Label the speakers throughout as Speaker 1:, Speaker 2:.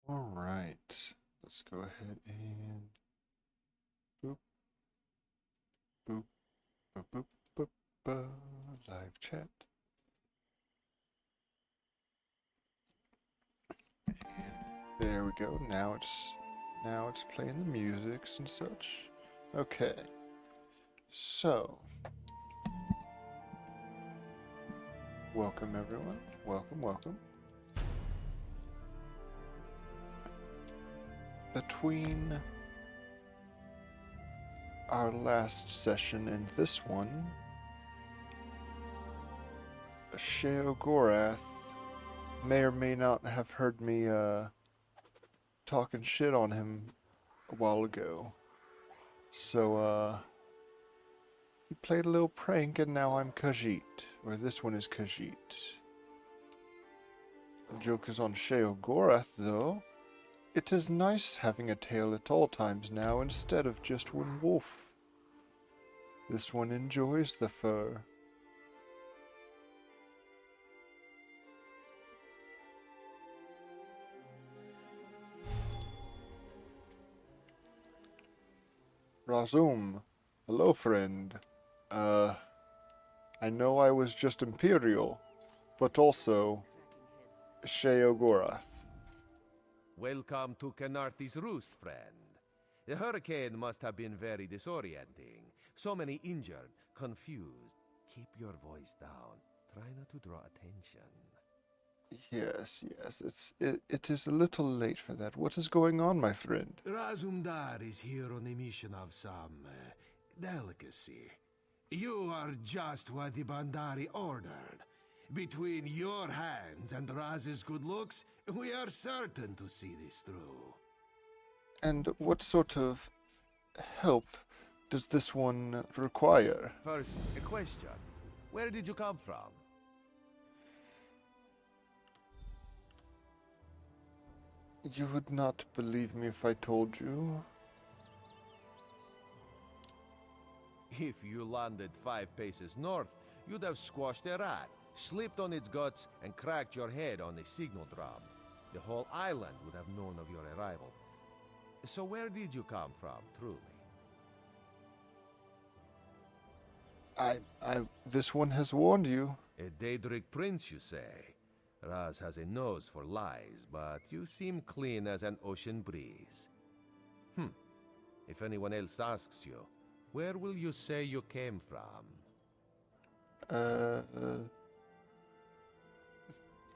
Speaker 1: All right, let's go ahead and boop, boop, boop, boop, boop, live chat. And there we go. Now it's playing the musics and such. Okay. So, welcome everyone. Welcome. Between our last session and this one, Sheogorath may or may not have heard me talking shit on him a while ago. So he played a little prank and now I'm Khajiit, or this one is Khajiit. The joke is on Sheogorath though. It is nice having a tail at all times now instead of just one wolf. This one enjoys the fur. Razum, hello friend. I know I was just Imperial, but also Sheogorath.
Speaker 2: Welcome to Canarthi's Roost, friend. The hurricane must have been very disorienting. So many injured, confused. Keep your voice down. Try not to draw attention.
Speaker 1: Yes, it is a little late for that. What is going on, my friend?
Speaker 3: Razumdar is here on a mission of some delicacy. You are just what the Bandari ordered. Between your hands and Raz's good looks, we are certain to see this through.
Speaker 1: And what sort of help does this one require?
Speaker 2: First, a question. Where did you come from?
Speaker 1: You would not believe me if I told you.
Speaker 2: If you landed 5 paces north, you'd have squashed a rat, slipped on its guts, and cracked your head on a signal drum. The whole island would have known of your arrival. So where did you come from, truly?
Speaker 1: This one has warned you.
Speaker 2: A Daedric prince, you say? Raz has a nose for lies, but you seem clean as an ocean breeze. If anyone else asks you, where will you say you came from?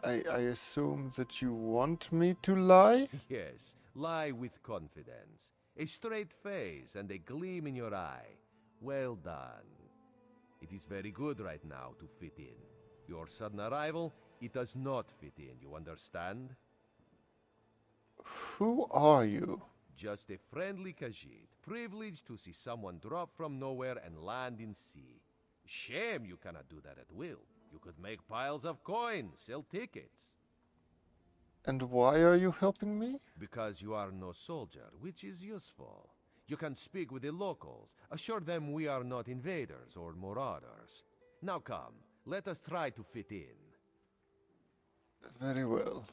Speaker 1: I assume that you want me to lie?
Speaker 2: Yes, lie with confidence. A straight face and a gleam in your eye. Well done. It is very good right now to fit in. Your sudden arrival, it does not fit in, you understand?
Speaker 1: Who are you?
Speaker 2: Just a friendly Khajiit, privileged to see someone drop from nowhere and land in sea. Shame you cannot do that at will. You could make piles of coins, sell tickets.
Speaker 1: And why are you helping me?
Speaker 2: Because you are no soldier, which is useful. You can speak with the locals, assure them we are not invaders or marauders. Now come, let us try to fit in.
Speaker 1: Very well.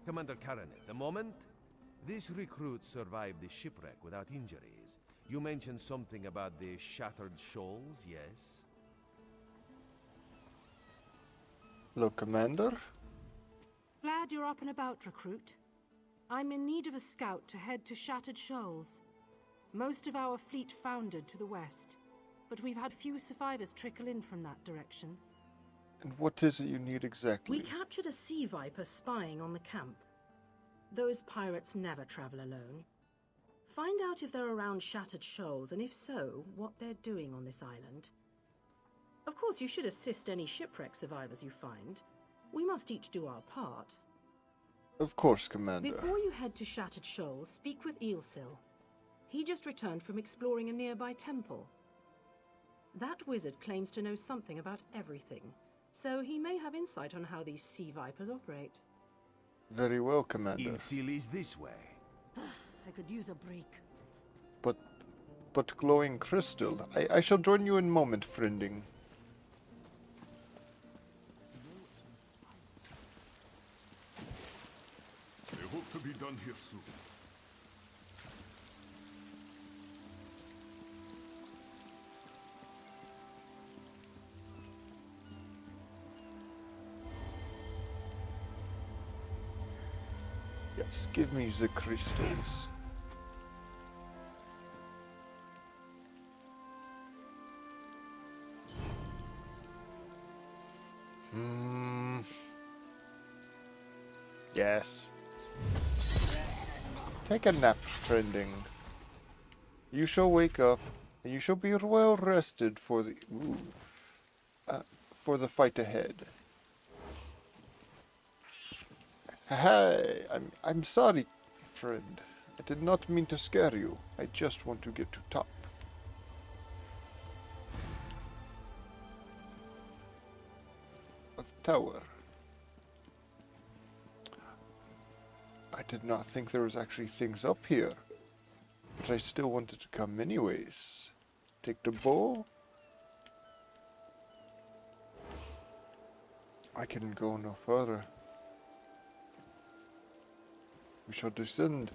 Speaker 2: Commander Karanet, a moment? This recruit survived the shipwreck without injuries. You mentioned something about the shattered shoals, yes?
Speaker 1: Hello, Commander.
Speaker 4: Glad you're up and about, recruit. I'm in need of a scout to head to Shattered Shoals. Most of our fleet foundered to the west, but we've had few survivors trickle in from that direction.
Speaker 1: And what is it you need exactly?
Speaker 4: We captured a sea viper spying on the camp. Those pirates never travel alone. Find out if they're around Shattered Shoals, and if so, what they're doing on this island. Of course, you should assist any shipwreck survivors you find. We must each do our part.
Speaker 1: Of course, Commander.
Speaker 4: Before you head to Shattered Shoals, speak with Eelsil. He just returned from exploring a nearby temple. That wizard claims to know something about everything, so he may have insight on how these sea vipers operate.
Speaker 1: Very well, Commander.
Speaker 2: Ilsil is this way.
Speaker 4: I could use a break.
Speaker 1: But but glowing crystal. I shall join you in a moment, friending.
Speaker 5: I hope to be done here soon.
Speaker 1: Yes, give me the crystals. Yes. Take a nap, friending. You shall wake up, and you shall be well rested for the fight ahead. Hey, I'm sorry, friend. I did not mean to scare you. I just want to get to top. Of tower. I did not think there was actually things up here. But I still wanted to come anyways. Take the bow. I can go no further. We shall descend.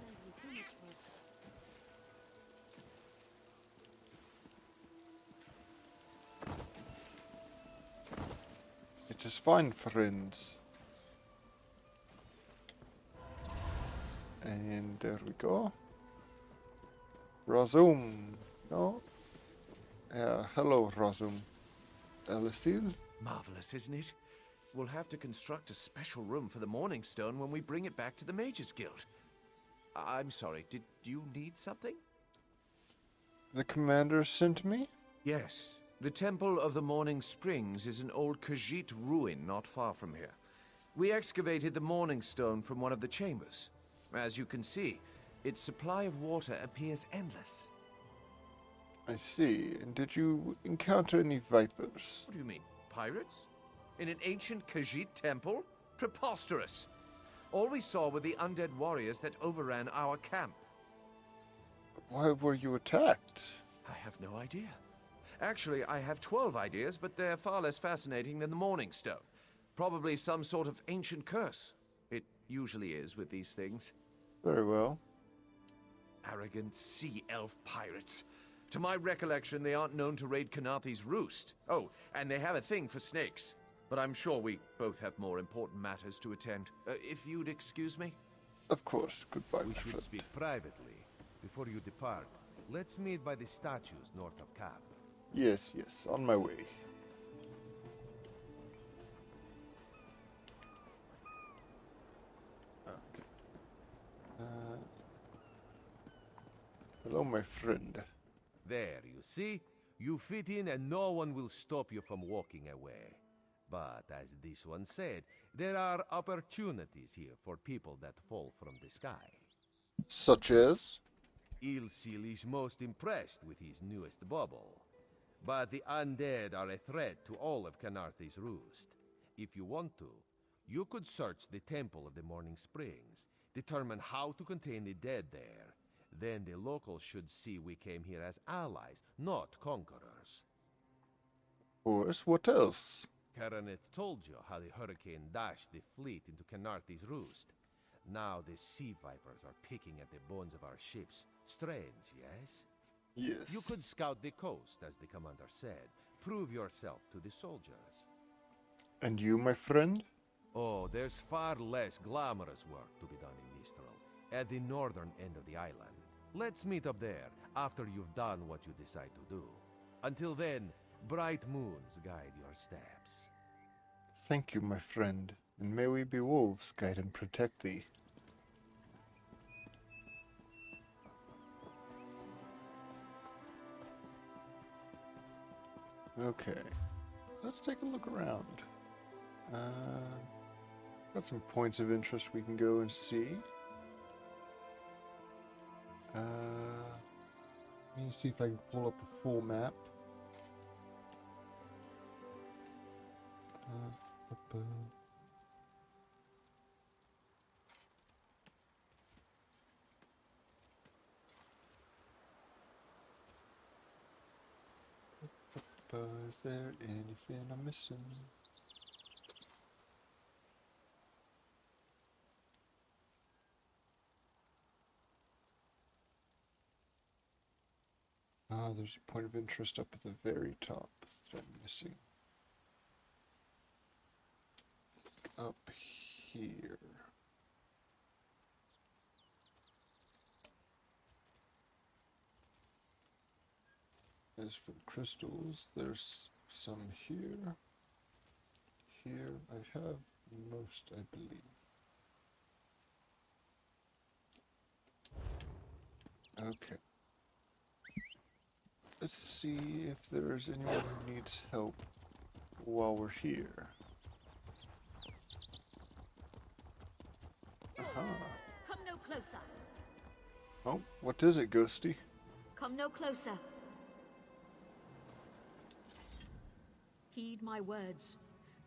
Speaker 1: It is fine, friends. And there we go. Razum. No? Hello, Razum. Elisir?
Speaker 6: Marvelous, isn't it? We'll have to construct a special room for the Morning Stone when we bring it back to the Mages Guild. I'm sorry, did you need something?
Speaker 1: The commander sent me?
Speaker 6: Yes. The Temple of the Morning Springs is an old Khajiit ruin not far from here. We excavated the Morning Stone from one of the chambers. As you can see, its supply of water appears endless.
Speaker 1: I see. And did you encounter any vipers?
Speaker 6: What do you mean, pirates? In an ancient Khajiit temple? Preposterous! All we saw were the undead warriors that overran our camp.
Speaker 1: Why were you attacked?
Speaker 6: I have no idea. Actually, I have 12 ideas, but they're far less fascinating than the Morning Stone. Probably some sort of ancient curse. It usually is with these things.
Speaker 1: Very well.
Speaker 6: Arrogant sea elf pirates. To my recollection, they aren't known to raid Kanathi's roost. Oh, and they have a thing for snakes. But I'm sure we both have more important matters to attend. If you'd excuse me?
Speaker 1: Of course. Goodbye,
Speaker 2: We
Speaker 1: my
Speaker 2: should
Speaker 1: friend.
Speaker 2: speak privately. Before you depart, let's meet by the statues north of Cap.
Speaker 1: Yes, yes. On my way. Okay. Hello, my friend.
Speaker 2: There, you see? You fit in and no one will stop you from walking away. But as this one said, there are opportunities here for people that fall from the sky.
Speaker 1: Such as?
Speaker 2: Ilsil is most impressed with his newest bubble. But the undead are a threat to all of Canarthi's roost. If you want to, you could search the Temple of the Morning Springs, determine how to contain the dead there. Then the locals should see we came here as allies, not conquerors.
Speaker 1: Of course. What else?
Speaker 2: Karaneth told you how the hurricane dashed the fleet into Canarthi's roost. Now the sea vipers are picking at the bones of our ships. Strange, yes?
Speaker 1: Yes.
Speaker 2: You could scout the coast, as the commander said. Prove yourself to the soldiers.
Speaker 1: And you, my friend?
Speaker 2: Oh, there's far less glamorous work to be done in Mistral, at the northern end of the island. Let's meet up there, after you've done what you decide to do. Until then, bright moons guide your steps.
Speaker 1: Thank you, my friend. And may we be wolves, guide and protect thee. Okay, let's take a look around. Got some points of interest we can go and see. Let me see if I can pull up a full map. Is there anything I'm missing? Ah, there's a point of interest up at the very top that I'm missing. Up here. As for the crystals, there's some here. Here, I have most, I believe. Okay. Let's see if there's anyone who needs help while we're here. Aha.
Speaker 7: Come no closer.
Speaker 1: Oh, what is it, Ghosty?
Speaker 7: Come no closer. Heed my words.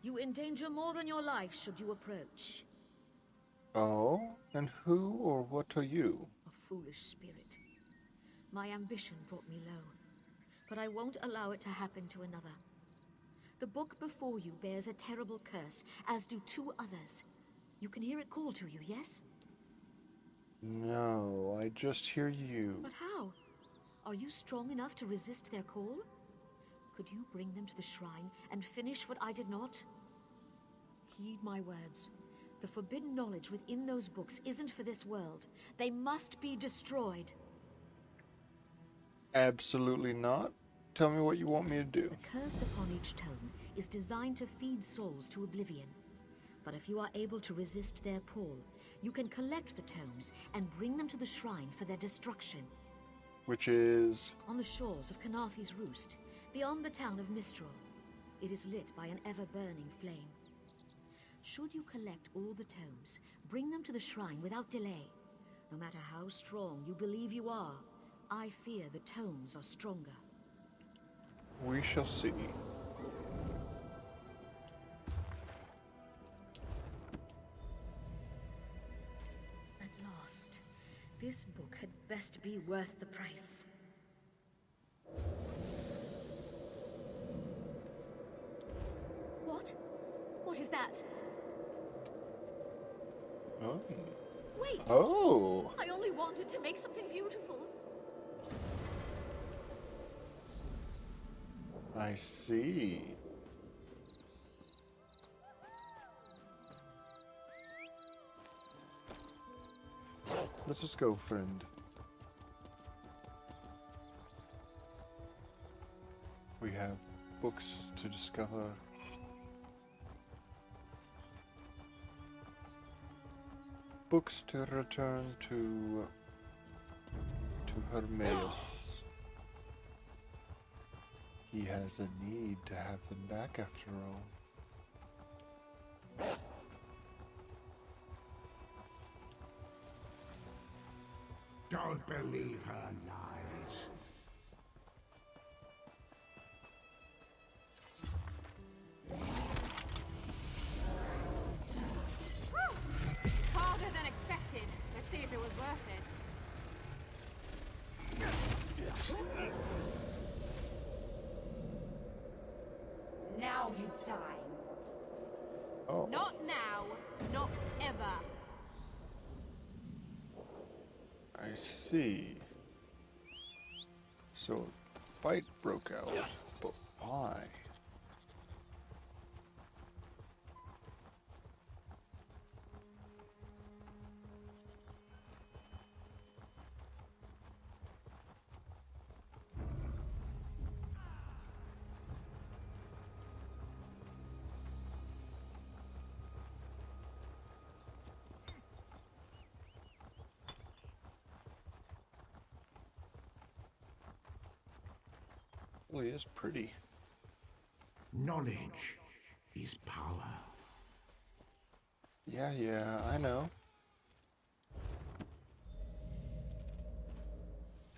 Speaker 7: You endanger more than your life should you approach.
Speaker 1: Oh, and who or what are you?
Speaker 7: A foolish spirit. My ambition brought me low, but I won't allow it to happen to another. The book before you bears a terrible curse, as do 2 others. You can hear it call to you, yes?
Speaker 1: No, I just hear you.
Speaker 7: But how? Are you strong enough to resist their call? Could you bring them to the shrine and finish what I did not? Heed my words. The forbidden knowledge within those books isn't for this world. They must be destroyed.
Speaker 1: Absolutely not. Tell me what you want me to do.
Speaker 7: The curse upon each tome is designed to feed souls to oblivion. But if you are able to resist their pull, you can collect the tomes and bring them to the shrine for their destruction.
Speaker 1: Which is...
Speaker 7: On the shores of Canathi's Roost, beyond the town of Mistral. It is lit by an ever-burning flame. Should you collect all the tomes, bring them to the shrine without delay. No matter how strong you believe you are, I fear the tomes are stronger.
Speaker 1: We shall see.
Speaker 7: At last, this book had best be worth the price. What? What is that?
Speaker 1: Oh.
Speaker 7: Wait!
Speaker 1: Oh.
Speaker 7: I only wanted to make something beautiful.
Speaker 1: I see. Let us go, friend. We have books to discover. Books to return to hermaeus. He has a need to have them back after all.
Speaker 3: Don't believe her lies.
Speaker 8: Harder than expected. Let's see if it was worth it. Now you die.
Speaker 1: Oh.
Speaker 8: Not now, not ever.
Speaker 1: I see. So, fight broke out, but why? Well, he is pretty.
Speaker 3: Knowledge is power.
Speaker 1: Yeah, I know.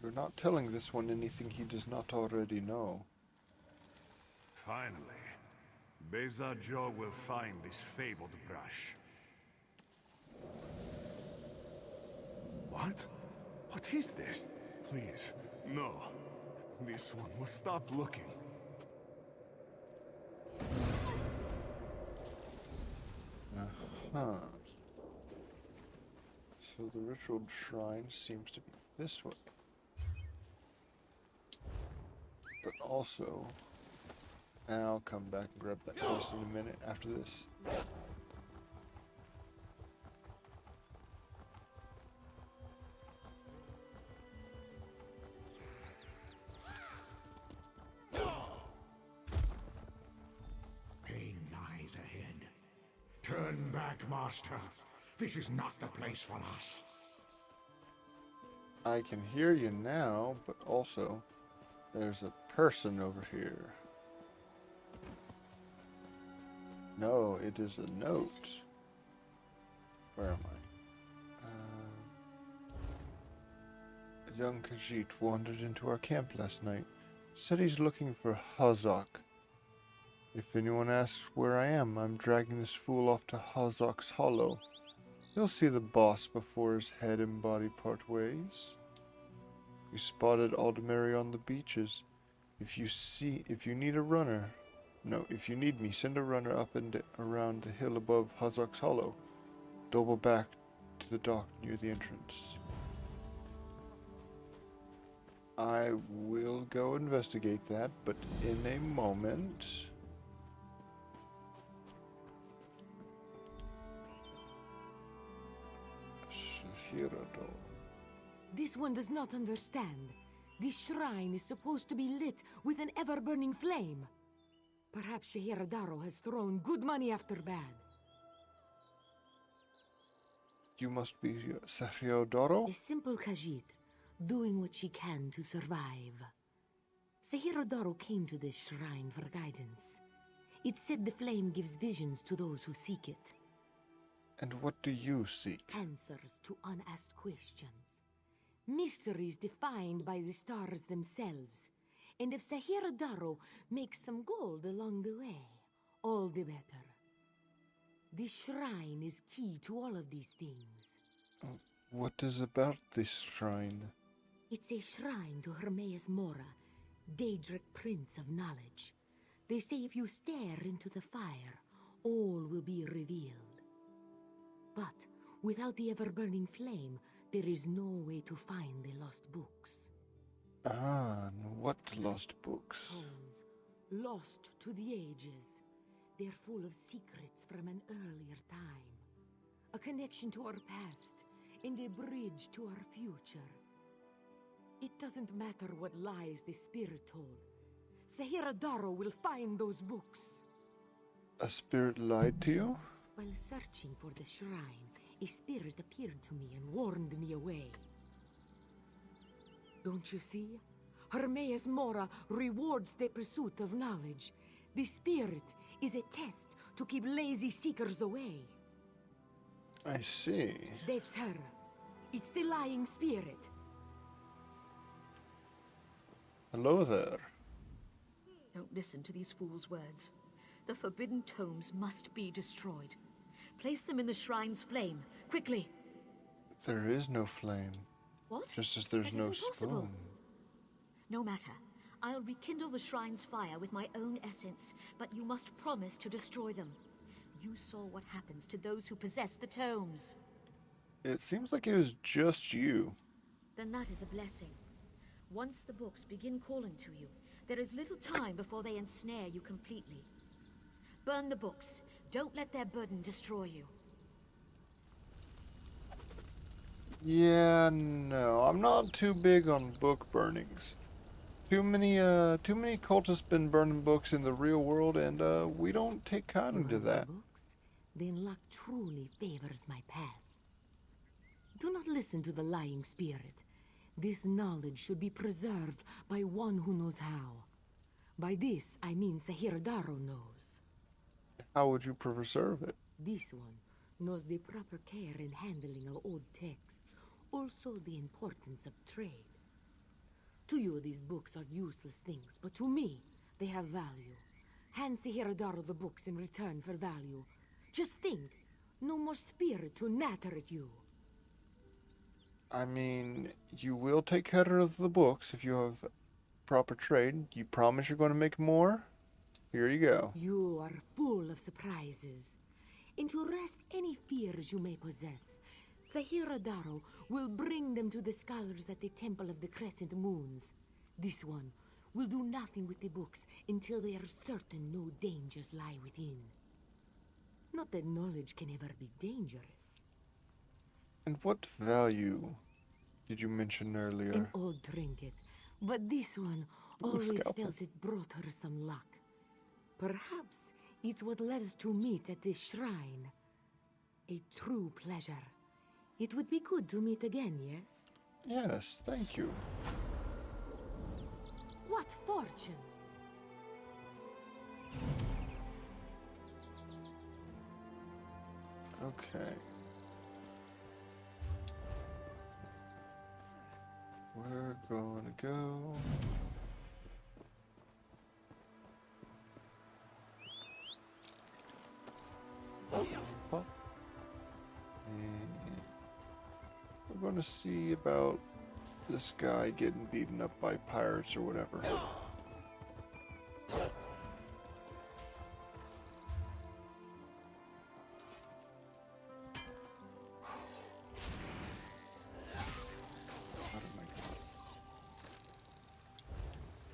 Speaker 1: You're not telling this one anything he does not already know.
Speaker 5: Finally, Beza Joe will find this fabled brush.
Speaker 3: What? What is this?
Speaker 5: Please, no. This one will stop looking.
Speaker 1: Huh. So the ritual shrine seems to be this way. But also, I'll come back and grab that quest in a minute after this.
Speaker 9: Pain lies ahead. Turn back, Master. This is not the place for us.
Speaker 1: I can hear you now, but also, there's a person over here. No, it is a note. Where am I? A young Khajiit wandered into our camp last night. Said he's looking for Hazak. If anyone asks where I am, I'm dragging this fool off to Hazak's Hollow. You'll see the boss before his head and body part ways. We spotted Aldemary on the beaches. If you need a runner, if you need me, send a runner up and around the hill above Hazak's Hollow. Double back to the dock near the entrance. I will go investigate that, but in a moment.
Speaker 10: This one does not understand. This shrine is supposed to be lit with an ever-burning flame. Perhaps Shehiradaro has thrown good money after bad.
Speaker 1: You must be Shehiradaro?
Speaker 10: A simple Khajiit, doing what she can to survive. Shehiradaro came to this shrine for guidance. It said the flame gives visions to those who seek it.
Speaker 1: And what do you seek?
Speaker 10: Answers to unasked questions. Mysteries defined by the stars themselves. And if Shehiradaro makes some gold along the way, all the better. This shrine is key to all of these things.
Speaker 1: What is about this shrine?
Speaker 10: It's a shrine to hermaeus mora, Daedric Prince of Knowledge. They say if you stare into the fire, all will be revealed. But without the ever-burning flame, there is no way to find the lost books.
Speaker 1: Ah, and what lost books?
Speaker 10: Tomes, lost to the ages. They're full of secrets from an earlier time. A connection to our past, and a bridge to our future. It doesn't matter what lies the spirit told. Shehiradaro will find those books.
Speaker 1: A spirit lied to you?
Speaker 10: While searching for the shrine, a spirit appeared to me and warned me away. Don't you see? hermaeus mora rewards the pursuit of knowledge. The spirit is a test to keep lazy seekers away.
Speaker 1: I see.
Speaker 10: That's her. It's the lying spirit.
Speaker 1: Hello there.
Speaker 7: Don't listen to these fools' words. The forbidden tomes must be destroyed. Place them in the shrine's flame, quickly.
Speaker 1: There is no flame.
Speaker 7: What?
Speaker 1: Just as there's
Speaker 7: That
Speaker 1: no
Speaker 7: is impossible.
Speaker 1: spoon.
Speaker 7: No matter. I'll rekindle the shrine's fire with my own essence, but you must promise to destroy them. You saw what happens to those who possess the tomes.
Speaker 1: It seems like it was just you.
Speaker 7: Then that is a blessing. Once the books begin calling to you, there is little time before they ensnare you completely. Burn the books. Don't let their burden destroy you.
Speaker 1: Yeah, no, I'm not too big on book burnings. Too many cultists been burning books in the real world, and we don't take kindly to that.
Speaker 10: Books? Then luck truly favors my path. Do not listen to the lying spirit. This knowledge should be preserved by one who knows how. By this, I mean Shehiradaro knows.
Speaker 1: How would you preserve it?
Speaker 10: This one knows the proper care and handling of old texts, also the importance of trade. To you, these books are useless things, but to me, they have value. Hand Shehiradaro the books in return for value. Just think, no more spirit to natter at you.
Speaker 1: I mean, you will take care of the books if you have proper trade. You promise you're going to make more? Here you go.
Speaker 10: You are full of surprises. and to rest any fears you may possess, Sahira Daro will bring them to the scholars at the Temple of the Crescent Moons. This one will do nothing with the books until they are certain no dangers lie within. Not that knowledge can ever be dangerous.
Speaker 1: And what value did you mention earlier?
Speaker 10: An old trinket, but this one always
Speaker 1: scalpel.
Speaker 10: felt it brought her some luck. Perhaps it's what led us to meet at this shrine. A true pleasure. It would be good to meet again, yes?
Speaker 1: Yes, thank you.
Speaker 10: What fortune!
Speaker 1: Okay. We're gonna go. Pop. And we're gonna see about this guy getting beaten up by pirates or whatever.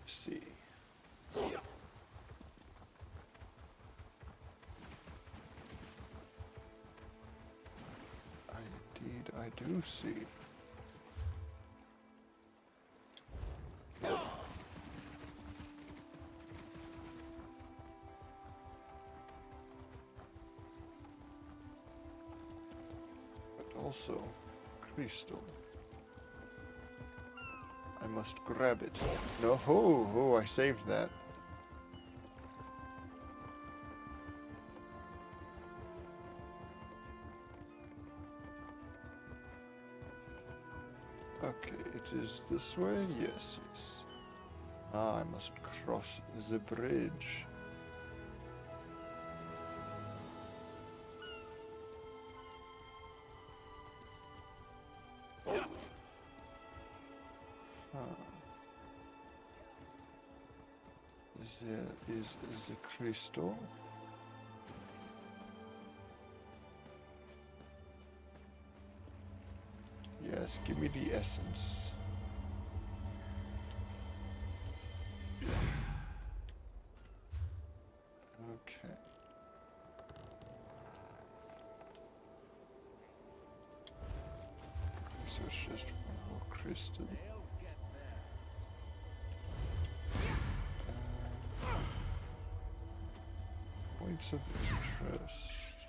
Speaker 1: See. Indeed, I do see. But also, crystal. I must grab it. No, ho, I saved that. Okay, it is this way? Yes, yes. Ah, I must cross the bridge. There is the crystal. Yes, give me the essence. Okay. So it's just one more crystal. Points of interest.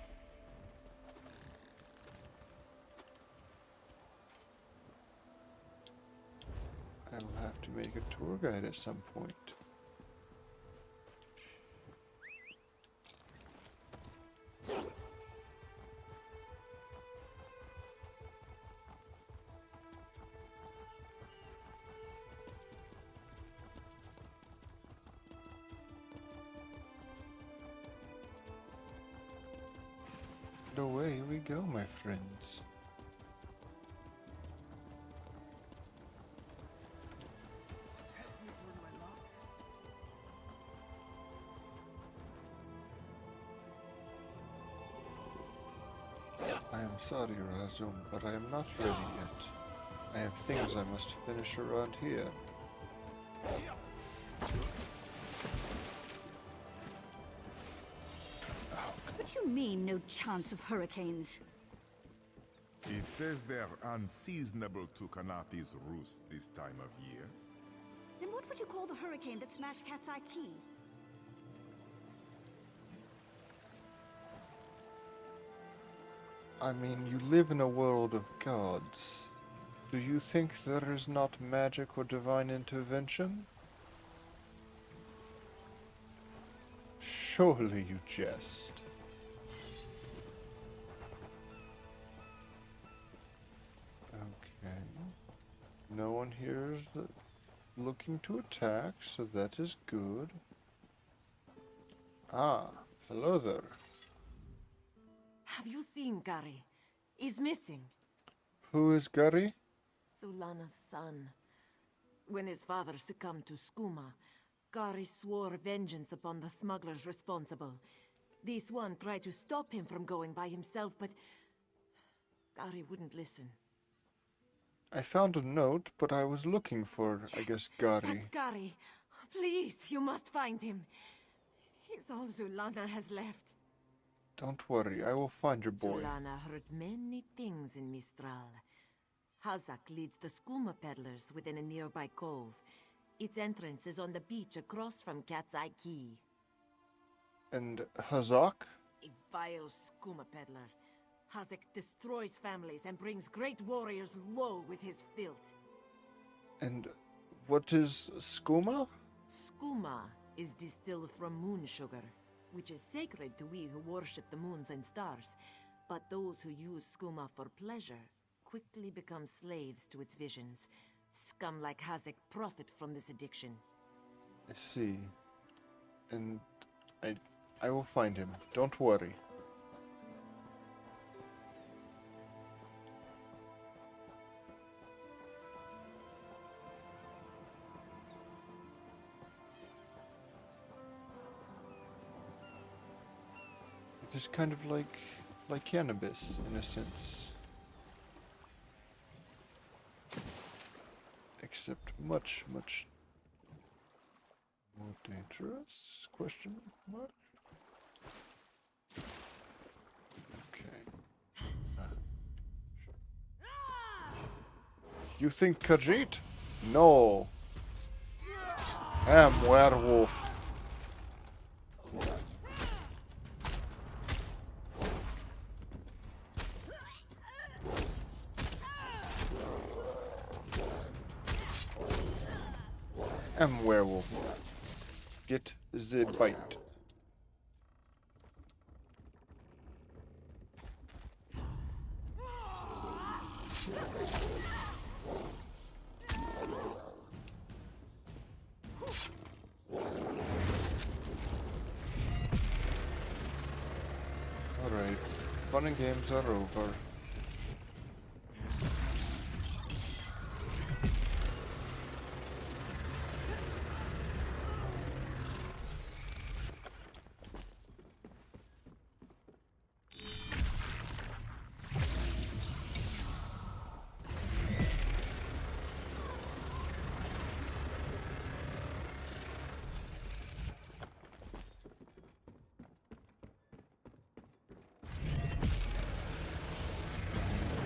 Speaker 1: I'll have to make a tour guide at some point. Away we go, my friends. I am sorry, Razum, but I am not ready yet. I have things I must finish around here.
Speaker 11: What do you mean, no chance of hurricanes?
Speaker 12: It says they're unseasonable to Kanathi's roost this time of year.
Speaker 11: Then what would you call the hurricane that smashed Cat's Eye Key?
Speaker 1: I mean, you live in a world of gods. Do you think there is not magic or divine intervention? Surely you jest. Okay. No one here is looking to attack, so that is good. Ah, hello there.
Speaker 10: Have you seen Gary? He's missing.
Speaker 1: Who is Gary?
Speaker 10: Zulana's son. When his father succumbed to skooma, Gary swore vengeance upon the smugglers responsible.
Speaker 13: This one tried to stop him from going by himself, but Gary wouldn't listen.
Speaker 1: I found a note, but I was looking for, I guess, Gary.
Speaker 13: That's Gary. Please, you must find him. He's all Zulana has left.
Speaker 1: Don't worry, I will find your boy.
Speaker 13: Zulana heard many things in Mistral. Hazak leads the skooma peddlers within a nearby cove. Its entrance is on the beach across from Cat's Eye Key.
Speaker 1: And Hazak?
Speaker 13: A vile skooma peddler. Hazak destroys families and brings great warriors low with his filth.
Speaker 1: And what is skooma?
Speaker 13: Skooma is distilled from moon sugar, which is sacred to we who worship the moons and stars. But those who use skooma for pleasure quickly become slaves to its visions. Scum like Hazak profit from this addiction.
Speaker 1: I see. And I will find him. Don't worry. It is kind of like cannabis in a sense. Except much, much more dangerous? Question mark? Okay. You think Khajiit? No. Am werewolf. Am werewolf. Get the bite. Alright, fun and games are over.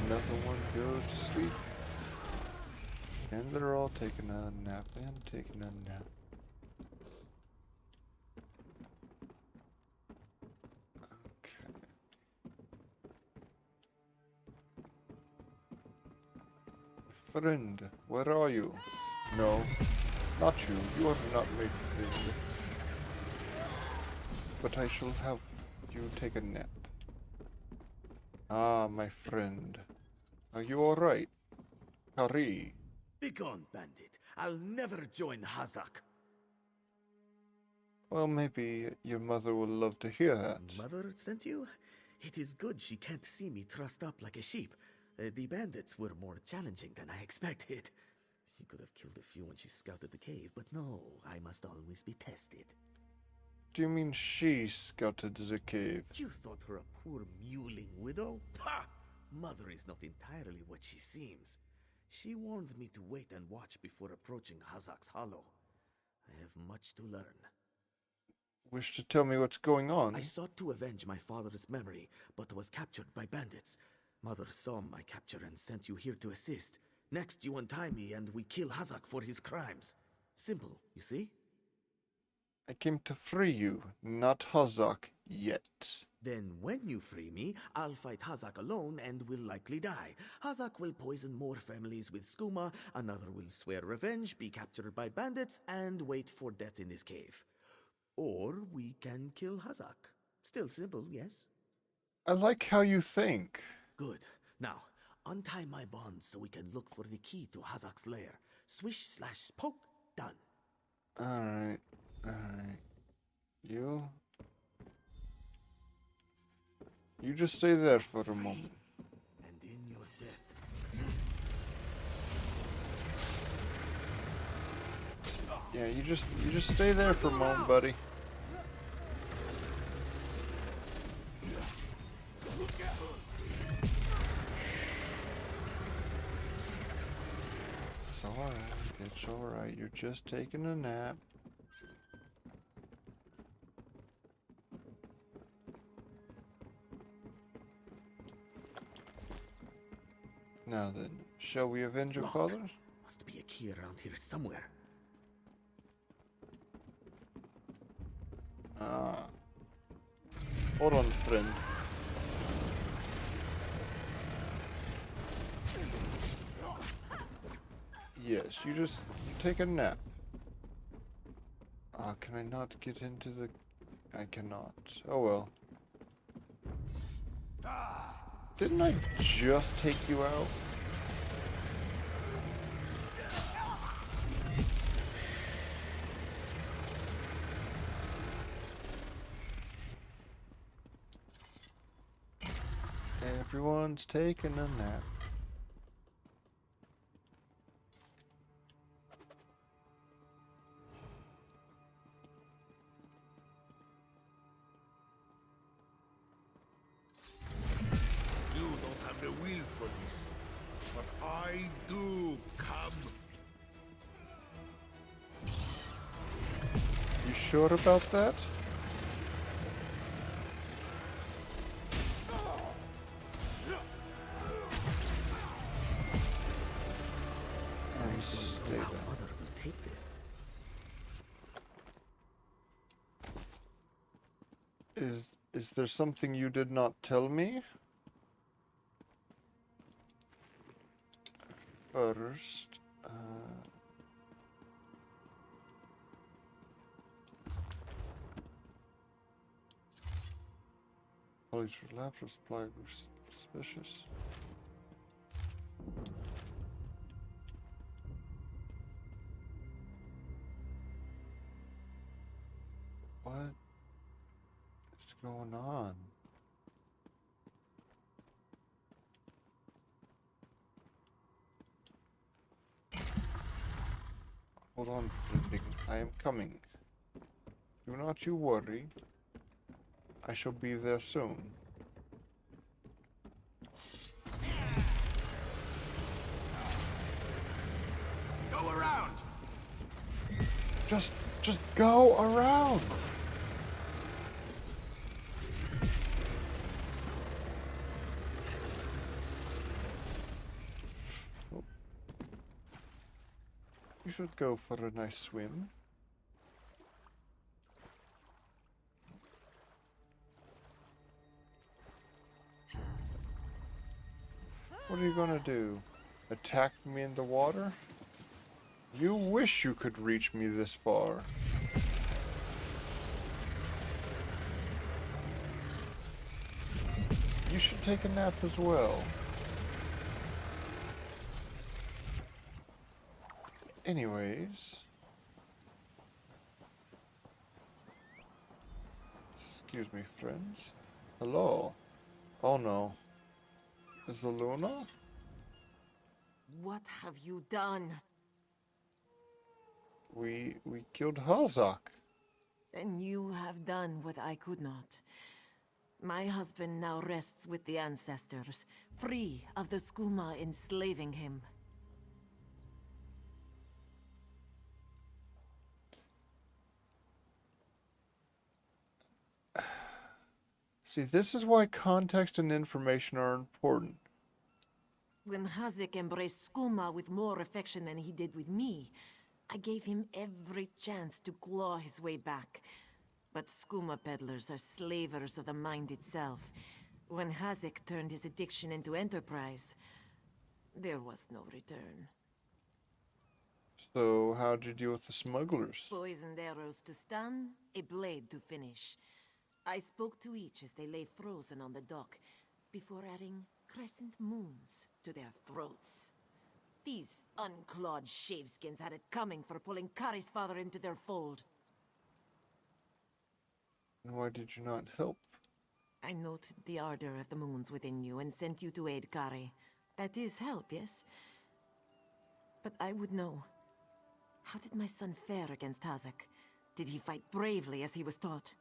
Speaker 1: Another one goes to sleep. And they're all taking a nap and taking a nap. Okay. Friend, where are you? No, not you. You are not my friend. But I shall have you take a nap. Ah, my friend. Are you alright? Kari.
Speaker 14: Begone, bandit. I'll never join Hazak.
Speaker 1: Well, maybe your mother will love to hear that.
Speaker 14: Mother sent you? It is good she can't see me trussed up like a sheep. The bandits were more challenging than I expected. She could have killed a few when she scouted the cave, but no, I must always be tested.
Speaker 1: Do you mean she scouted the cave?
Speaker 14: You thought her a poor mewling widow? Ha! Mother is not entirely what she seems. She warned me to wait and watch before approaching Hazak's Hollow. I have much to learn.
Speaker 1: Wish to tell me what's going on?
Speaker 14: I sought to avenge my father's memory, but was captured by bandits. Mother saw my capture and sent you here to assist. Next, you untie me and we kill Hazak for his crimes. Simple, you see?
Speaker 1: I came to free you, not Hazak yet.
Speaker 14: Then when you free me, I'll fight Hazak alone and will likely die. Hazak will poison more families with skooma, another will swear revenge, be captured by bandits, and wait for death in this cave. Or we can kill Hazak. Still simple, yes?
Speaker 1: I like how you think.
Speaker 14: Good. Now, untie my bonds so we can look for the key to Hazak's lair. Swish slash poke, done.
Speaker 1: Alright. Alright. You just stay there for a moment.
Speaker 14: And in your death.
Speaker 1: Yeah, you just stay there for a moment, buddy. It's alright. It's alright. You're just taking a nap. Now then, shall we avenge your
Speaker 14: Look.
Speaker 1: father?
Speaker 14: Must be a key around here somewhere.
Speaker 1: Ah. Hold on, friend. Yes, you take a nap. Ah, can I not get into the... I cannot. Oh well. Didn't I just take you out? Everyone's taking a nap.
Speaker 9: You don't have the will for this, but I do. Come.
Speaker 1: You sure about that? Stay there.
Speaker 14: Mother will take this.
Speaker 1: Is there something you did not tell me? First, police relapse or supply suspicious. What is going on? Hold on, friending. I am coming. Do not you worry. I shall be there soon.
Speaker 9: Go around.
Speaker 1: Just go around. You should go for a nice swim. What are you gonna do? Attack me in the water? You wish you could reach me this far. You should take a nap as well. Anyways. Excuse me, friends. Hello. Oh no. Is it Luna?
Speaker 13: What have you done?
Speaker 1: We killed Hazak.
Speaker 13: And you have done what I could not. My husband now rests with the ancestors, free of the skooma enslaving him.
Speaker 1: See, this is why context and information are important.
Speaker 13: When Hazak embraced skooma with more affection than he did with me, I gave him every chance to claw his way back. But skooma peddlers are slavers of the mind itself. When Hazak turned his addiction into enterprise, there was no return.
Speaker 1: So, how'd you deal with the smugglers?
Speaker 13: Poisoned arrows to stun, a blade to finish. I spoke to each as they lay frozen on the dock, before adding crescent moons to their throats. These unclawed shaveskins had it coming for pulling Kari's father into their fold.
Speaker 1: And why did you not help?
Speaker 13: I noted the ardor of the moons within you and sent you to aid Kari. That is help, yes? But I would know. How did my son fare against Hazak? Did he fight bravely as he was taught?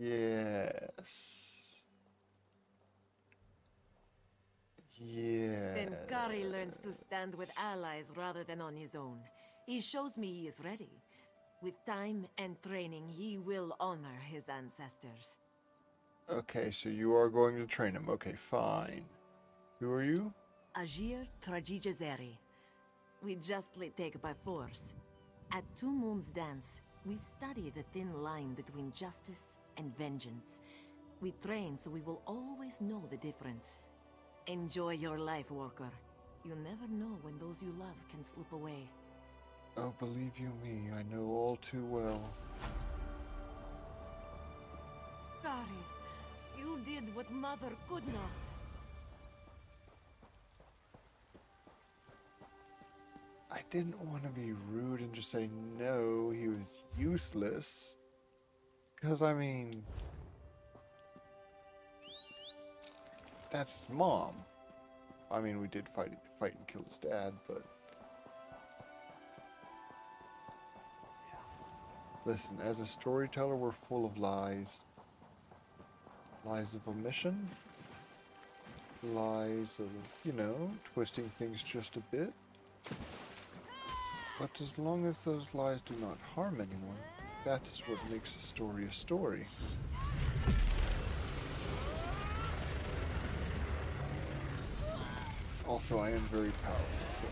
Speaker 1: Yes. Yes.
Speaker 13: Then Kari learns to stand with allies rather than on his own. He shows me he is ready. With time and training, he will honor his ancestors.
Speaker 1: Okay, so you are going to train him. Okay, fine. Who are you?
Speaker 13: Agir Trajijazeri. We justly take by force. At Two Moons Dance, we study the thin line between justice and vengeance. We train so we will always know the difference. Enjoy your life, worker. You never know when those you love can slip away.
Speaker 1: Oh, believe you me, I know all too well.
Speaker 13: Kari, you did what Mother could not.
Speaker 1: I didn't want to be rude and just say no, he was useless. Because, I mean, that's his mom. I mean, we did fight and kill his dad, but... Listen, as a storyteller, we're full of lies. Lies of omission. Lies of, you know, twisting things just a bit. But as long as those lies do not harm anyone, that is what makes a story a story. Also, I am very powerful, so...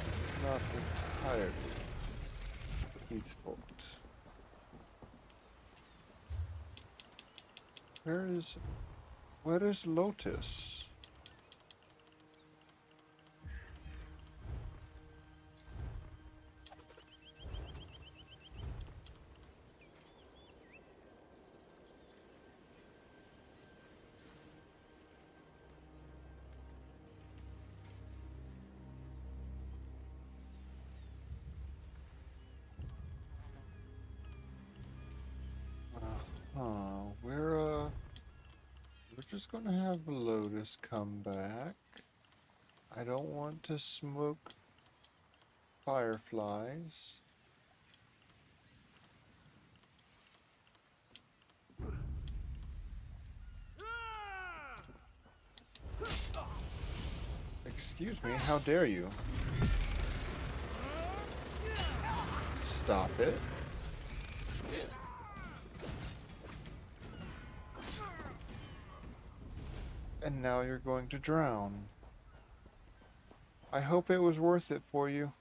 Speaker 1: This is not entirely his fault. Where is Lotus? We're just gonna have Lotus come back. I don't want to smoke fireflies. Excuse me, how dare you? Stop it. And now you're going to drown. I hope it was worth it for you.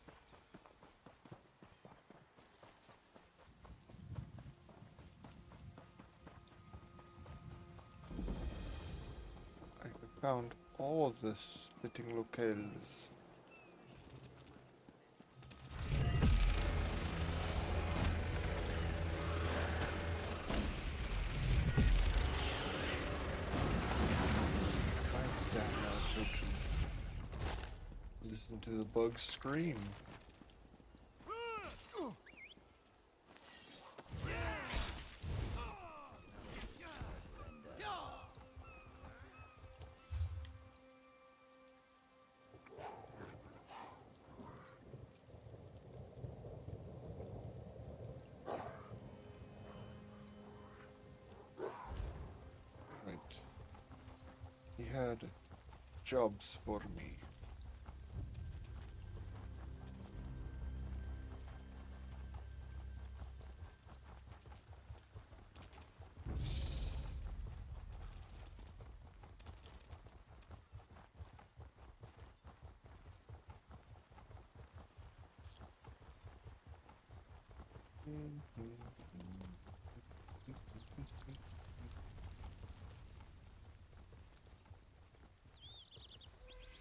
Speaker 1: I found all the spitting locales. Listen to the bugs scream. Right. He had jobs for me.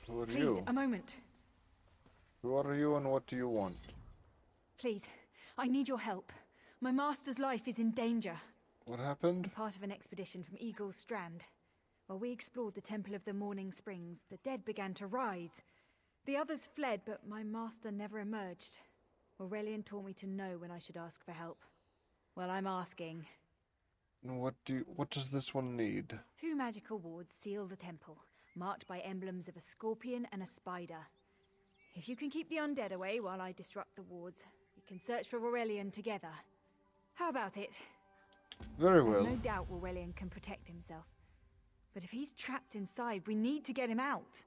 Speaker 1: Who are
Speaker 11: Please,
Speaker 1: you?
Speaker 11: a moment.
Speaker 1: Who are you and what do you want?
Speaker 11: Please, I need your help. My master's life is in danger.
Speaker 1: What happened?
Speaker 11: Part of an expedition from Eagle's Strand. While we explored the Temple of the Morning Springs, the dead began to rise. The others fled, but my master never emerged. Aurelian taught me to know when I should ask for help. Well, I'm asking.
Speaker 1: What does this one need?
Speaker 11: 2 magical wards seal the temple, marked by emblems of a scorpion and a spider. If you can keep the undead away while I disrupt the wards, we can search for Aurelian together. How about it?
Speaker 1: Very well.
Speaker 11: No doubt Aurelian can protect himself. But if he's trapped inside, we need to get him out.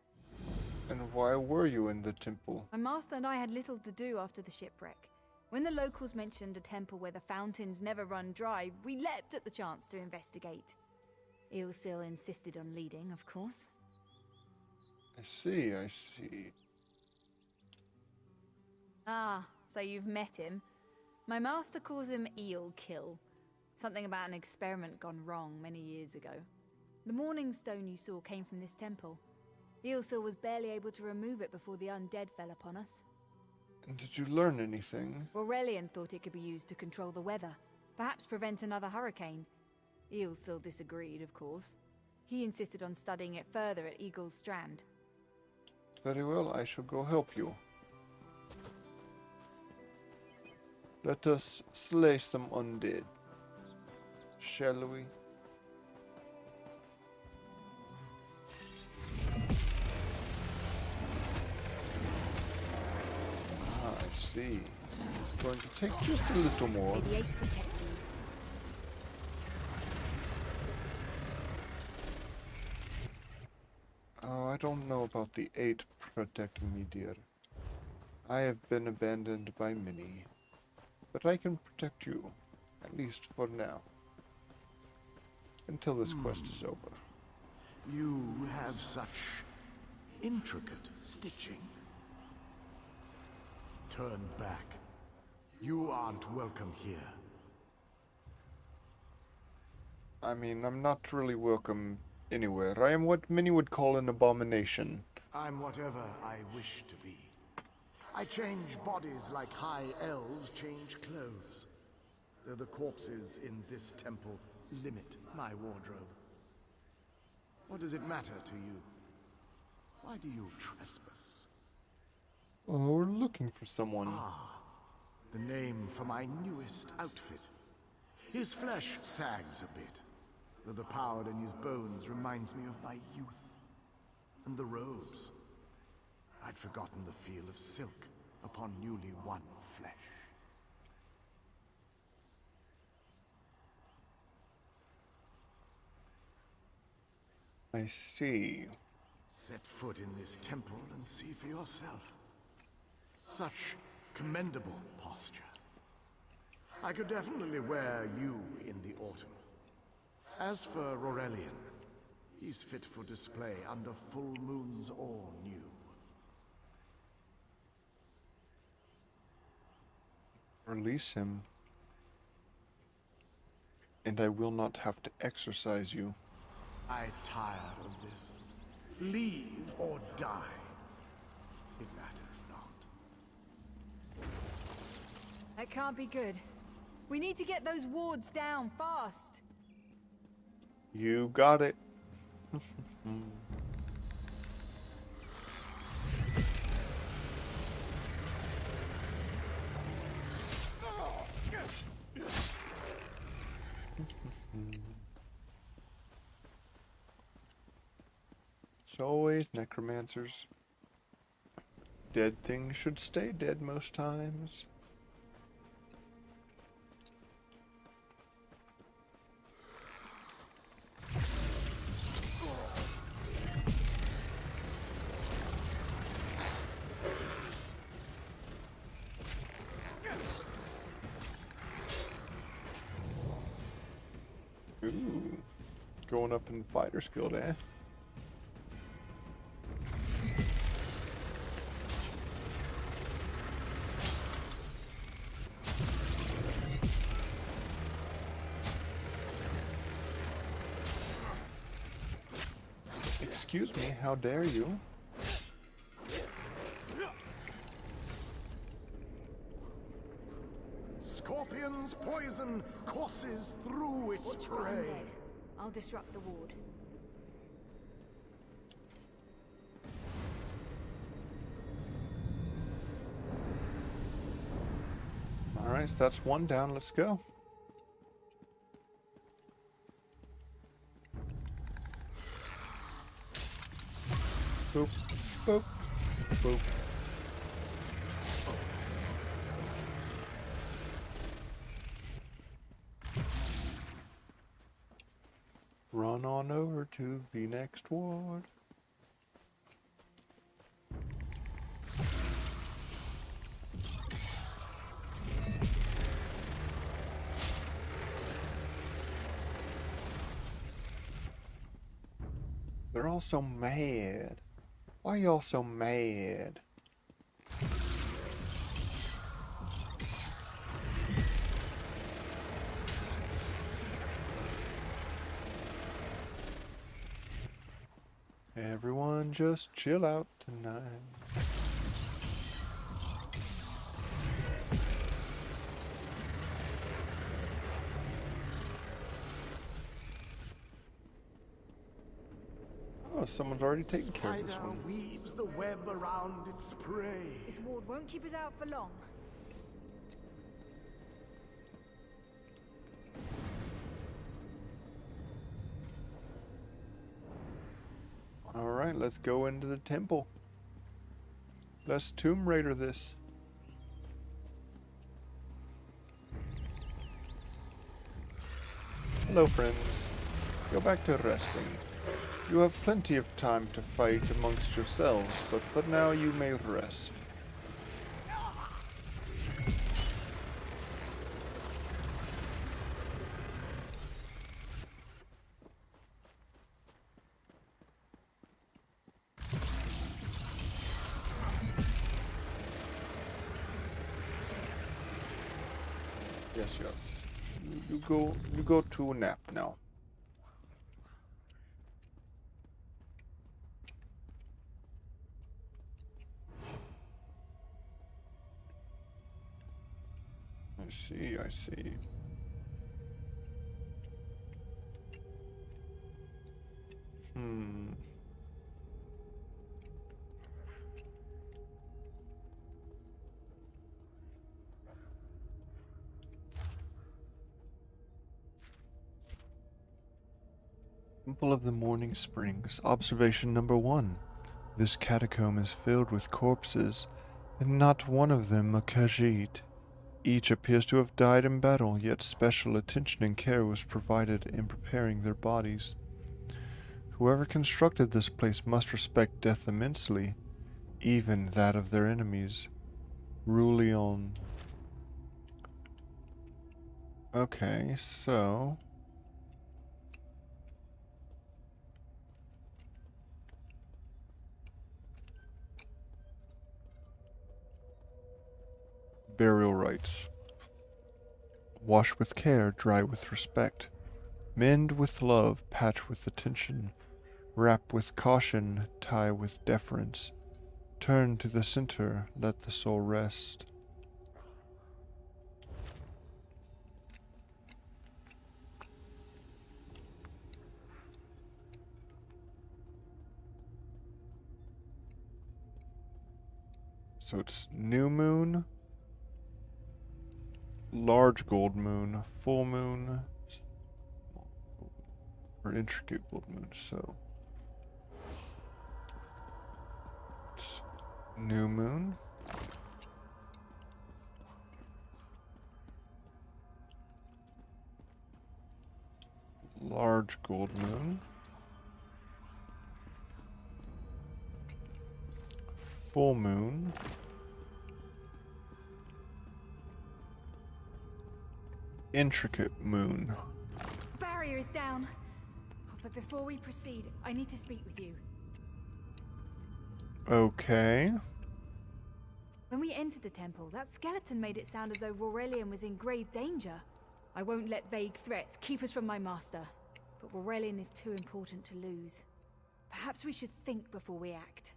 Speaker 1: And why were you in the temple?
Speaker 11: My master and I had little to do after the shipwreck. When the locals mentioned a temple where the fountains never run dry, we leapt at the chance to investigate. Ilsil insisted on leading, of course.
Speaker 1: I see, I see.
Speaker 11: Ah, so you've met him. My master calls him Eel Kill. Something about an experiment gone wrong many years ago. The morning stone you saw came from this temple. Ilsil was barely able to remove it before the undead fell upon us.
Speaker 1: And did you learn anything?
Speaker 11: Aurelian thought it could be used to control the weather, perhaps prevent another hurricane. Ilsil disagreed, of course. He insisted on studying it further at Eagle's Strand.
Speaker 1: Very well, I shall go help you. Let us slay some undead, shall we? Ah, I see. It's going to take just a little more.
Speaker 11: May the Eight protect you.
Speaker 1: Oh, I don't know about the 8 protecting me, dear. I have been abandoned by many. But I can protect you, at least for now. Until this quest is over.
Speaker 9: You have such intricate stitching. Turn back. You aren't welcome here.
Speaker 1: I mean, I'm not really welcome anywhere. I am what many would call an abomination.
Speaker 9: I'm whatever I wish to be. I change bodies like high elves change clothes. Though the corpses in this temple limit my wardrobe. What does it matter to you? Why do you trespass?
Speaker 1: Oh, we're looking for someone.
Speaker 9: Ah, the name for my newest outfit. His flesh sags a bit, though the power in his bones reminds me of my youth. And the robes. I'd forgotten the feel of silk upon newly won flesh.
Speaker 1: I see.
Speaker 9: Set foot in this temple and see for yourself. Such commendable posture. I could definitely wear you in the autumn. As for Aurelian, he's fit for display under full moons or new.
Speaker 1: Release him. And I will not have to exercise you.
Speaker 9: I'm tired of this. Leave or die. It matters not.
Speaker 11: That can't be good. We need to get those wards down fast.
Speaker 1: You got it. It's always necromancers. Dead things should stay dead most times. Ooh, going up in fighter skill, eh? Excuse me, how dare you?
Speaker 9: Scorpion's poison courses through its
Speaker 11: Watch for
Speaker 9: prey.
Speaker 11: undead. I'll disrupt the ward.
Speaker 1: Alright, so that's one down. Let's go. Boop, boop, boop. on over to the next ward. They're all so mad. Why y'all so mad? Everyone just chill out tonight. Oh, someone's already taken care of this
Speaker 9: Spider
Speaker 1: one.
Speaker 9: weaves the web around its prey.
Speaker 11: This ward won't keep us out for long.
Speaker 1: Alright, let's go into the temple. Let's Tomb Raider this. Hello, friends. Go back to resting. You have plenty of time to fight amongst yourselves, but for now you may rest. Yes. You go to a nap now. I see. Temple of the Morning Springs. Observation number 1. This catacomb is filled with corpses, and not one of them a Khajiit. Each appears to have died in battle, yet special attention and care was provided in preparing their bodies. Whoever constructed this place must respect death immensely, even that of their enemies. Rulion. Okay, so... Burial rites. Wash with care, dry with respect. Mend with love, patch with attention. Wrap with caution, tie with deference. Turn to the center, let the soul rest. So it's new moon, large gold moon, full moon, or intricate gold moon. So it's new moon, large gold moon, full moon, intricate moon.
Speaker 11: Barrier is down. Oh, but before we proceed, I need to speak with you.
Speaker 1: Okay.
Speaker 11: When we entered the temple, that skeleton made it sound as though Aurelian was in grave danger. I won't let vague threats keep us from my master. But Aurelian is too important to lose. Perhaps we should think before we act.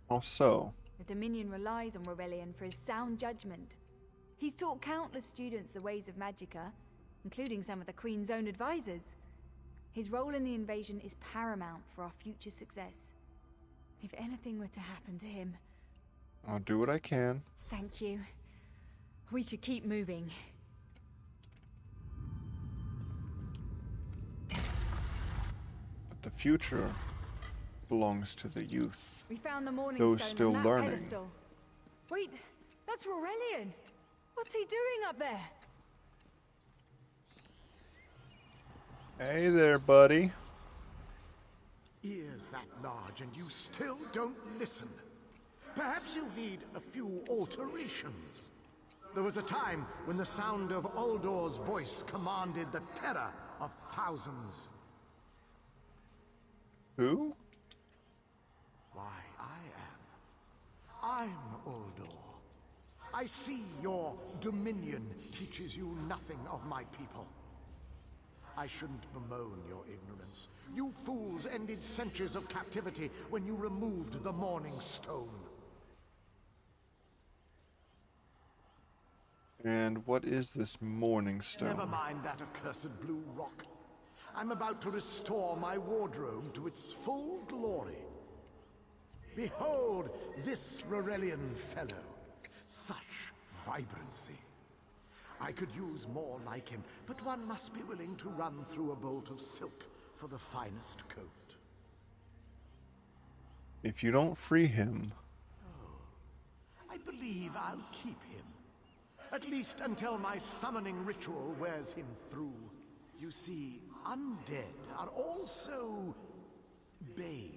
Speaker 1: Also,
Speaker 11: The Dominion relies on Aurelian for his sound judgment. He's taught countless students the ways of Magicka, including some of the Queen's own advisors. His role in the invasion is paramount for our future success. If anything were to happen to him...
Speaker 1: I'll do what I can.
Speaker 11: Thank you. We should keep moving.
Speaker 1: But the future belongs to the youth.
Speaker 11: We found the morning
Speaker 1: Those
Speaker 11: stone
Speaker 1: still
Speaker 11: on that
Speaker 1: learning.
Speaker 11: pedestal. Wait, that's Aurelian! What's he doing up there?
Speaker 1: Hey there, buddy.
Speaker 9: Ears that large and you still don't listen. Perhaps you need a few alterations. There was a time when the sound of Uldor's voice commanded the terror of thousands.
Speaker 1: Who?
Speaker 9: Why, I'm Uldor. I see your dominion teaches you nothing of my people. I shouldn't bemoan your ignorance. You fools ended centuries of captivity when you removed the Morning Stone.
Speaker 1: And what is this Morning Stone?
Speaker 9: Never mind that accursed blue rock. I'm about to restore my wardrobe to its full glory. Behold this Rorelian fellow. Such vibrancy. I could use more like him, but one must be willing to run through a bolt of silk for the finest coat.
Speaker 1: If you don't free him...
Speaker 9: I believe I'll keep him. At least until my summoning ritual wears him through. You see, undead are also beige.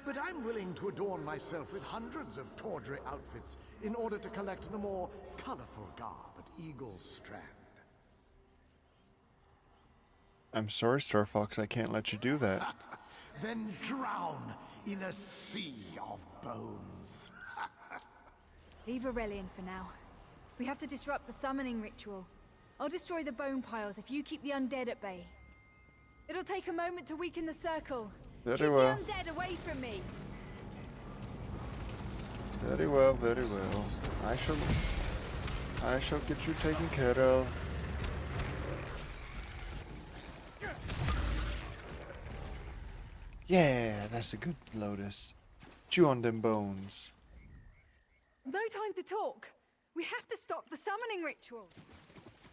Speaker 9: But I'm willing to adorn myself with hundreds of tawdry outfits in order to collect the more colorful garb at Eagle Strand.
Speaker 1: I'm sorry, Star Fox, I can't let you do that.
Speaker 9: Then drown in a sea of bones.
Speaker 11: Leave Aurelian for now. We have to disrupt the summoning ritual. I'll destroy the bone piles if you keep the undead at bay. It'll take a moment to weaken the circle.
Speaker 1: Very well.
Speaker 11: Keep the undead away from me.
Speaker 1: Very well, very well. I shall get you taken care of. Yeah, that's a good Lotus. Chew on them bones.
Speaker 11: No time to talk. We have to stop the summoning ritual.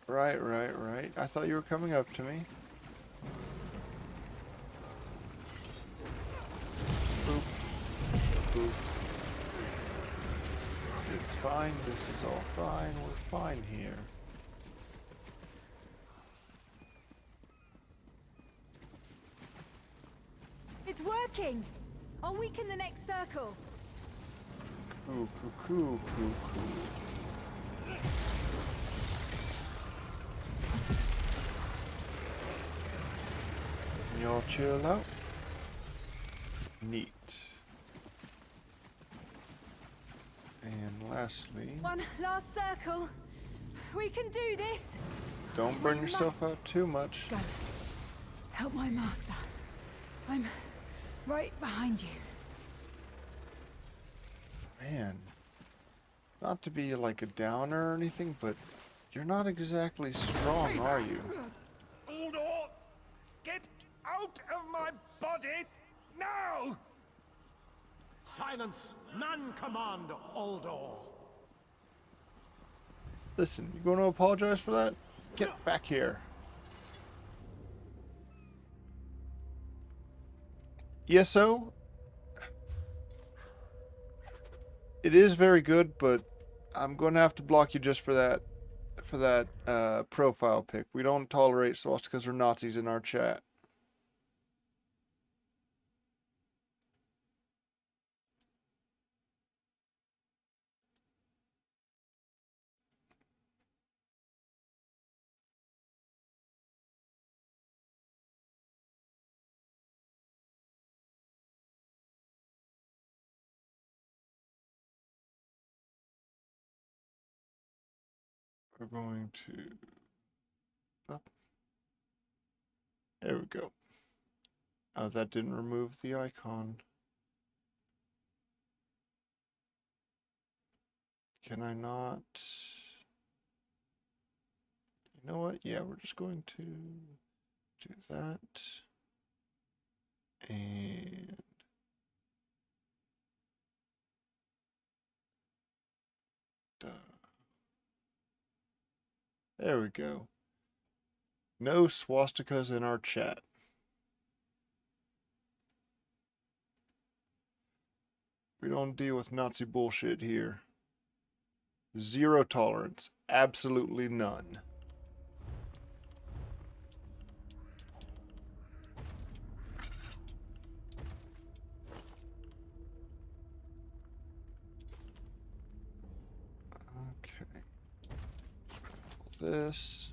Speaker 1: Right. I thought you were coming up to me. Boop. Boop. It's fine. This is all fine. We're fine here.
Speaker 11: It's working. I'll weaken the next circle.
Speaker 1: Cool. Y'all chill out. Neat. And lastly...
Speaker 11: One last circle. We can do this.
Speaker 1: Don't burn yourself out too much.
Speaker 11: Go. Help my master. I'm right behind you.
Speaker 1: Man. Not to be like a downer or anything, but you're not exactly strong, are you?
Speaker 5: Uldor! Get out of my body now!
Speaker 9: Silence! None command Uldor!
Speaker 1: Listen, you going to apologize for that? Get back here. ESO? It is very good, but I'm going to have to block you just for that profile pic. We don't tolerate swastikas or Nazis in our chat. We're going to... There we go. Oh, that didn't remove the icon. Can I not? You know what? Yeah, we're just going to do that. And... There we go. No swastikas in our chat. We don't deal with Nazi bullshit here. Zero tolerance. Absolutely none. this.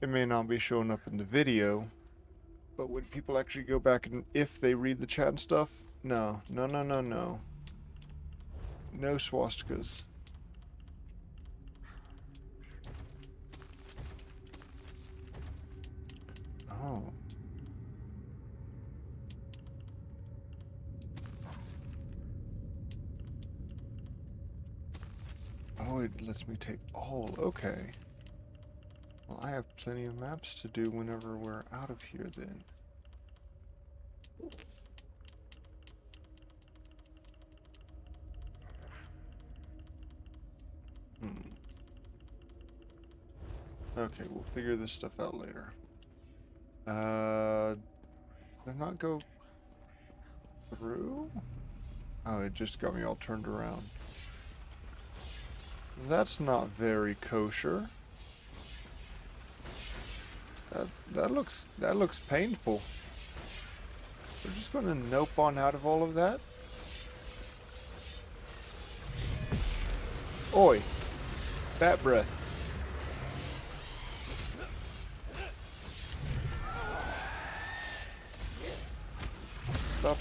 Speaker 1: It may not be showing up in the video, but when people actually go back and if they read the chat and stuff, no. No swastikas. Oh. Oh, it lets me take all. Okay. Well, I have plenty of maps to do whenever we're out of here then. Okay, we'll figure this stuff out later. Did I not go through? Oh, it just got me all turned around. That's not very kosher. That looks painful. We're just gonna nope on out of all of that. Oi, bat breath. Up,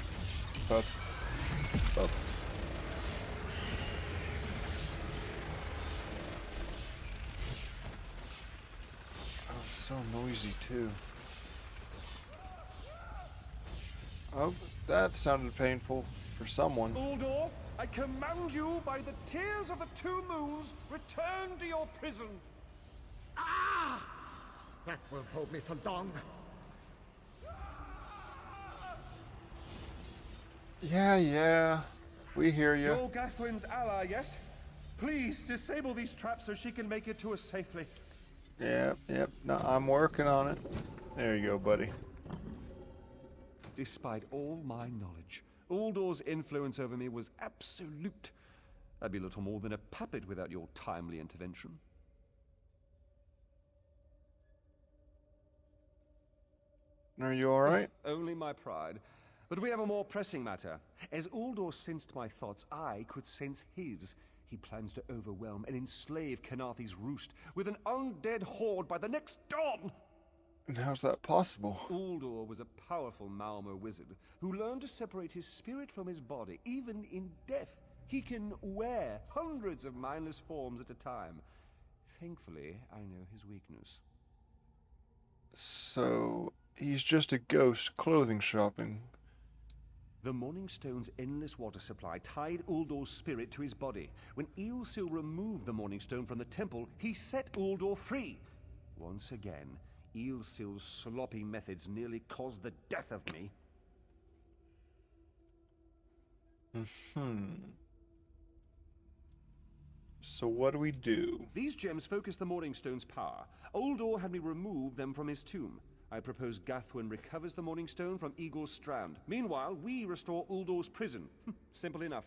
Speaker 1: up, up. Oh, so noisy too. Oh, that sounded painful for someone.
Speaker 15: Uldor, I command you by the tears of the two moons, return to your prison.
Speaker 9: Ah! That will hold me for long.
Speaker 1: Yeah, we hear you.
Speaker 15: You're Gathwin's ally, yes? Please disable these traps so she can make it to us safely.
Speaker 1: Yep. No, I'm working on it. There you go, buddy.
Speaker 15: Despite all my knowledge, Uldor's influence over me was absolute. I'd be little more than a puppet without your timely intervention.
Speaker 1: Are you alright?
Speaker 15: Only my pride. But we have a more pressing matter. As Uldor sensed my thoughts, I could sense his. He plans to overwhelm and enslave Kanathi's roost with an undead horde by the next dawn!
Speaker 1: And how's that possible?
Speaker 15: Uldor was a powerful Malmo wizard who learned to separate his spirit from his body, even in death. He can wear hundreds of mindless forms at a time. Thankfully, I know his weakness.
Speaker 1: So, he's just a ghost clothing shopping.
Speaker 15: The Morning Stone's endless water supply tied Uldor's spirit to his body. When Eilsil removed the Morning Stone from the temple, he set Uldor free. Once again, Eilsil's sloppy methods nearly caused the death of me.
Speaker 1: So what do we do?
Speaker 15: These gems focus the Morning Stone's power. Uldor had me remove them from his tomb. I propose Gathwin recovers the Morning Stone from Eagle's Strand. Meanwhile, we restore Uldor's prison. Simple enough.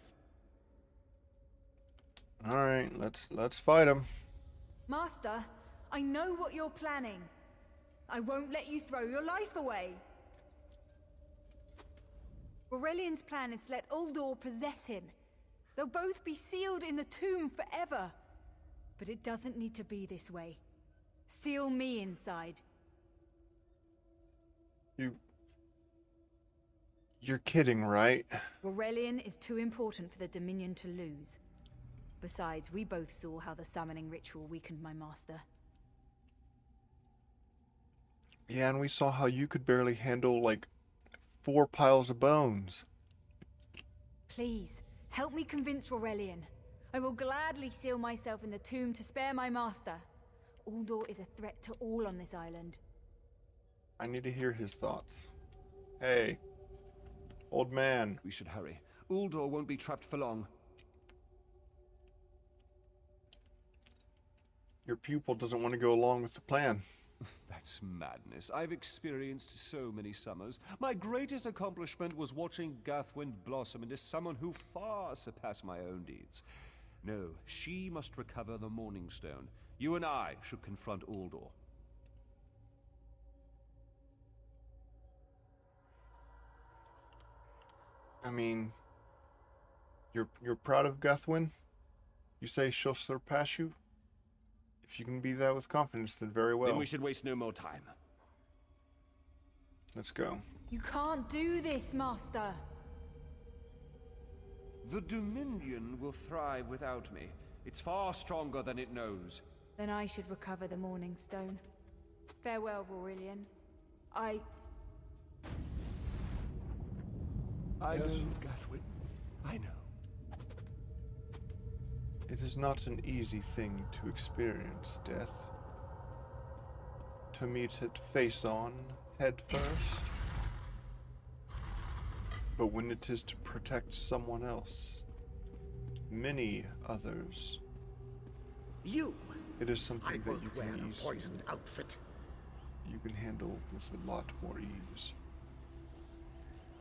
Speaker 1: Alright, let's fight him.
Speaker 11: Master, I know what you're planning. I won't let you throw your life away. Aurelian's plan is to let Uldor possess him. They'll both be sealed in the tomb forever. But it doesn't need to be this way. Seal me inside.
Speaker 1: You're kidding, right?
Speaker 11: Aurelian is too important for the Dominion to lose. Besides, we both saw how the summoning ritual weakened my master.
Speaker 1: Yeah, and we saw how you could barely handle, like, 4 piles of bones.
Speaker 11: Please, help me convince Aurelian. I will gladly seal myself in the tomb to spare my master. Uldor is a threat to all on this island.
Speaker 1: I need to hear his thoughts. Hey, old man.
Speaker 15: We should hurry. Uldor won't be trapped for long.
Speaker 1: Your pupil doesn't want to go along with the plan.
Speaker 15: That's madness. I've experienced so many summers. My greatest accomplishment was watching Gathwin blossom into someone who far surpassed my own deeds. No, she must recover the Morning Stone. You and I should confront Uldor.
Speaker 1: I mean, you're proud of Guthwin? You say she'll surpass you? If you can be that with confidence, then very well.
Speaker 15: Then we should waste no more time.
Speaker 1: Let's go.
Speaker 11: You can't do this, Master.
Speaker 15: The Dominion will thrive without me. It's far stronger than it knows.
Speaker 11: Then I should recover the Morning Stone. Farewell, Aurelian. I
Speaker 15: know, Guthwin. I know.
Speaker 1: It is not an easy thing to experience death. To meet it face on, head first. But when it is to protect someone else, many others, it is something that you can easily, you can handle with a lot more ease.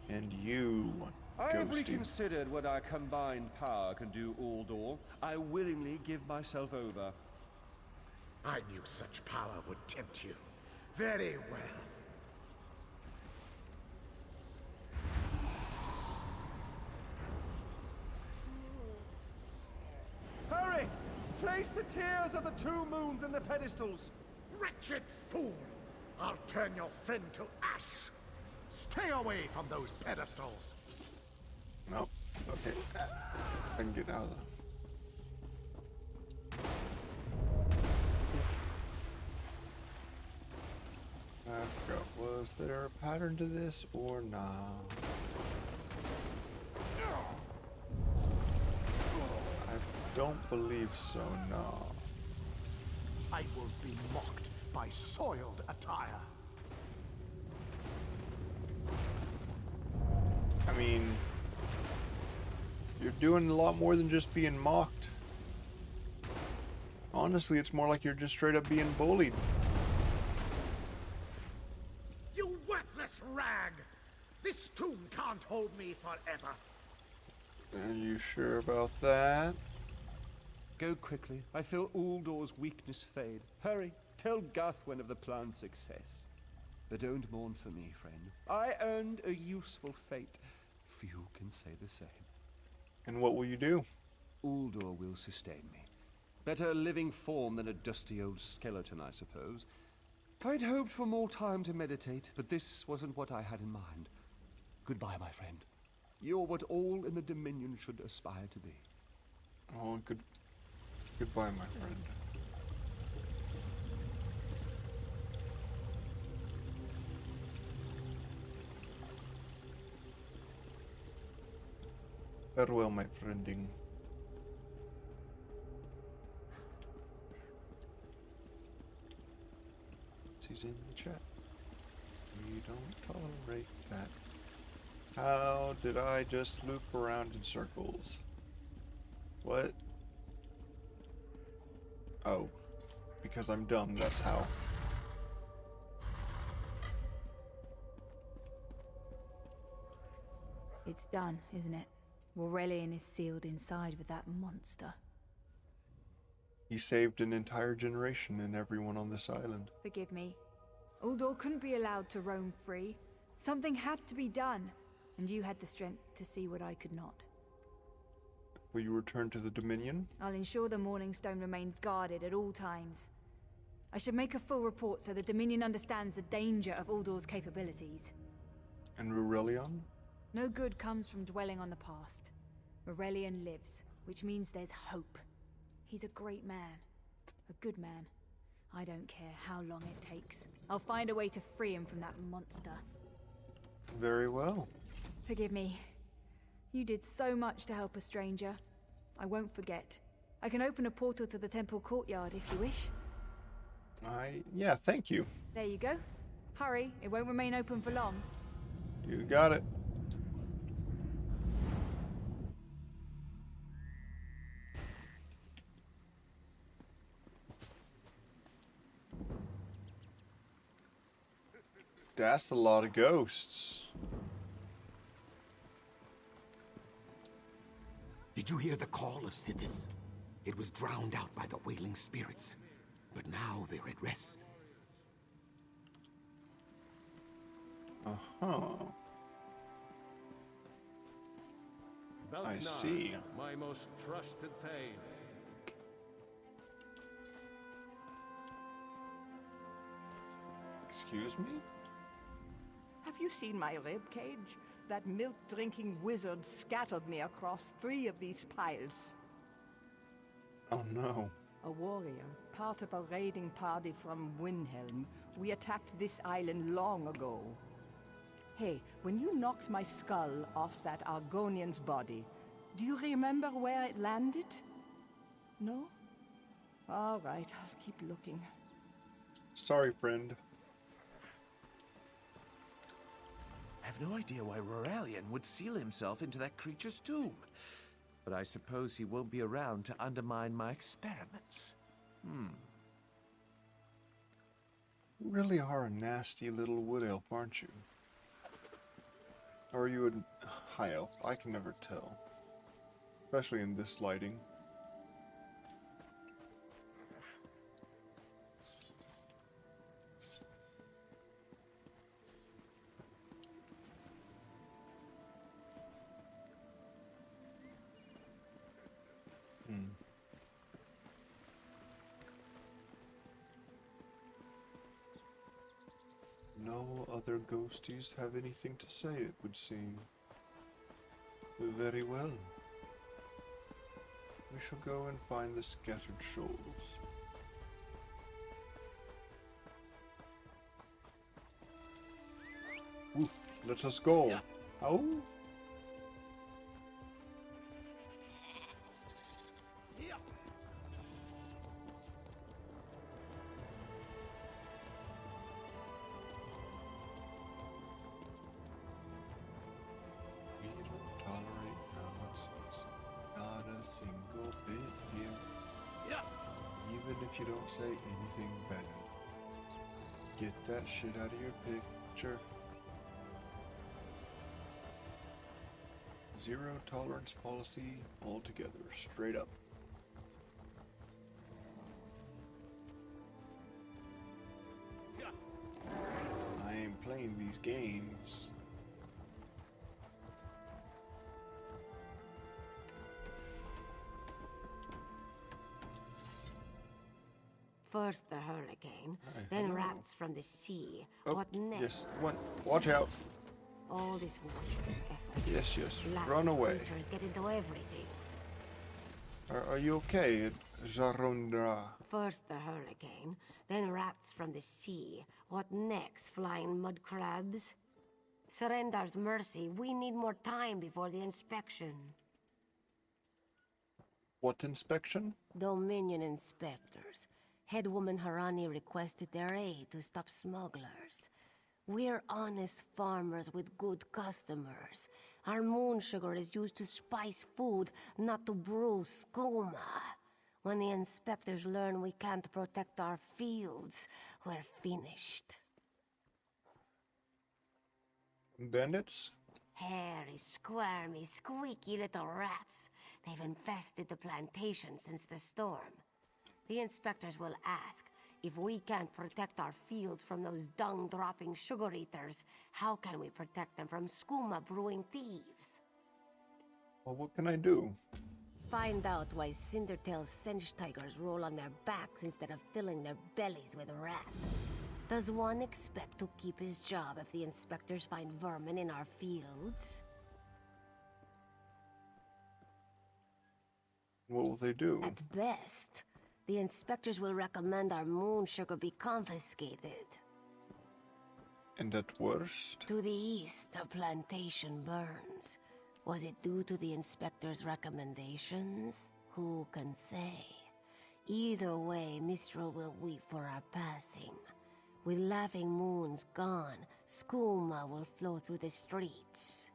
Speaker 1: And you,
Speaker 15: I have
Speaker 1: Ghosty.
Speaker 15: reconsidered what our combined power can do, Aldor. I willingly give myself over.
Speaker 9: I knew such power would tempt you. Very well.
Speaker 15: Hurry! Place the tears of the two moons in the pedestals.
Speaker 9: Wretched fool! I'll turn your friend to ash. Stay away from those pedestals.
Speaker 1: Nope. Okay. I can get out of there. I forgot, was there a pattern to this or not? I don't believe so, no.
Speaker 9: I will be mocked by soiled attire.
Speaker 1: I mean, you're doing a lot more than just being mocked. Honestly, it's more like you're just straight up being bullied.
Speaker 9: You worthless rag! This tomb can't hold me forever.
Speaker 1: Are you sure about that?
Speaker 15: Go quickly. I feel Uldor's weakness fade. Hurry. Tell Guthwin of the plan's success. But don't mourn for me, friend. I earned a useful fate. Few can say the same.
Speaker 1: And what will you do?
Speaker 15: Uldor will sustain me. Better a living form than a dusty old skeleton, I suppose. I'd hoped for more time to meditate, but this wasn't what I had in mind. Goodbye, my friend. You're what all in the Dominion should aspire to be.
Speaker 1: Oh, goodbye, my friend. Farewell, my friending. He's in the chat. We don't tolerate that. How did I just loop around in circles? What? Oh, because I'm dumb, that's how.
Speaker 11: It's done, isn't it? Aurelian is sealed inside with that monster.
Speaker 1: He saved an entire generation and everyone on this island.
Speaker 11: Forgive me. Uldor couldn't be allowed to roam free. Something had to be done, and you had the strength to see what I could not.
Speaker 1: Will you return to the Dominion?
Speaker 11: I'll ensure the Morning Stone remains guarded at all times. I should make a full report so the Dominion understands the danger of Uldor's capabilities.
Speaker 1: And Aurelion?
Speaker 11: No good comes from dwelling on the past. Aurelian lives, which means there's hope. He's a great man. A good man. I don't care how long it takes. I'll find a way to free him from that monster.
Speaker 1: Very well.
Speaker 11: Forgive me. You did so much to help a stranger. I won't forget. I can open a portal to the temple courtyard if you wish.
Speaker 1: Yeah, thank you.
Speaker 11: There you go. Hurry, it won't remain open for long.
Speaker 1: You got it. That's a lot of ghosts.
Speaker 16: Did you hear the call of Sithis? It was drowned out by the wailing spirits, but now they're at rest.
Speaker 1: Uh-huh. I see.
Speaker 3: My most trusted thane.
Speaker 1: Excuse me?
Speaker 17: Have you seen my rib cage? That milk-drinking wizard scattered me across 3 of these piles.
Speaker 1: Oh no.
Speaker 17: A warrior, part of a raiding party from Windhelm. We attacked this island long ago. Hey, when you knocked my skull off that Argonian's body, do you remember where it landed? No? All right, I'll keep looking.
Speaker 1: Sorry, friend.
Speaker 6: I have no idea why Roralian would seal himself into that creature's tomb. But I suppose he won't be around to undermine my experiments.
Speaker 1: You really are a nasty little wood elf, aren't you? Or are you a high elf? I can never tell. Especially in this lighting. No other ghosties have anything to say, it would seem. Very well. We shall go and find the scattered shoals. Woof, let us go. Yeah. Oh. If you don't say anything bad. Get that shit out of your picture. Zero tolerance policy altogether, straight up. I ain't playing these games.
Speaker 10: First the hurricane, then rats from the sea.
Speaker 1: Oh,
Speaker 10: what next?
Speaker 1: Yes, one. Watch out.
Speaker 10: All this wasted effort.
Speaker 1: Yes, yes.
Speaker 10: Blasted
Speaker 1: Run away.
Speaker 10: creatures get into everything.
Speaker 1: Are you okay, Jarondra?
Speaker 10: First the hurricane, then rats from the sea. What next, flying mud crabs? Surrender's mercy. We need more time before the inspection.
Speaker 1: What inspection?
Speaker 10: Dominion inspectors. Headwoman Harani requested their aid to stop smugglers. We're honest farmers with good customers. Our moon sugar is used to spice food, not to brew skooma. When the inspectors learn we can't protect our fields, we're finished.
Speaker 1: Bandits?
Speaker 10: Hairy, squirmy, squeaky little rats. They've infested the plantation since the storm. The inspectors will ask, if we can't protect our fields from those dung-dropping sugar eaters, how can we protect them from skooma brewing thieves?
Speaker 1: Well, what can I do?
Speaker 10: Find out why Cindertail's Sench tigers roll on their backs instead of filling their bellies with rat. Does one expect to keep his job if the inspectors find vermin in our fields?
Speaker 1: What will they do?
Speaker 10: At best, the inspectors will recommend our moon sugar be confiscated.
Speaker 1: And at worst?
Speaker 10: To the east, the plantation burns. Was it due to the inspector's recommendations? Who can say? Either way, Mistral will weep for our passing. With laughing moons gone, skooma will flow through the streets.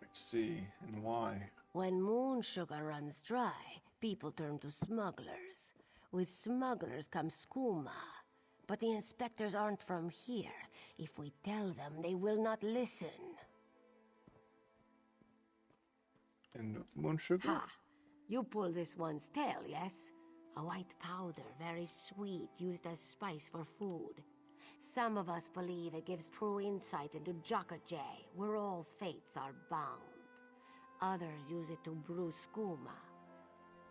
Speaker 1: Let's see, and why?
Speaker 10: When moon sugar runs dry, people turn to smugglers. With smugglers comes skooma. But the inspectors aren't from here. If we tell them, they will not listen.
Speaker 1: And moon sugar?
Speaker 10: Ha! You pull this one's tail, yes? A white powder, very sweet, used as spice for food. Some of us believe it gives true insight into Jokajay, where all fates are bound. Others use it to brew skooma.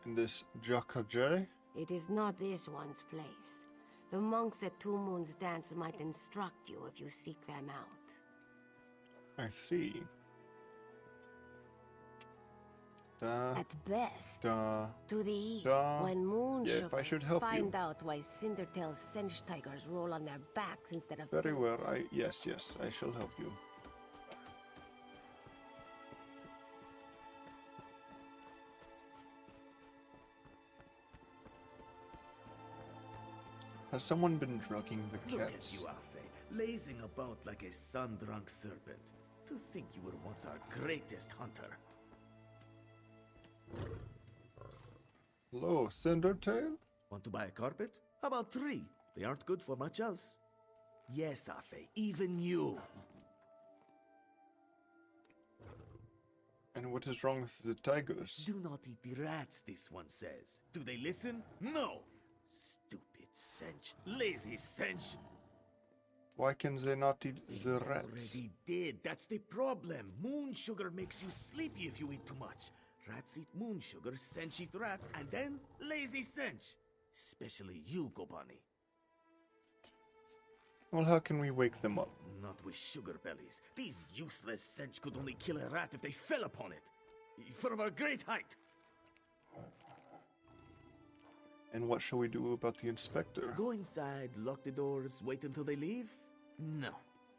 Speaker 1: In this Jakaje?
Speaker 10: It is not this one's place. The monks at Two Moons Dance might instruct you if you seek them out.
Speaker 1: I see.
Speaker 10: At best, to the east,
Speaker 1: da.
Speaker 10: when moon
Speaker 1: Yeah, if I should help
Speaker 10: find
Speaker 1: you.
Speaker 10: out why Cindertail's Sench tigers roll on their backs instead of...
Speaker 1: Very well, yes, I shall help you. Has someone been drugging the
Speaker 14: Look
Speaker 1: cats?
Speaker 14: at you, Afe, lazing about like a sun-drunk serpent. To think you were once our greatest hunter.
Speaker 1: Hello, Cindertail?
Speaker 14: Want to buy a carpet? How about 3? They aren't good for much else. Yes, Afe, even you.
Speaker 1: And what is wrong with the tigers?
Speaker 14: Do not eat the rats, this one says. Do they listen? No! Stupid Sench. Lazy Sench.
Speaker 1: Why can they not eat the rats?
Speaker 14: Already did. That's the problem. Moon sugar makes you sleepy if you eat too much. Rats eat moon sugar, Sench eat rats, and then lazy Sench. Especially you, Gobani.
Speaker 1: Well, how can we wake them up?
Speaker 14: Not with sugar bellies. These useless Sench could only kill a rat if they fell upon it. From a great height.
Speaker 1: And what shall we do about the inspector?
Speaker 14: Go inside, lock the doors, wait until they leave? No.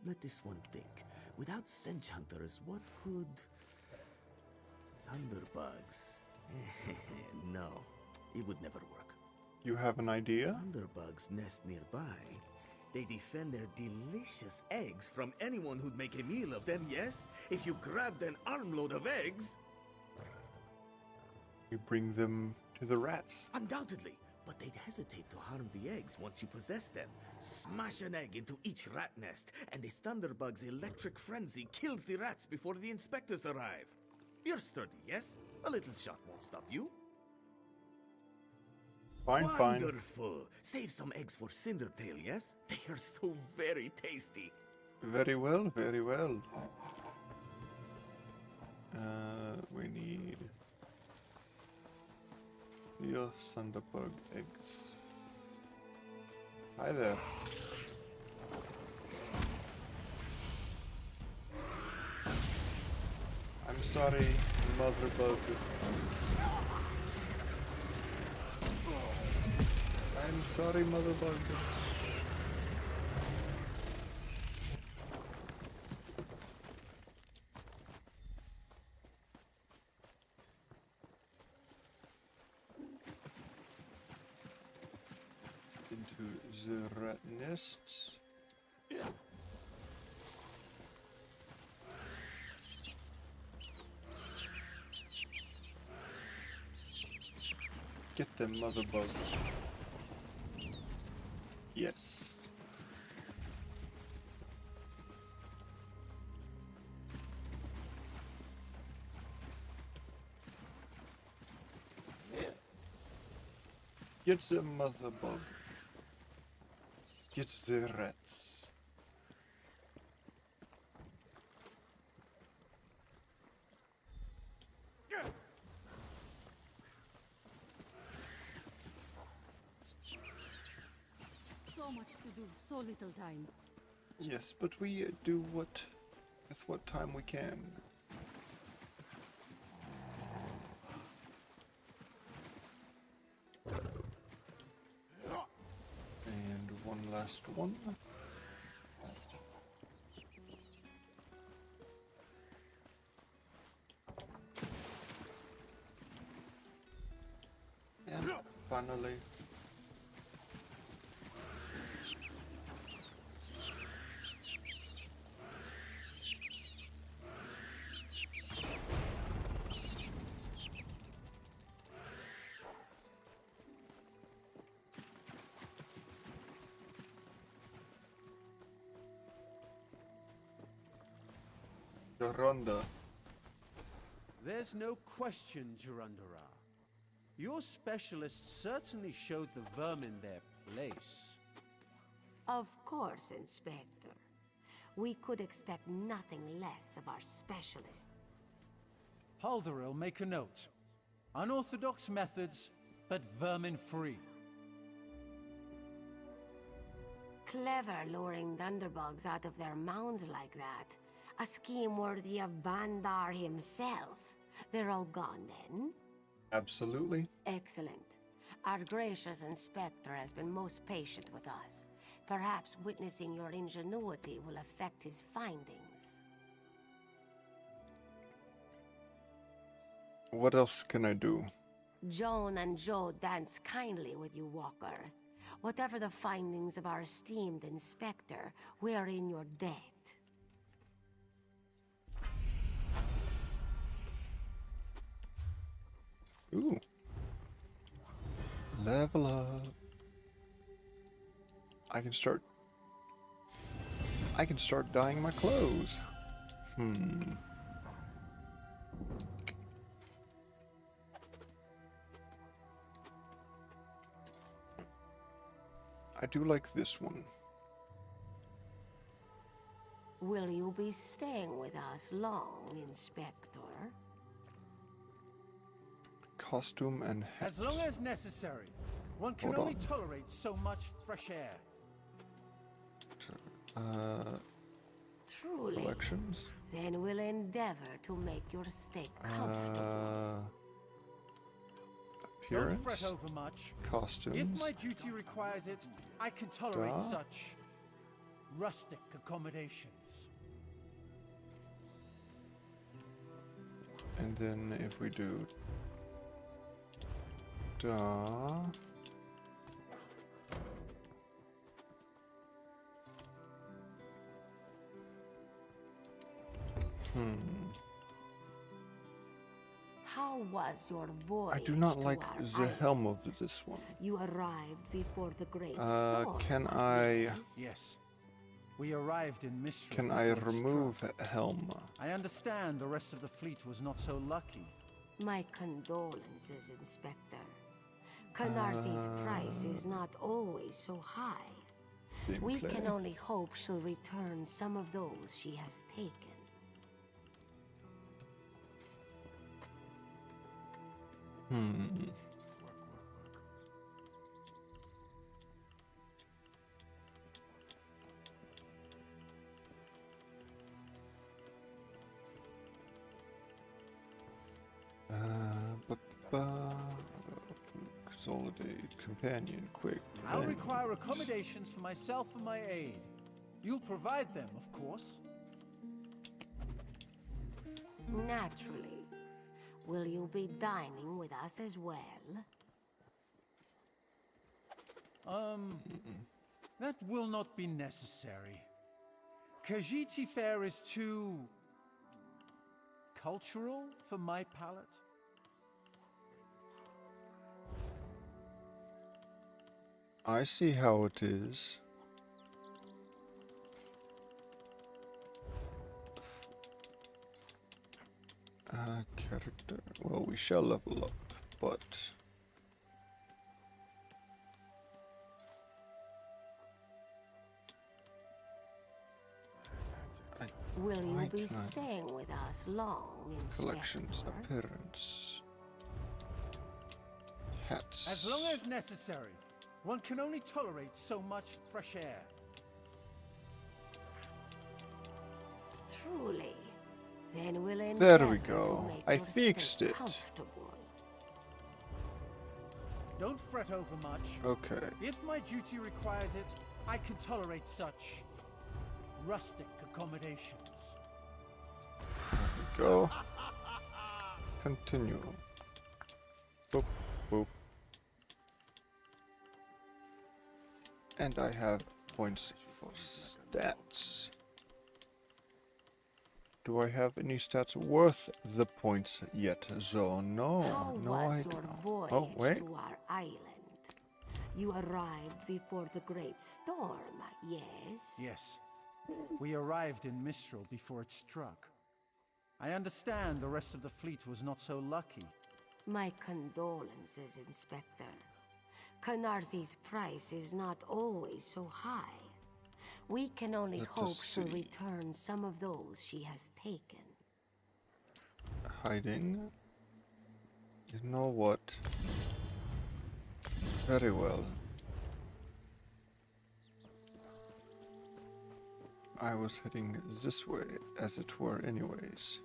Speaker 14: Let this one think. Without Sench hunters, what could... Thunderbugs? No, it would never work.
Speaker 1: You have an idea?
Speaker 14: Thunderbugs nest nearby. They defend their delicious eggs from anyone who'd make a meal of them, yes? If you grabbed an armload of eggs...
Speaker 1: You bring them to the rats.
Speaker 14: Undoubtedly. But they'd hesitate to harm the eggs once you possess them. Smash an egg into each rat nest, and the Thunderbug's electric frenzy kills the rats before the inspectors arrive. You're sturdy, yes? A little shot won't stop you.
Speaker 1: Fine.
Speaker 14: Wonderful! Save some eggs for Cindertail, yes? They are so very tasty.
Speaker 1: Very well, very well. We need... Your Thunderbug eggs. Hi there. I'm sorry, Motherbug. I'm sorry, Motherbug. Into the rat nests. Get them, Motherbug. Yes. Get the Motherbug. Get the rats.
Speaker 18: So much to do, so little time.
Speaker 1: Yes, but we do with what time we can. And one last one. And finally, the Ronda.
Speaker 19: There's no question, Durandara. Your specialists certainly showed the vermin their place.
Speaker 10: Of course, Inspector. We could expect nothing less of our specialists.
Speaker 19: Halderil, make a note. Unorthodox methods, but vermin-free.
Speaker 10: Clever luring thunderbugs out of their mounds like that. A scheme worthy of Bandar himself. They're all gone then?
Speaker 1: Absolutely.
Speaker 10: Excellent. Our gracious inspector has been most patient with us. Perhaps witnessing your ingenuity will affect his findings.
Speaker 1: What else can I do?
Speaker 10: Joan and Joe dance kindly with you, Walker. Whatever the findings of our esteemed inspector, we are in your debt.
Speaker 1: Ooh. Level up. I can start dyeing my clothes. I do like this one.
Speaker 10: Will you be staying with us long, Inspector?
Speaker 1: Costume and hat.
Speaker 19: As long as necessary. One can
Speaker 1: Hold
Speaker 19: only
Speaker 1: on.
Speaker 19: tolerate so much fresh air.
Speaker 10: Truly.
Speaker 1: Collections.
Speaker 10: Then we'll endeavor to make your stay comfortable.
Speaker 1: Appearance.
Speaker 19: Don't fret over much.
Speaker 1: Costumes.
Speaker 19: If my duty requires it, I can tolerate
Speaker 1: Duh.
Speaker 19: such rustic accommodations.
Speaker 1: And then if we do
Speaker 10: How was your voyage?
Speaker 1: I do not
Speaker 10: to
Speaker 1: like
Speaker 10: our
Speaker 1: the
Speaker 10: island?
Speaker 1: helm of this one.
Speaker 10: You arrived before the great storm.
Speaker 1: Can I
Speaker 19: Yes. We arrived in Mistral.
Speaker 1: can I
Speaker 19: before it
Speaker 1: remove
Speaker 19: struck.
Speaker 1: helm?
Speaker 19: I understand the rest of the fleet was not so lucky.
Speaker 10: My condolences, Inspector. Canarthy's price is not always so high. We
Speaker 1: Gameplay.
Speaker 10: can only hope she'll return some of those she has taken.
Speaker 1: Consolidate companion quick.
Speaker 19: I'll
Speaker 1: prevent.
Speaker 19: require accommodations for myself and my aide. You'll provide them, of course.
Speaker 10: Naturally. Will you be dining with us as well?
Speaker 19: That will not be necessary. Khajiit fare is too cultural for my palate.
Speaker 1: I see how it is. Character. Well, we shall level up, but
Speaker 10: Will
Speaker 1: why
Speaker 10: you be
Speaker 1: can't I-
Speaker 10: staying with us long, Inspector?
Speaker 1: collections, appearance, hats.
Speaker 19: As long as necessary. One can only tolerate so much fresh air.
Speaker 10: Truly. Then we'll
Speaker 1: There
Speaker 10: endeavor
Speaker 1: we
Speaker 10: to
Speaker 1: go.
Speaker 10: make
Speaker 1: I
Speaker 10: your
Speaker 1: fixed
Speaker 10: stay
Speaker 1: it.
Speaker 10: comfortable.
Speaker 19: Don't fret over much.
Speaker 1: Okay.
Speaker 19: If my duty requires it, I can tolerate such rustic accommodations.
Speaker 1: Go. Continue. Boop, boop. And I have points for stats. Do I have any stats worth the points yet? So no,
Speaker 10: How
Speaker 1: no
Speaker 10: was
Speaker 1: I
Speaker 10: your
Speaker 1: don't.
Speaker 10: voyage
Speaker 1: Oh wait,
Speaker 10: to our island? You arrived before the great storm, yes?
Speaker 19: Yes. We arrived in Mistral before it struck. I understand the rest of the fleet was not so lucky.
Speaker 10: My condolences, Inspector. Canarthy's price is not always so high. We can only
Speaker 1: Let
Speaker 10: hope
Speaker 1: us
Speaker 10: she'll
Speaker 1: see.
Speaker 10: return some of those she has taken.
Speaker 1: Hiding. You know what? Very well. I was heading this way, as it were, anyways.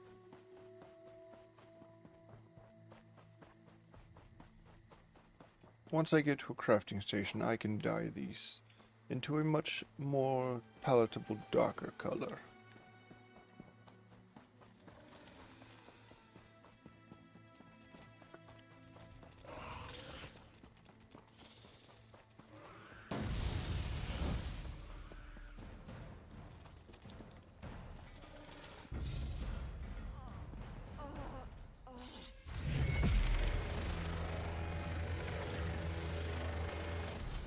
Speaker 1: Once I get to a crafting station, I can dye these into a much more palatable, darker color.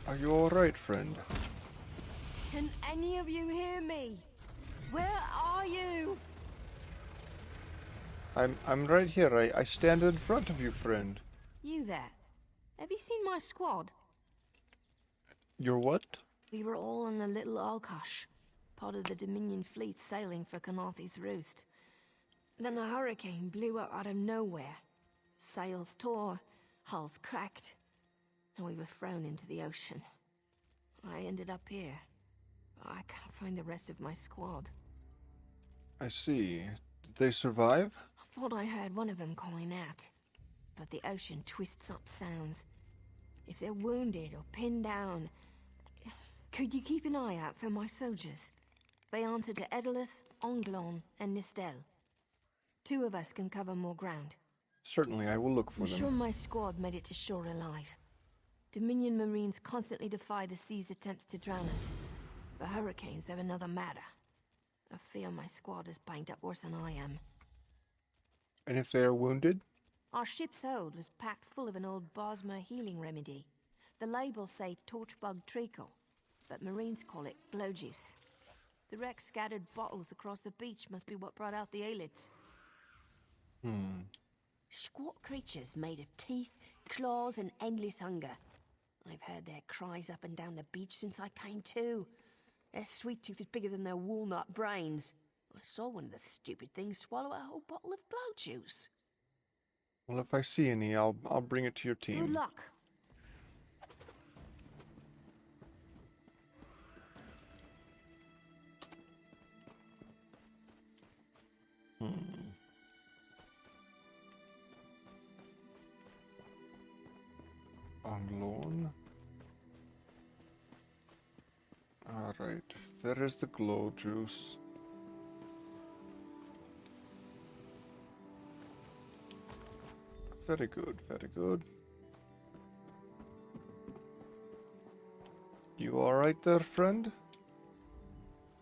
Speaker 1: Are you alright, friend?
Speaker 20: Can any of you hear me? Where are you?
Speaker 1: I'm right here. I stand in front of you, friend.
Speaker 20: You there. Have you seen my squad?
Speaker 1: Your what?
Speaker 20: We were all on a little Alkosh, part of the Dominion fleet sailing for Canathi's Roost. Then a hurricane blew up out of nowhere. Sails tore, hulls cracked, and we were thrown into the ocean. I ended up here. I can't find the rest of my squad.
Speaker 1: I see. Did they survive?
Speaker 20: I thought I heard one of them calling out, but the ocean twists up sounds. If they're wounded or pinned down, could you keep an eye out for my soldiers? They answer to Edalus, Onglon, and Nistel. 2 of us can cover more ground.
Speaker 1: Certainly, I will look for
Speaker 20: I'm
Speaker 1: them.
Speaker 20: sure my squad made it to shore alive. Dominion Marines constantly defy the sea's attempts to drown us. The hurricanes, they're another matter. I fear my squad is banged up worse than I am.
Speaker 1: And if they are wounded?
Speaker 20: Our ship's hold was packed full of an old Bosmer healing remedy. The labels say torchbug treacle, but Marines call it glow juice. The wreck scattered bottles across the beach must be what brought out the aelids. Squat creatures made of teeth, claws, and endless hunger. I've heard their cries up and down the beach since I came to. Their sweet tooth is bigger than their walnut brains. I saw one of the stupid things swallow a whole bottle of glow juice.
Speaker 1: Well, if I see any, I'll bring it to your team.
Speaker 20: Good luck.
Speaker 1: On loan. Alright, there is the glow juice. Very good, very good. You alright there, friend?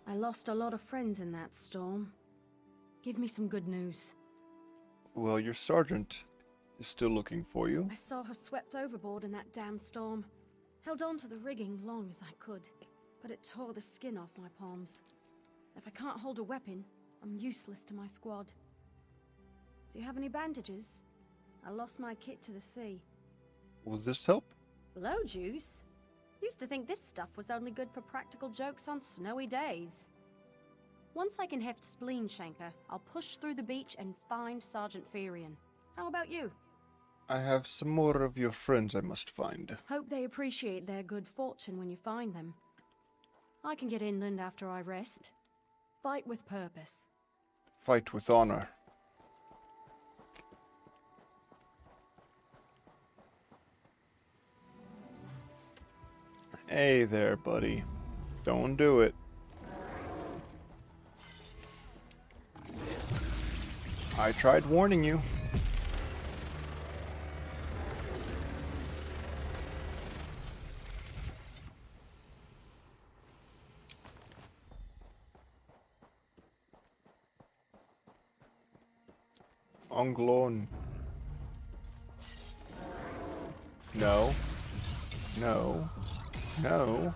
Speaker 4: I lost a lot of friends in that storm. Give me some good news.
Speaker 1: Well, your sergeant is still looking for you.
Speaker 4: I saw her swept overboard in that damn storm. Held on to the rigging long as I could, but it tore the skin off my palms. If I can't hold a weapon, I'm useless to my squad. Do you have any bandages? I lost my kit to the sea.
Speaker 1: Will this help?
Speaker 4: Blow juice? Used to think this stuff was only good for practical jokes on snowy days. Once I can heft Spleen Shanker, I'll push through the beach and find Sergeant Ferian. How about you?
Speaker 1: I have some more of your friends I must find.
Speaker 4: Hope they appreciate their good fortune when you find them. I can get inland after I rest. Fight with purpose.
Speaker 1: Fight with honor. Hey there, buddy. Don't do it. I tried warning you. Onglon. No. No. No.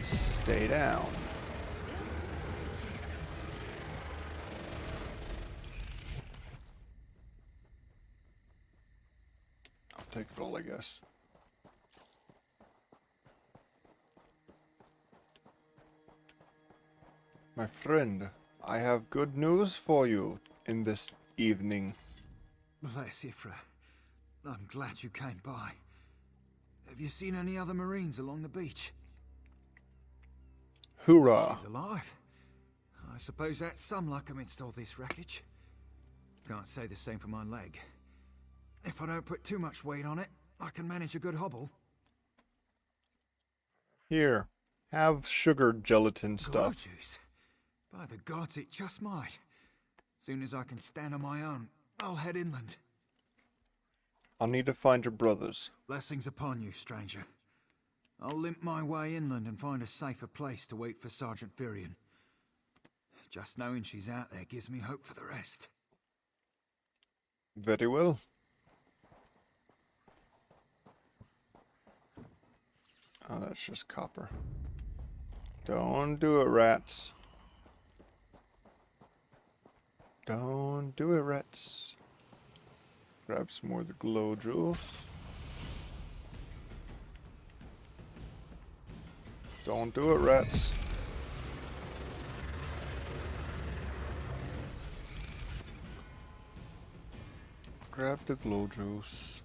Speaker 1: Stay down. I'll take it all, I guess. My friend, I have good news for you in this evening.
Speaker 21: Bless Ifra. I'm glad you came by. Have you seen any other Marines along the beach?
Speaker 1: Hoorah!
Speaker 21: She's alive. I suppose that's some luck amidst all this wreckage. Can't say the same for my leg. If I don't put too much weight on it, I can manage a good hobble.
Speaker 1: Here, have sugar gelatin
Speaker 21: Glow
Speaker 1: stuff.
Speaker 21: juice? By the gods, it just might. Soon as I can stand on my own, I'll head inland.
Speaker 1: I'll need to find your brothers.
Speaker 21: Blessings upon you, stranger. I'll limp my way inland and find a safer place to wait for Sergeant Virion. Just knowing she's out there gives me hope for the rest.
Speaker 1: Very well. Oh, that's just copper. Don't do it, rats. Don't do it, rats. Grab some more of the glow juice. Don't do it, rats. Grab the glow juice.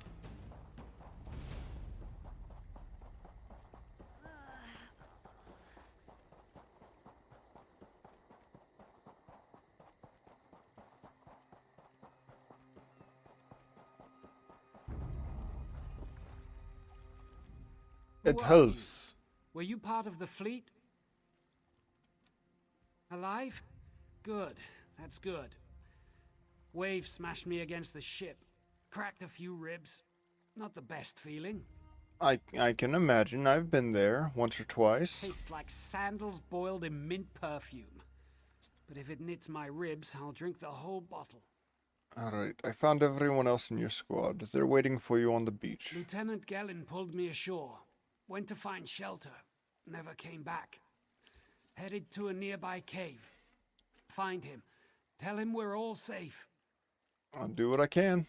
Speaker 1: It helps.
Speaker 22: Were you part of the fleet? Alive? Good. That's good. Wave smashed me against the ship. Cracked a few ribs. Not the best feeling.
Speaker 1: I can imagine. I've been there once or twice.
Speaker 22: Tastes like sandals boiled in mint perfume. But if it knits my ribs, I'll drink the whole bottle.
Speaker 1: Alright, I found everyone else in your squad. They're waiting for you on the beach.
Speaker 22: Lieutenant Gellin pulled me ashore. Went to find shelter. Never came back. Headed to a nearby cave. Find him. Tell him we're all safe.
Speaker 1: I'll do what I can.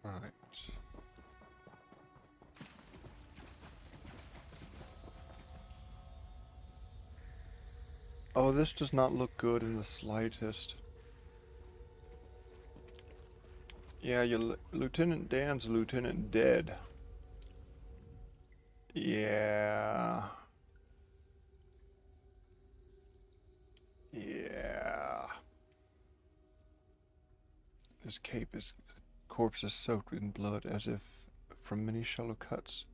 Speaker 1: Right. Oh, this does not look good in the slightest. Yeah, your Lieutenant Dan's Lieutenant dead. Yeah. Yeah. His corpse is soaked in blood as if from many shallow cuts.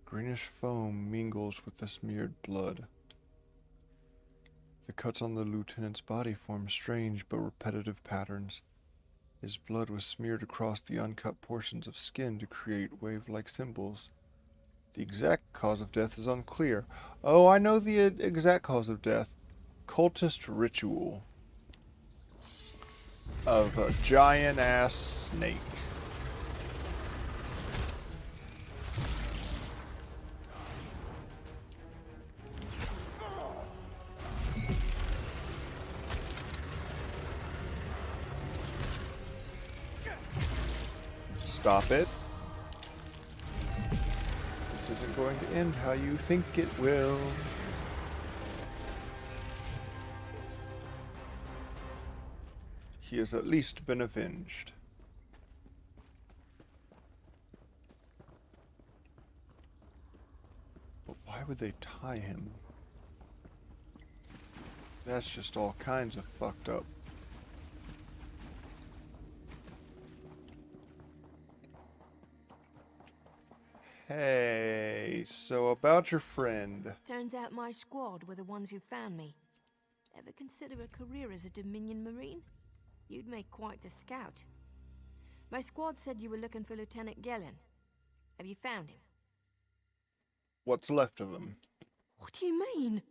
Speaker 1: Greenish foam mingles with the smeared blood. The cuts on the lieutenant's body form strange but repetitive patterns. His blood was smeared across the uncut portions of skin to create wave-like symbols. The exact cause of death is unclear. Oh, I know the exact cause of death. Cultist ritual of a giant-ass snake. Stop it. This isn't going to end how you think it will. He has at least been avenged. But why would they tie him? That's just all kinds of fucked up. Hey, so about your friend.
Speaker 20: Turns out my squad were the ones who found me. Ever consider a career as a Dominion Marine? You'd make quite a scout. My squad said you were looking for Lieutenant Gellin. Have you found him?
Speaker 1: What's left of him?
Speaker 20: What do you mean?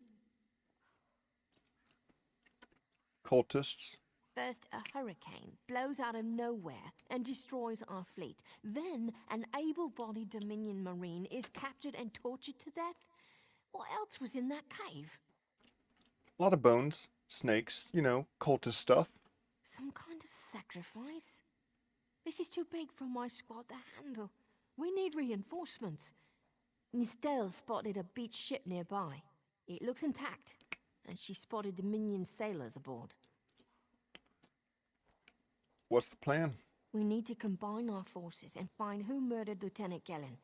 Speaker 1: Cultists.
Speaker 20: First, a hurricane blows out of nowhere and destroys our fleet. Then, an able-bodied Dominion Marine is captured and tortured to death. What else was in that cave?
Speaker 1: A lot of bones, snakes, you know, cultist stuff.
Speaker 20: Some kind of sacrifice? This is too big for my squad to handle. We need reinforcements. Nistel spotted a beached ship nearby. It looks intact, and she spotted Dominion sailors aboard.
Speaker 1: What's the plan?
Speaker 20: We need to combine our forces and find who murdered Lieutenant Gellin.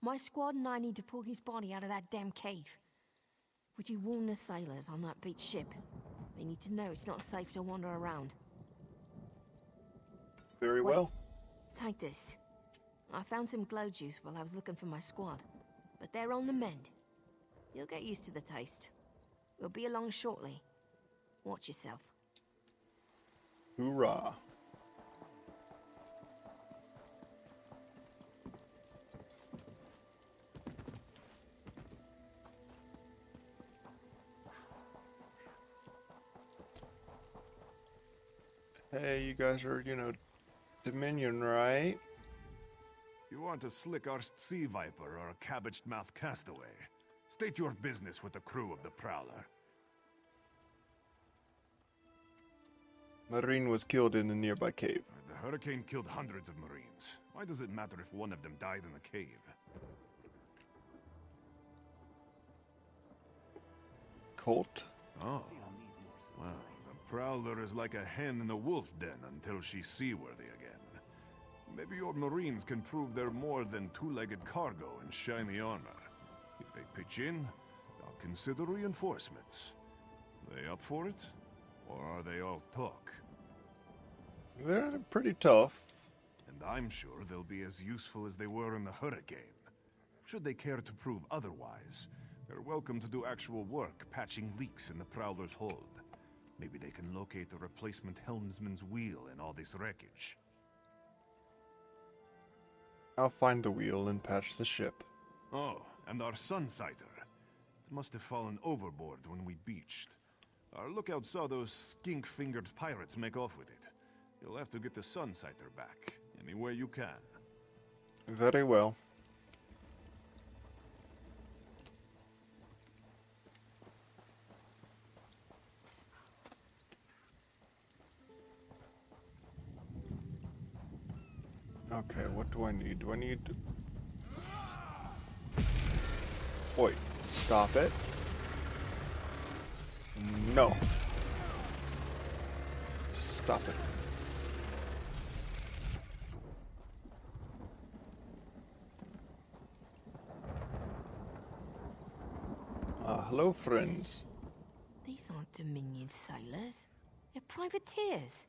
Speaker 20: My squad and I need to pull his body out of that damn cave. Would you warn the sailors on that beached ship? They need to know it's not safe to wander around.
Speaker 1: Very well.
Speaker 20: Take this. I found some glow juice while I was looking for my squad, but they're on the mend. You'll get used to the taste. We'll be along shortly. Watch yourself.
Speaker 1: Hoorah. Hey, you guys are, you know, Dominion, right?
Speaker 5: You want a slick-arsed sea viper or a cabbage-mouthed castaway? State your business with the crew of the Prowler.
Speaker 1: Marine was killed in a nearby cave.
Speaker 5: The hurricane killed hundreds of Marines. Why does it matter if one of them died in the cave?
Speaker 1: Colt?
Speaker 5: Oh. Well, the Prowler is like a hen in a wolf den until she's seaworthy again. Maybe your Marines can prove they're more than two-legged cargo in shiny armor. If they pitch in, I'll consider reinforcements. They up for it? Or are they all talk?
Speaker 1: They're pretty tough.
Speaker 5: And I'm sure they'll be as useful as they were in the hurricane. Should they care to prove otherwise, they're welcome to do actual work patching leaks in the Prowler's hold. Maybe they can locate the replacement helmsman's wheel in all this wreckage.
Speaker 1: I'll find the wheel and patch the ship.
Speaker 5: Oh, and our Sunsighter. It must have fallen overboard when we beached. Our lookout saw those skink-fingered pirates make off with it. You'll have to get the Sunsighter back, any way you can.
Speaker 1: Very well. Okay, what do I need? Do I need... Wait, stop it. No. Stop it. Hello, friends.
Speaker 20: These aren't Dominion sailors. They're privateers.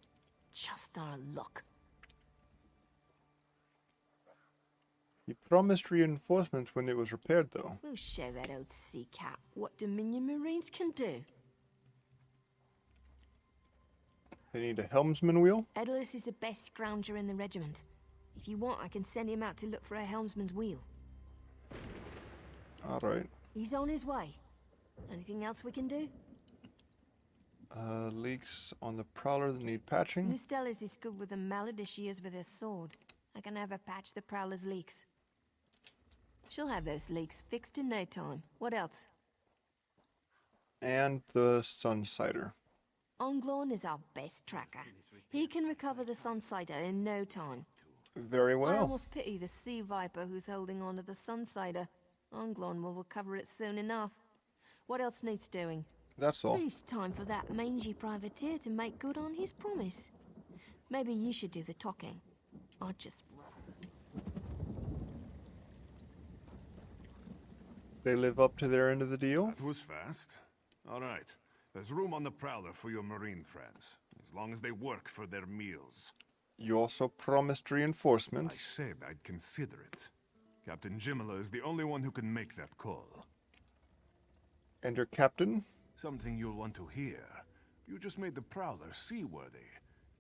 Speaker 20: Just our luck.
Speaker 1: He promised reinforcements when it was repaired, though.
Speaker 20: We'll show that old sea cat what Dominion Marines can do.
Speaker 1: They need a helmsman wheel?
Speaker 20: Edalus is the best scrounger in the regiment. If you want, I can send him out to look for a helmsman's wheel.
Speaker 1: Alright.
Speaker 20: He's on his way. Anything else we can do?
Speaker 1: Leaks on the Prowler that need patching.
Speaker 20: Listel is as good with a mallet as she is with a sword. I can have her patch the Prowler's leaks. She'll have those leaks fixed in no time. What else?
Speaker 1: And the Sunsighter.
Speaker 20: Onglorn is our best tracker. He can recover the Sunsighter in no time.
Speaker 1: Very
Speaker 20: I
Speaker 1: well.
Speaker 20: almost pity the Sea Viper who's holding on to the Sunsighter. Onglorn will recover it soon enough. What else needs doing?
Speaker 1: That's all.
Speaker 20: It's time for that mangy privateer to make good on his promise. Maybe you should do the talking. I'll just...
Speaker 1: They live up to their end of the deal?
Speaker 5: That was fast. All right. There's room on the Prowler for your Marine friends, as long as they work for their meals.
Speaker 1: You also promised reinforcements.
Speaker 5: I said I'd consider it. Captain Jimala is the only one who can make that call.
Speaker 1: And your captain?
Speaker 5: Something you'll want to hear. You just made the Prowler seaworthy,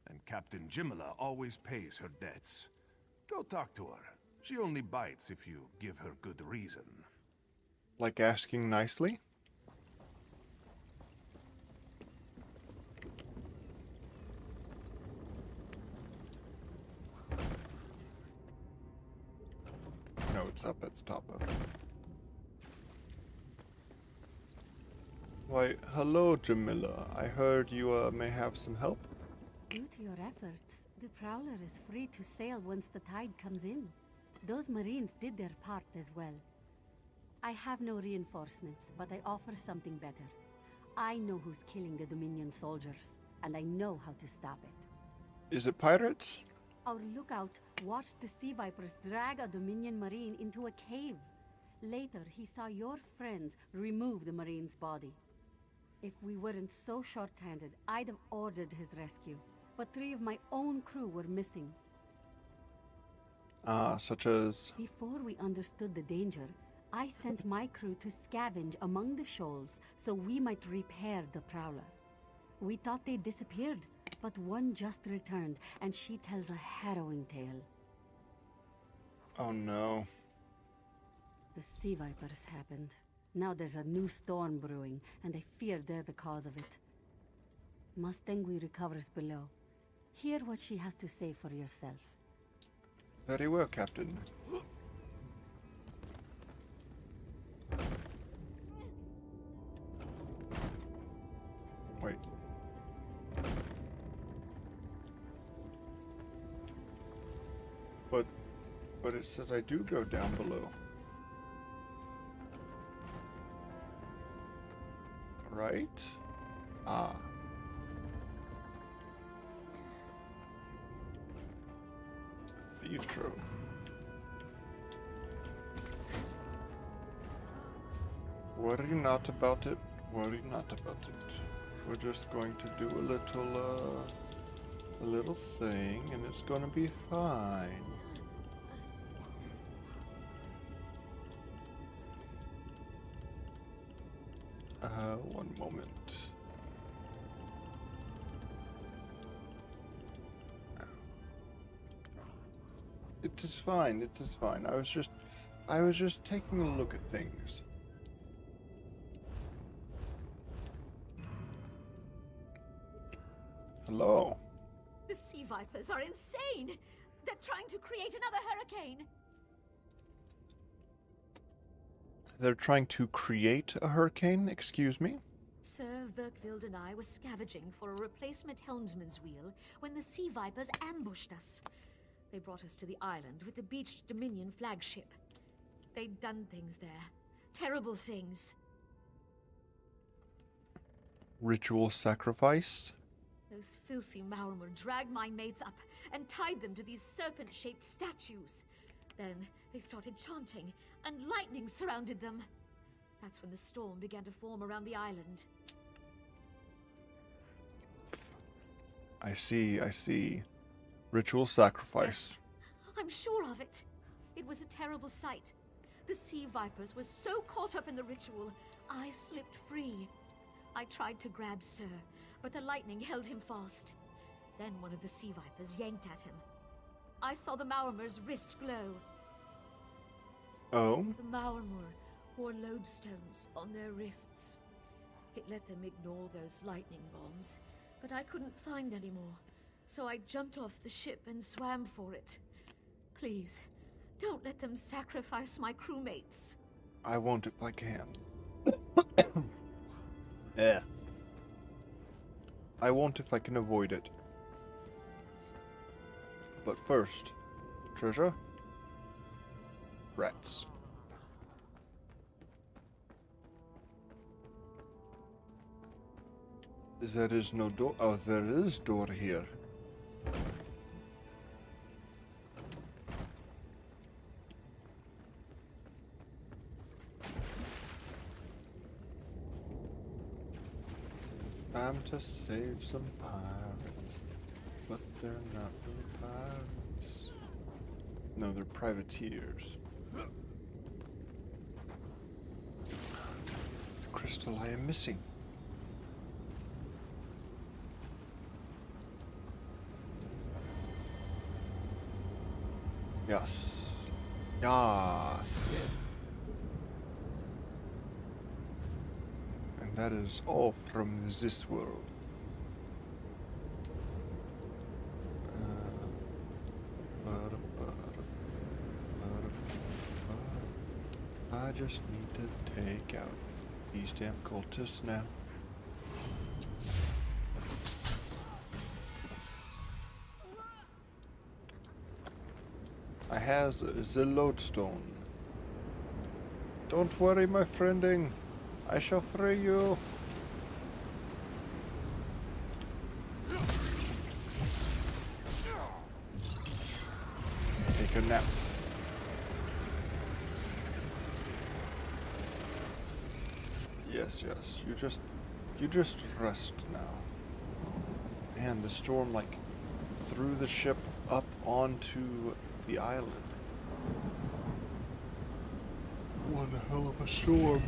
Speaker 5: and Captain Jimala always pays her debts. Go talk to her. She only bites if you give her good reason.
Speaker 1: Like asking nicely? No, it's up at the top, okay. Why, hello, Jamila. I heard you may have some help?
Speaker 18: Due to your efforts, the Prowler is free to sail once the tide comes in. Those Marines did their part as well. I have no reinforcements, but I offer something better. I know who's killing the Dominion soldiers, and I know how to stop it.
Speaker 1: Is it pirates?
Speaker 18: Our lookout watched the Sea Vipers drag a Dominion Marine into a cave. Later, he saw your friends remove the Marine's body. If we weren't so short-handed, I'd have ordered his rescue. But 3 of my own crew were missing.
Speaker 1: Such as...
Speaker 18: Before we understood the danger, I sent my crew to scavenge among the shoals so we might repair the Prowler. We thought they disappeared, but one just returned, and she tells a harrowing tale.
Speaker 1: Oh no.
Speaker 18: The Sea Vipers happened. Now there's a new storm brewing, and I fear they're the cause of it. Mustangui recovers below. Hear what she has to say for yourself.
Speaker 1: Very well, Captain. Wait. But it says I do go down below. Right? Ah. Thieves Trove. Worry not about it. Worry not about it. We're just going to do a little thing, and it's gonna be fine. One moment. It is fine, it is fine. I was just taking a look at things. Hello.
Speaker 7: The Sea Vipers are insane! They're trying to create another hurricane!
Speaker 1: They're trying to create a hurricane? Excuse me?
Speaker 7: Sir Verkvild and I were scavenging for a replacement helmsman's wheel when the Sea Vipers ambushed us. They brought us to the island with the beached Dominion flagship. They'd done things there. Terrible things.
Speaker 1: Ritual sacrifice?
Speaker 7: Those filthy Maormer dragged my mates up and tied them to these serpent-shaped statues. Then they started chanting, and lightning surrounded them. That's when the storm began to form around the island.
Speaker 1: I see. Ritual sacrifice.
Speaker 7: Yes, I'm sure of it. It was a terrible sight. The Sea Vipers were so caught up in the ritual, I slipped free. I tried to grab Sir, but the lightning held him fast. Then one of the Sea Vipers yanked at him. I saw the Maormer's wrist glow.
Speaker 1: Oh?
Speaker 7: The Maormer wore lodestones on their wrists. It let them ignore those lightning bombs, but I couldn't find any more. So I jumped off the ship and swam for it. Please, don't let them sacrifice my crewmates.
Speaker 1: I won't if I can. I won't if I can avoid it. But first, treasure? Rats. There is no door. Oh, there is door here. I'm to save some pirates, but they're not really pirates. No, they're privateers. The crystal I am missing. Yes. Yes. And that is all from this world. I just need to take out these damn cultists now. I has the lodestone. Don't worry, my friending. I shall free you. Take a nap. Yes, yes. You just rest now. And the storm like threw the ship up onto the island. One hell of a storm.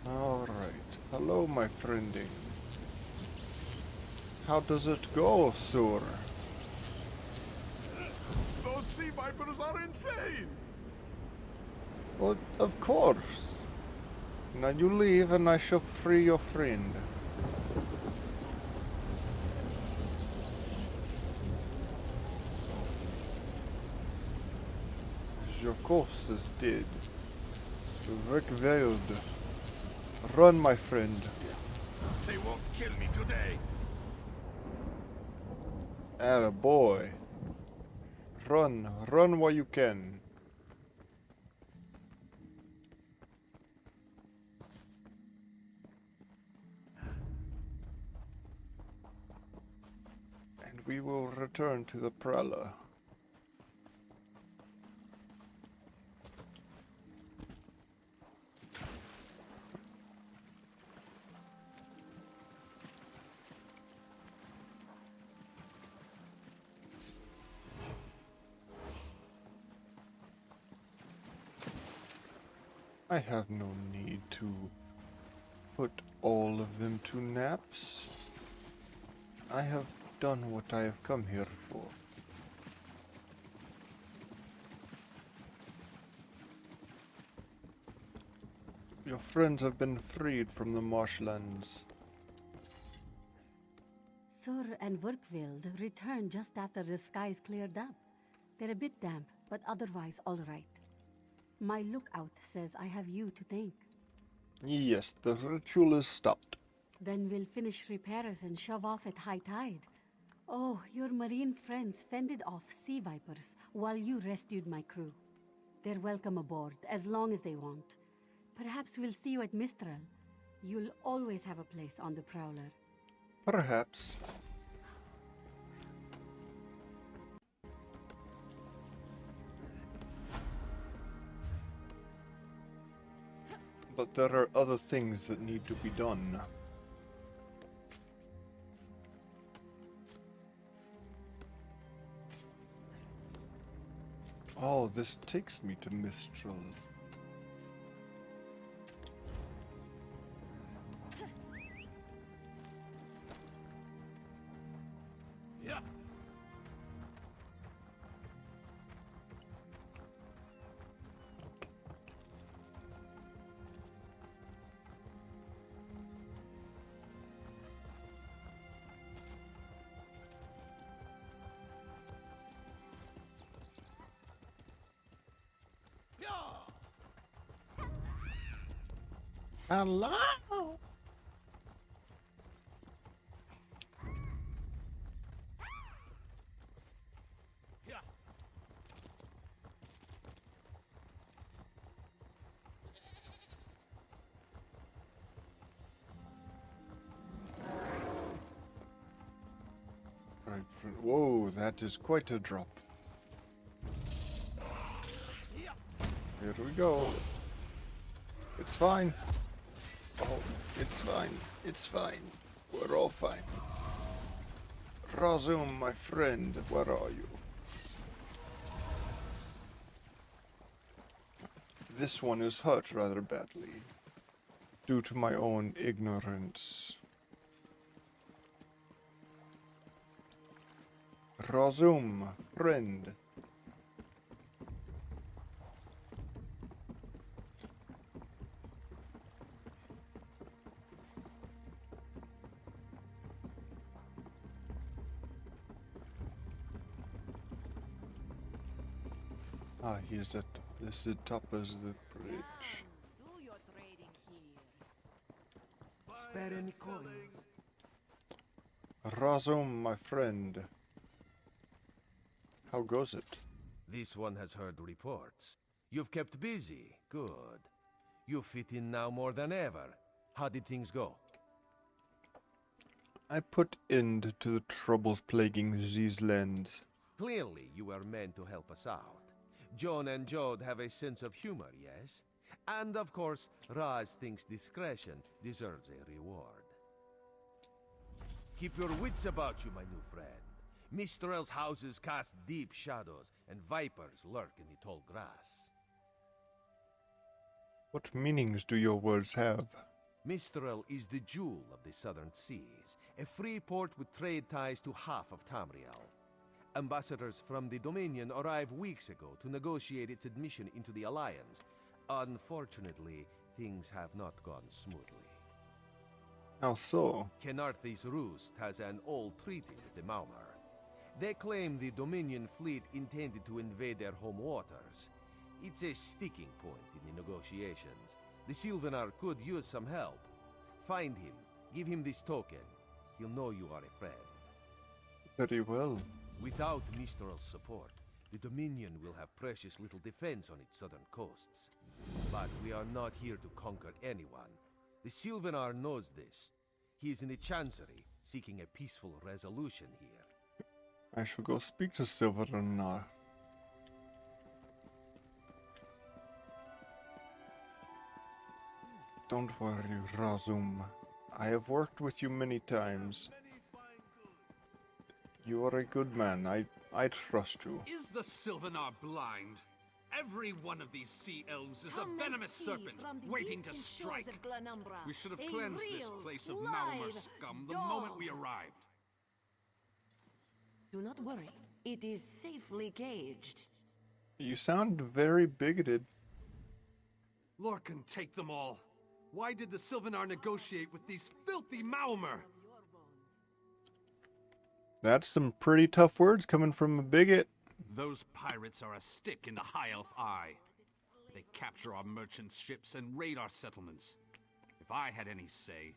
Speaker 1: All right. Hello, my friending. How does it go, sir?
Speaker 12: Those sea vipers are insane!
Speaker 1: Well, of course. Now you leave and I shall free your friend. Your ghost is dead. Wegveld. Run, my friend.
Speaker 12: They won't kill me today.
Speaker 1: Atta boy. Run while you can. And we will return to the Prowler. I have no need to put all of them to naps. I have done what I have come here for. Your friends have been freed from the marshlands.
Speaker 18: Sur and Werkveld returned just after the skies cleared up. They're a bit damp, but otherwise all right. My lookout says I have you to thank.
Speaker 1: Yes, the ritual is stopped.
Speaker 18: Then we'll finish repairs and shove off at high tide. Oh, your marine friends fended off sea vipers while you rescued my crew. They're welcome aboard, as long as they want. Perhaps we'll see you at Mistral. You'll always have a place on the Prowler.
Speaker 1: Perhaps. But there are other things that need to be done. Oh, this takes me to Mistral.
Speaker 12: Yeah.
Speaker 1: Hello? Right, whoa, that is quite a drop. Here we go. It's fine. Oh, it's fine. It's fine. We're all fine. Razum, my friend, where are you? This one is hurt rather badly, due to my own ignorance. Razum, friend. Ah, he is at the top of the bridge.
Speaker 3: Spare any coins?
Speaker 1: Razum, my friend. How goes it?
Speaker 6: This one has heard reports. You've kept busy. Good. You fit in now more than ever. How did things go?
Speaker 1: I put end to the troubles plaguing these lands.
Speaker 6: Clearly, you were meant to help us out. John and Jode have a sense of humor, yes? And of course, Raz thinks discretion deserves a reward. Keep your wits about you, my new friend. Mistral's houses cast deep shadows, and vipers lurk in the tall grass.
Speaker 1: What meanings do your words have?
Speaker 6: Mistral is the jewel of the southern seas, a free port with trade ties to half of Tamriel. Ambassadors from the Dominion arrived weeks ago to negotiate its admission into the Alliance. Unfortunately, things have not gone smoothly.
Speaker 1: How so?
Speaker 6: Kenarthi's Roost has an old treaty with the Maumar. They claim the Dominion fleet intended to invade their home waters. It's a sticking point in the negotiations. The Sylvanar could use some help. Find him, give him this token. He'll know you are a friend.
Speaker 1: Very well.
Speaker 6: Without Mistral's support, the Dominion will have precious little defense on its southern coasts. But we are not here to conquer anyone. The Sylvanar knows this. He is in the Chancery, seeking a peaceful resolution here.
Speaker 1: I shall go speak to Silvernar. Don't worry, Razum. I have worked with you many times. You are a good man. I trust you.
Speaker 2: Is the Sylvanar blind? Every one of these sea elves is a venomous serpent waiting to strike. We should have cleansed this place of Maumar scum the moment we arrived.
Speaker 13: Do not worry. It is safely caged.
Speaker 1: You sound very bigoted.
Speaker 2: Lorcan, take them all. Why did the Sylvanar negotiate with these filthy Maumar?
Speaker 1: That's some pretty tough words coming from a bigot.
Speaker 2: Those pirates are a stick in the High Elf eye. They capture our merchants' ships and raid our settlements. If I had any say,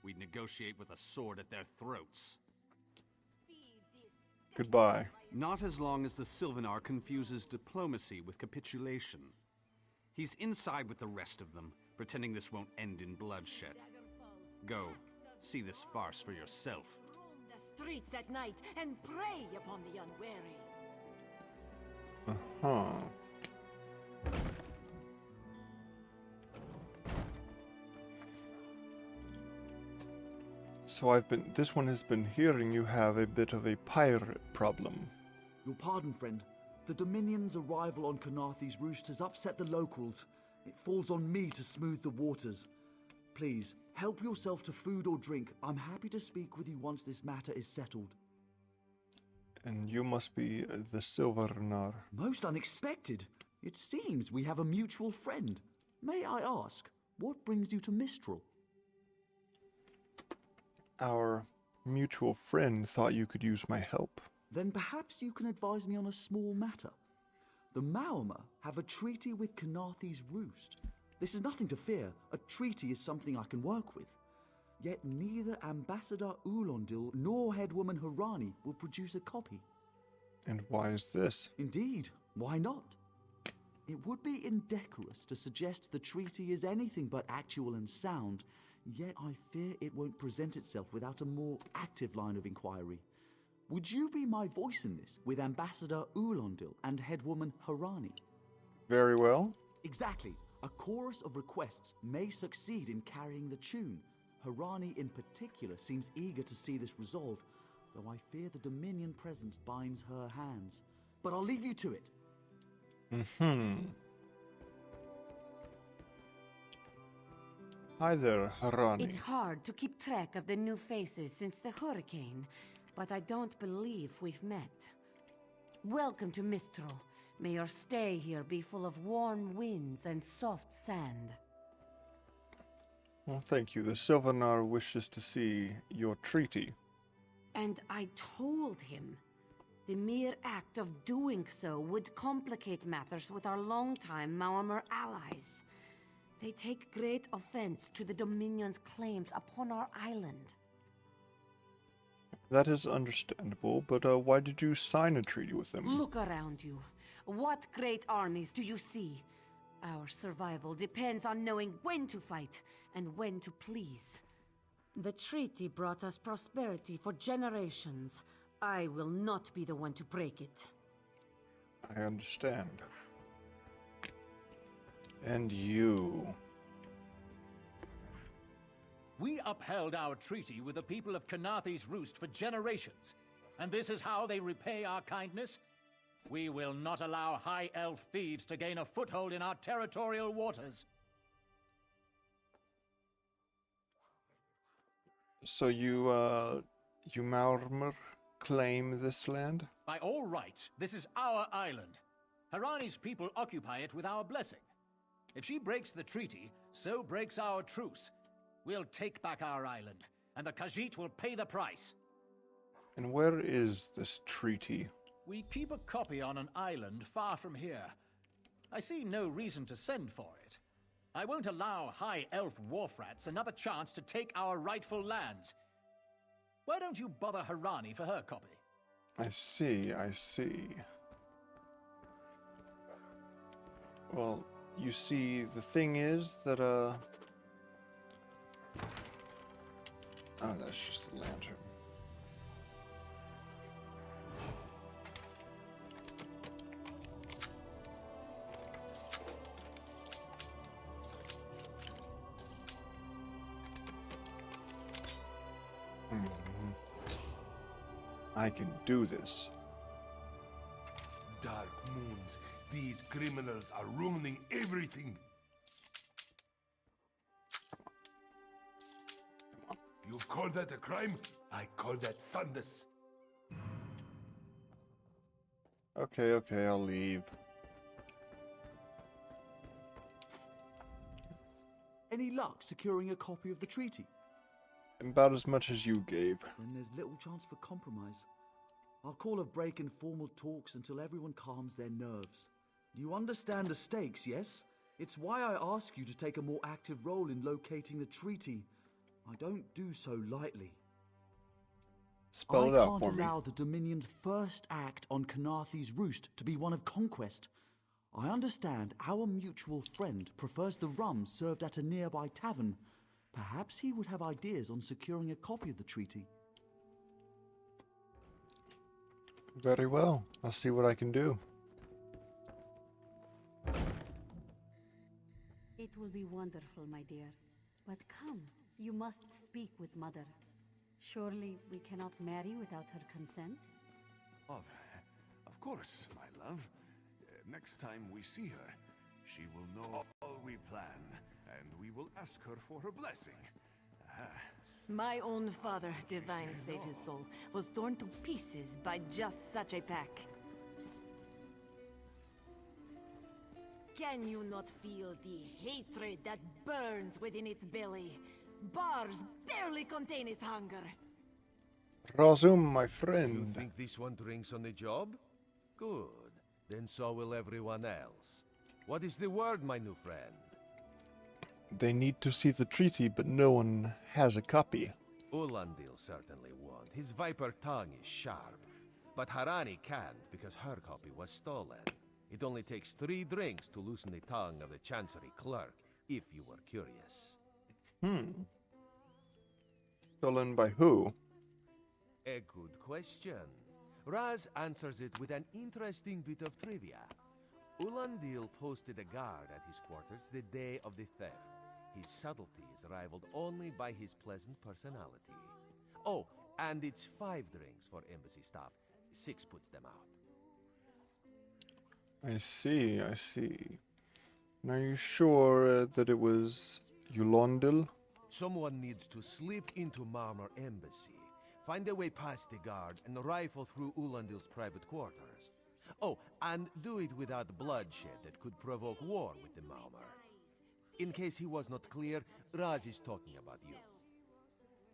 Speaker 2: we'd negotiate with a sword at their throats.
Speaker 1: Goodbye.
Speaker 2: Not as long as the Sylvanar confuses diplomacy with capitulation. He's inside with the rest of them, pretending this won't end in bloodshed. Go, see this farce for yourself.
Speaker 13: The streets at night and prey upon the unwary.
Speaker 1: So this one has been hearing you have a bit of a pirate problem.
Speaker 8: Your pardon, friend. The Dominion's arrival on Kenarthi's Roost has upset the locals. It falls on me to smooth the waters. Please, help yourself to food or drink. I'm happy to speak with you once this matter is settled.
Speaker 1: And you must be the Silvernar.
Speaker 8: Most unexpected. It seems we have a mutual friend. May I ask, what brings you to Mistral?
Speaker 1: Our mutual friend thought you could use my help.
Speaker 8: Then perhaps you can advise me on a small matter. The Maumar have a treaty with Kenarthi's Roost. This is nothing to fear. A treaty is something I can work with. Yet neither Ambassador Ulondil nor Headwoman Harani will produce a copy.
Speaker 1: And why is this?
Speaker 8: Indeed, why not? It would be indecorous to suggest the treaty is anything but actual and sound, yet I fear it won't present itself without a more active line of inquiry. Would you be my voice in this with Ambassador Ulondil and Headwoman Harani?
Speaker 1: Very well.
Speaker 8: Exactly. A chorus of requests may succeed in carrying the tune. Harani in particular seems eager to see this resolved. though I fear the Dominion presence binds her hands. But I'll leave you to it.
Speaker 1: Hi there, Harani.
Speaker 10: It's hard to keep track of the new faces since the hurricane, but I don't believe we've met. Welcome to Mistral. May your stay here be full of warm winds and soft sand.
Speaker 1: Well, thank you. The Sylvanar wishes to see your treaty.
Speaker 10: And I told him. The mere act of doing so would complicate matters with our longtime Maormer allies. They take great offense to the Dominion's claims upon our island.
Speaker 1: That is understandable, but why did you sign a treaty with them?
Speaker 10: Look around you. What great armies do you see? Our survival depends on knowing when to fight and when to please. The treaty brought us prosperity for generations. I will not be the one to break it.
Speaker 1: I understand. And you.
Speaker 9: We upheld our treaty with the people of Kanathi's Roost for generations, and this is how they repay our kindness? We will not allow High Elf thieves to gain a foothold in our territorial waters.
Speaker 1: So you Maormer claim this land?
Speaker 9: By all rights, this is our island. Harani's people occupy it with our blessing. If she breaks the treaty, so breaks our truce. We'll take back our island, and the Khajiit will pay the price.
Speaker 1: And where is this treaty?
Speaker 9: We keep a copy on an island far from here. I see no reason to send for it. I won't allow High Elf wharf-rats another chance to take our rightful lands. Why don't you bother Harani for her copy?
Speaker 1: I see, I see. Well, you see, the thing is that, oh, that's just a lantern. I can do this.
Speaker 12: Dark moons. These criminals are ruining everything. You call that a crime? I call that thunders.
Speaker 1: Okay, I'll leave.
Speaker 8: Any luck securing a copy of the treaty?
Speaker 1: About as much as you gave.
Speaker 8: Then there's little chance for compromise. I'll call a break in formal talks until everyone calms their nerves. You understand the stakes, yes? It's why I ask you to take a more active role in locating the treaty. I don't do so lightly.
Speaker 1: Spell it out for me.
Speaker 8: I can't allow the Dominion's first act on Kanathi's Roost to be one of conquest. I understand our mutual friend prefers the rum served at a nearby tavern. Perhaps he would have ideas on securing a copy of the treaty.
Speaker 1: Very well. I'll see what I can do.
Speaker 18: It will be wonderful, my dear. But come, you must speak with Mother. Surely we cannot marry without her consent?
Speaker 5: Of course, my love. Next time we see her, she will know all we plan, and we will ask her for her blessing.
Speaker 13: My own father, divine save his soul, was torn to pieces by just such a pack. Can you not feel the hatred that burns within its belly? Bars barely contain its hunger.
Speaker 1: Razum, my friend.
Speaker 6: You think this one drinks on the job? Good. Then so will everyone else. What is the word, my new friend?
Speaker 1: They need to see the treaty, but no one has a copy.
Speaker 6: Ulandil certainly won't. His viper tongue is sharp. But Harani can't, because her copy was stolen. It only takes 3 drinks to loosen the tongue of the Chancery clerk, if you were curious.
Speaker 1: Stolen by who?
Speaker 6: A good question. Raz answers it with an interesting bit of trivia. Ulandil posted a guard at his quarters the day of the theft. His subtlety is rivaled only by his pleasant personality. Oh,
Speaker 11: And it's 5 drinks for embassy staff. 6 puts them out.
Speaker 1: I see, I see. And are you sure that it was Yulondil?
Speaker 11: Someone needs to slip into Marmor Embassy, find their way past the guard, and rifle through Ulandil's private quarters. Oh, and do it without bloodshed that could provoke war with the Marmor. In case he was not clear, Raz is talking about you.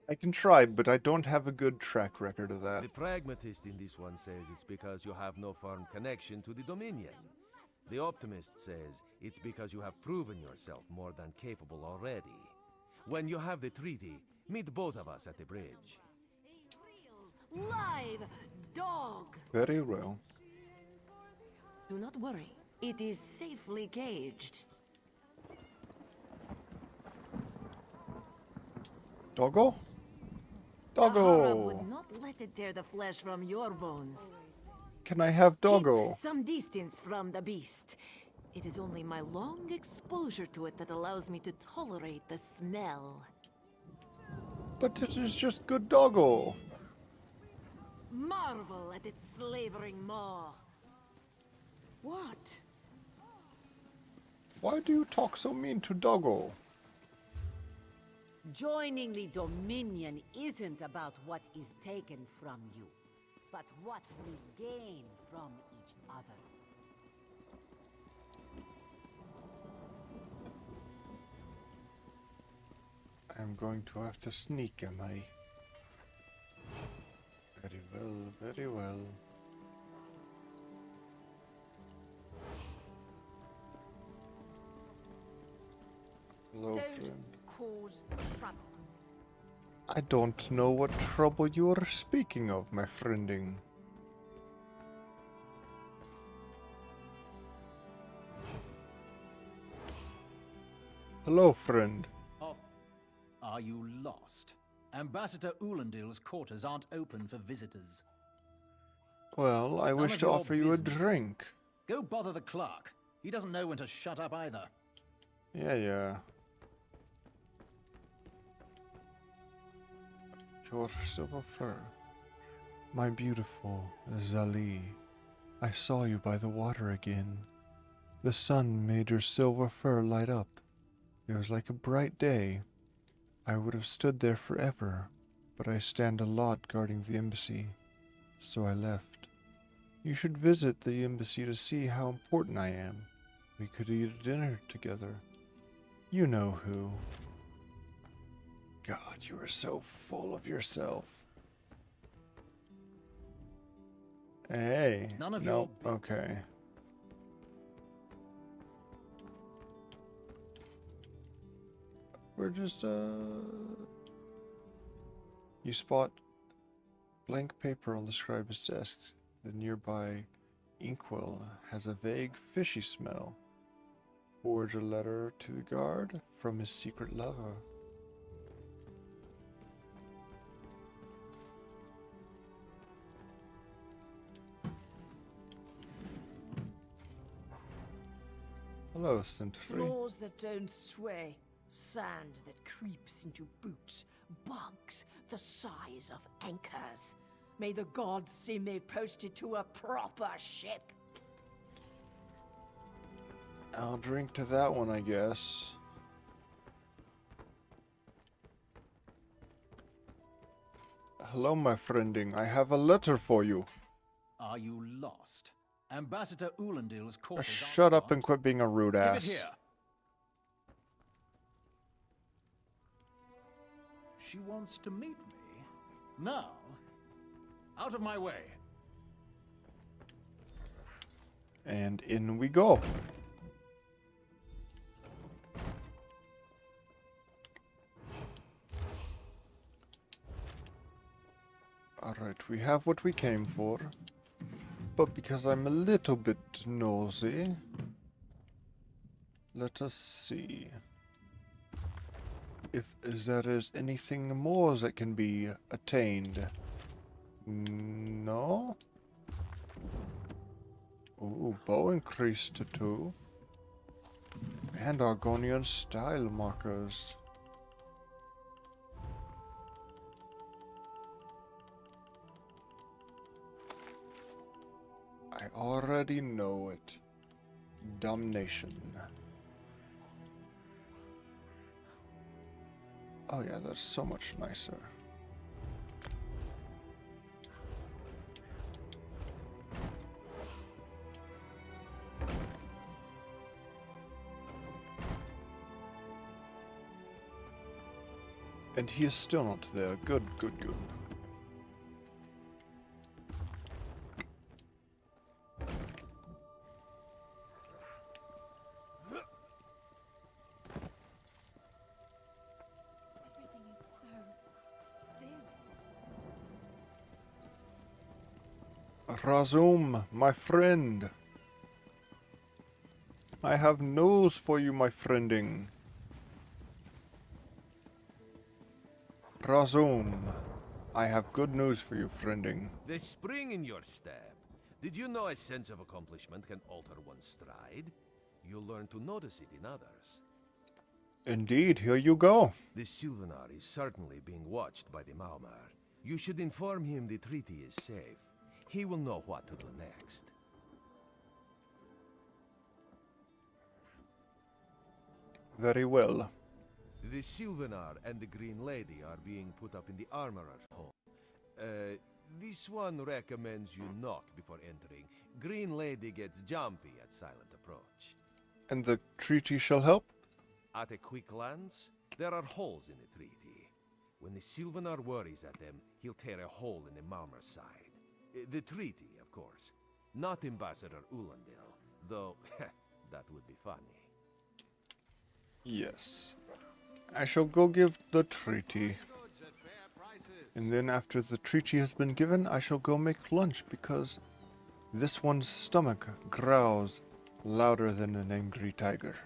Speaker 1: I can try, but I don't have a good track record of that.
Speaker 11: The pragmatist in this one says it's because you have no firm connection to the Dominion. The optimist says it's because you have proven yourself more than capable already. When you have the treaty, meet both of us at the bridge.
Speaker 13: Live dog!
Speaker 1: Very well.
Speaker 13: Do not worry. It is safely caged.
Speaker 1: Doggo?
Speaker 13: Ahara
Speaker 1: Doggo!
Speaker 13: would not let it tear the flesh from your bones.
Speaker 1: Can I have Doggo?
Speaker 13: Keep some distance from the beast. It is only my long exposure to it that allows me to tolerate the smell.
Speaker 1: But it is just good Doggo.
Speaker 13: Marvel at its slavering maw. What?
Speaker 1: Why do you talk so mean to Doggo?
Speaker 15: Joining the Dominion isn't about what is taken from you, but what we gain from each other.
Speaker 1: I'm going to have to sneak, am I? Very well, very well. Hello, friend.
Speaker 15: Cause trouble.
Speaker 1: I don't know what trouble you are speaking of, my friending. Hello, friend.
Speaker 9: Are you lost? Ambassador Ulandil's quarters aren't open for visitors.
Speaker 1: Well, I
Speaker 9: None
Speaker 1: wish
Speaker 9: of
Speaker 1: to
Speaker 9: your
Speaker 1: offer you a
Speaker 9: business.
Speaker 1: drink.
Speaker 9: Go bother the clerk. He doesn't know when to shut up either.
Speaker 1: Yeah. Your silver fur. My beautiful Zali. I saw you by the water again. The sun made your silver fur light up. It was like a bright day. I would have stood there forever, but I stand a lot guarding the embassy, so I left. You should visit the embassy to see how important I am. We could eat a dinner together. You know who. God, you are so full of yourself. Hey.
Speaker 9: None of
Speaker 1: nope. Okay. We're just, You spot blank paper on the scribe's desk. The nearby inkwell has a vague fishy smell. Forge a letter to the guard from his secret lover. Hello, Sentry.
Speaker 17: Floors that don't sway, sand that creeps into boots, bugs the size of anchors. May the gods see me posted to a proper ship.
Speaker 1: I'll drink to that one, I guess. Hello, my friending. I have a letter for you.
Speaker 9: Are you lost? Ambassador Ulandil's quarters
Speaker 1: Shut up and quit being a rude
Speaker 9: Give
Speaker 1: ass.
Speaker 9: it here. She wants to meet me. Now, out of my way.
Speaker 1: And in we go. Alright, we have what we came for. But because I'm a little bit nosy, let us see if there is anything more that can be attained. No? Ooh, bow increased to 2. And Argonian style markers. already know it. Damnation. Oh yeah, that's so much nicer. And he is still not there. Good, good, good. Razum, my friend. I have news for you, my friending. Razum, I have good news for you, friending.
Speaker 11: The spring in your step. Did you know a sense of accomplishment can alter one's stride? You'll learn to notice it in others.
Speaker 1: Indeed, here you go.
Speaker 11: The Sylvanar is certainly being watched by the Maumar. You should inform him the treaty is safe. He will know what to do next.
Speaker 1: Very well.
Speaker 11: The Sylvanar and the Green Lady are being put up in the Armorer's home. This one recommends you knock before entering. Green Lady gets jumpy at silent approach.
Speaker 1: And the treaty shall help?
Speaker 11: At a quick glance, there are holes in the treaty. When the Sylvanar worries at them, he'll tear a hole in the Malmer's side. The treaty, of course. Not Ambassador Ulandil, though that would be funny.
Speaker 1: Yes. I shall go give the treaty. And then after the treaty has been given, I shall go make lunch because this one's stomach growls louder than an angry tiger.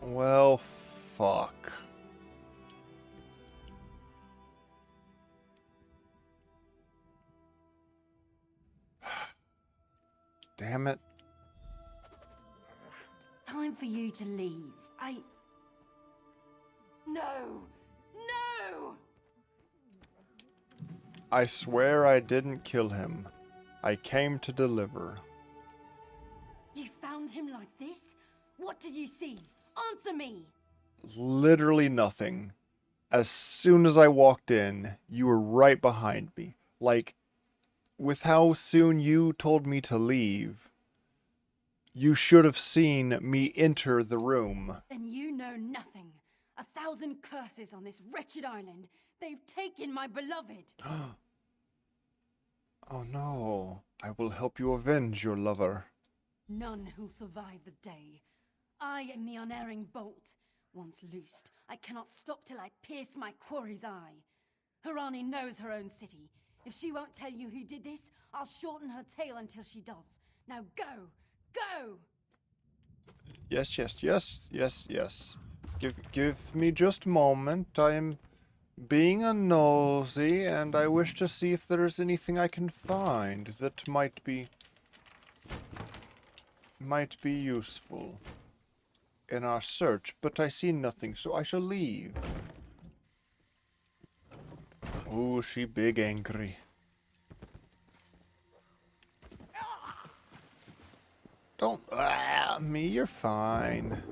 Speaker 1: Well, fuck. Damn it.
Speaker 10: Time for you to leave.
Speaker 20: No! No!
Speaker 1: I swear I didn't kill him. I came to deliver.
Speaker 10: You found him like this? What did you see? Answer me!
Speaker 1: Literally nothing. As soon as I walked in, you were right behind me. Like, with how soon you told me to leave, you should have seen me enter the room.
Speaker 10: Then you know nothing. 1,000 curses on this wretched island. They've taken my beloved.
Speaker 1: Oh no. I will help you avenge your lover.
Speaker 10: None who'll survive the day. I am the unerring bolt. Once loosed, I cannot stop till I pierce my quarry's eye. Harani knows her own city. If she won't tell you who did this, I'll shorten her tail until she does. Now go! Go!
Speaker 1: Yes, yes, yes, yes, yes. Give me just a moment. I am being a nosy, and I wish to see if there is anything I can find that might be useful in our search, but I see nothing, so I shall leave. Oh, she big angry. Don't me, you're fine.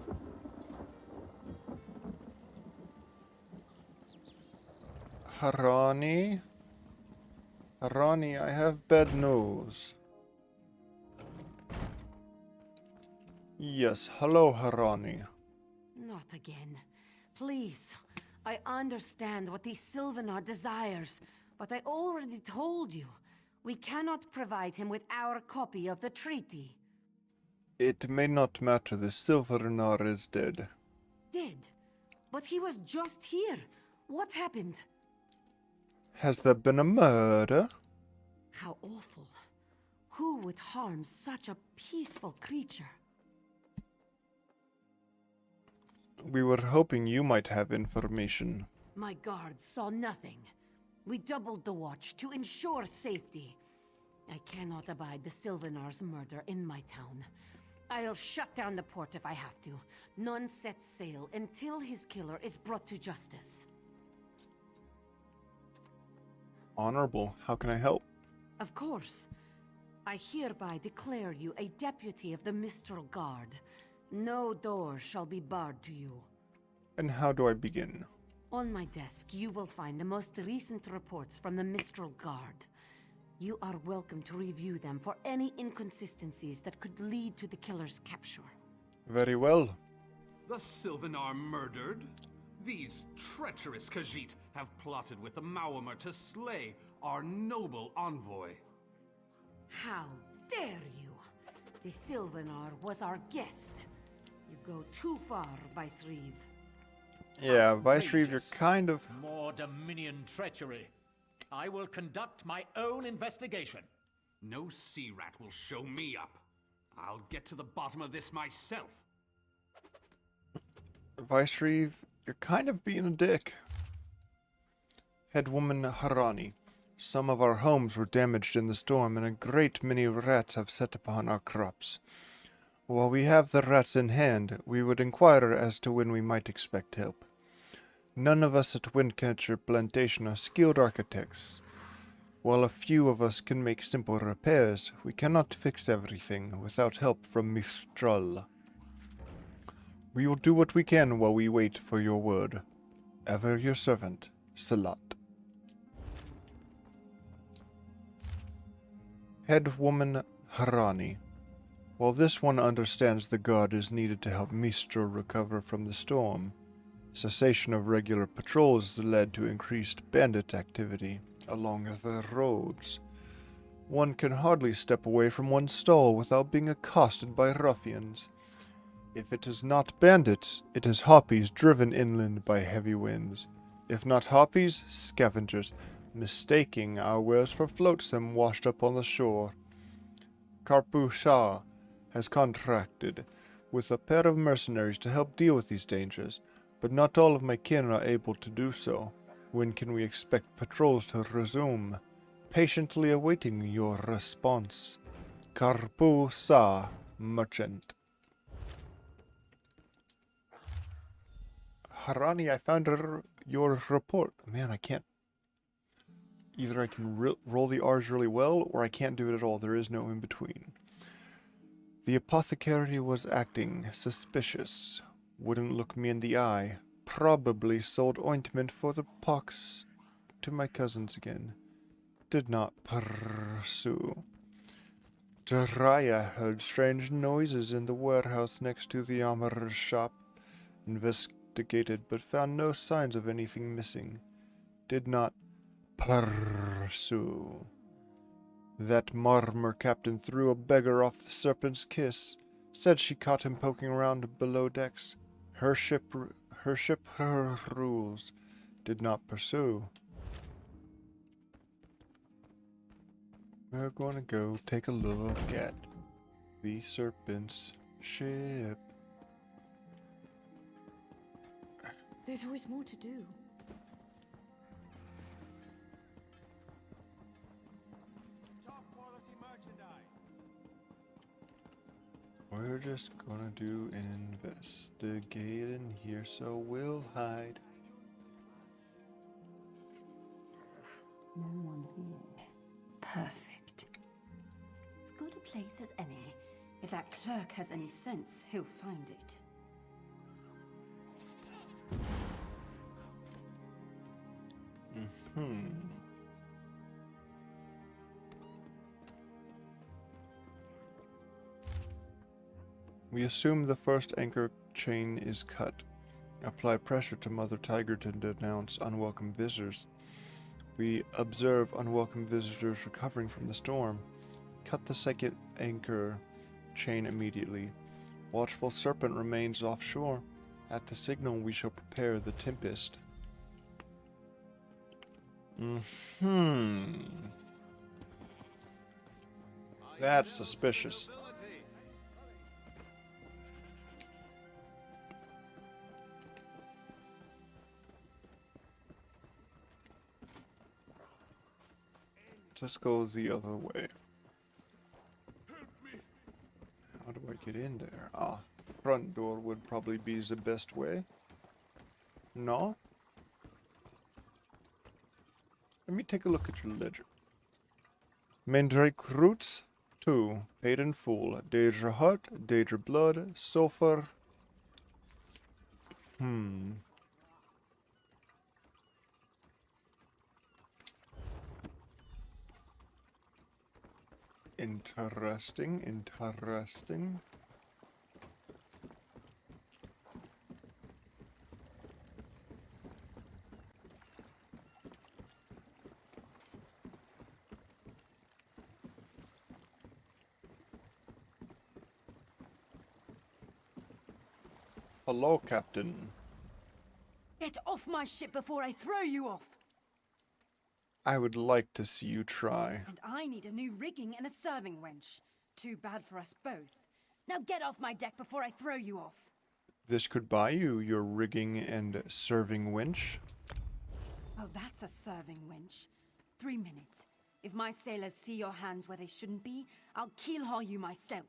Speaker 1: Harani? Harani, I have bad news. Yes, hello, Harani.
Speaker 10: Not again. Please. I understand what the Sylvanar desires, but I already told you. We cannot provide him with our copy of the treaty.
Speaker 1: It may not matter, the Sylvanar is dead.
Speaker 10: Dead? But he was just here. What happened?
Speaker 1: Has there been a murder?
Speaker 10: How awful. Who would harm such a peaceful creature?
Speaker 1: We were hoping you might have information.
Speaker 10: My guards saw nothing. We doubled the watch to ensure safety. I cannot abide the Sylvanar's murder in my town. I'll shut down the port if I have to. None sets sail until his killer is brought to justice.
Speaker 1: Honorable, how can I help?
Speaker 10: Of course. I hereby declare you a deputy of the Mistral Guard. No door shall be barred to you.
Speaker 1: And how do I begin?
Speaker 10: On my desk, you will find the most recent reports from the Mistral Guard. You are welcome to review them for any inconsistencies that could lead to the killer's capture.
Speaker 1: Very well.
Speaker 2: The Sylvanar murdered? These treacherous Khajiit have plotted with the Maormer to slay our noble envoy.
Speaker 10: How dare you! The Sylvanar was our guest. You go too far, Vice Reeve.
Speaker 1: Yeah, Vice Reeve, you're kind of...
Speaker 9: More Dominion treachery. I will conduct my own investigation.
Speaker 2: No sea rat will show me up. I'll get to the bottom of this myself.
Speaker 1: Vice Reeve, you're kind of being a dick. Headwoman Harani, some of our homes were damaged in the storm and a great many rats have set upon our crops. While we have the rats in hand, we would inquire as to when we might expect help. None of us at Windcatcher Plantation are skilled architects. While a few of us can make simple repairs, we cannot fix everything without help from Mistral. We will do what we can while we wait for your word. Ever your servant, Salat. Headwoman Harani. While this one understands the guard is needed to help Mistral recover from the storm, cessation of regular patrols led to increased bandit activity along the roads. One can hardly step away from one's stall without being accosted by ruffians. If it is not bandits, it is harpies driven inland by heavy winds. If not harpies, scavengers, mistaking our wares for flotsam washed up on the shore. Karpu Shah has contracted with a pair of mercenaries to help deal with these dangers, but not all of my kin are able to do so. When can we expect patrols to resume? Patiently awaiting your response. Karpu Shah, Merchant. Harani, I found your report. Man, I can't. Either I can roll the R's really well, or I can't do it at all. There is no in between. The apothecary was acting suspicious. Wouldn't look me in the eye. Probably sold ointment for the pox to my cousins again. Did not pursue. Jiraiya heard strange noises in the warehouse next to the armorer's shop. Investigated, but found no signs of anything missing. Did not pursue. That Marmer captain threw a beggar off the Serpent's Kiss. Said she caught him poking around below decks. Her ship rules. Did not pursue. We're gonna go take a look at the Serpent's ship.
Speaker 7: There's always more to do.
Speaker 1: We're just gonna do investigating here, so we'll hide.
Speaker 10: No one here. Perfect. As good a place as any. If that clerk has any sense, he'll find it.
Speaker 1: We assume the first anchor chain is cut. Apply pressure to Mother Tiger to denounce unwelcome visitors. We observe unwelcome visitors recovering from the storm. Cut the second anchor chain immediately. Watchful Serpent remains offshore. At the signal, we shall prepare the Tempest. That's suspicious. Let's go the other way. How do I I get in there? Ah, front door would probably be the best way. No? Let me take a look at your ledger. Mandrake roots, 2. Paid in full. Daedra heart, Daedra blood, sulfur. Interesting, interesting. Hello, Captain.
Speaker 14: Get off my ship before I throw you off!
Speaker 1: I would like to see you try.
Speaker 14: And I need a new rigging and a serving wench. Too bad for us both. Now get off my deck before I throw you off.
Speaker 1: This could buy you your rigging and serving winch.
Speaker 14: Oh, that's a serving wench. 3 minutes. If my sailors see your hands where they shouldn't be, I'll keel-haul you myself.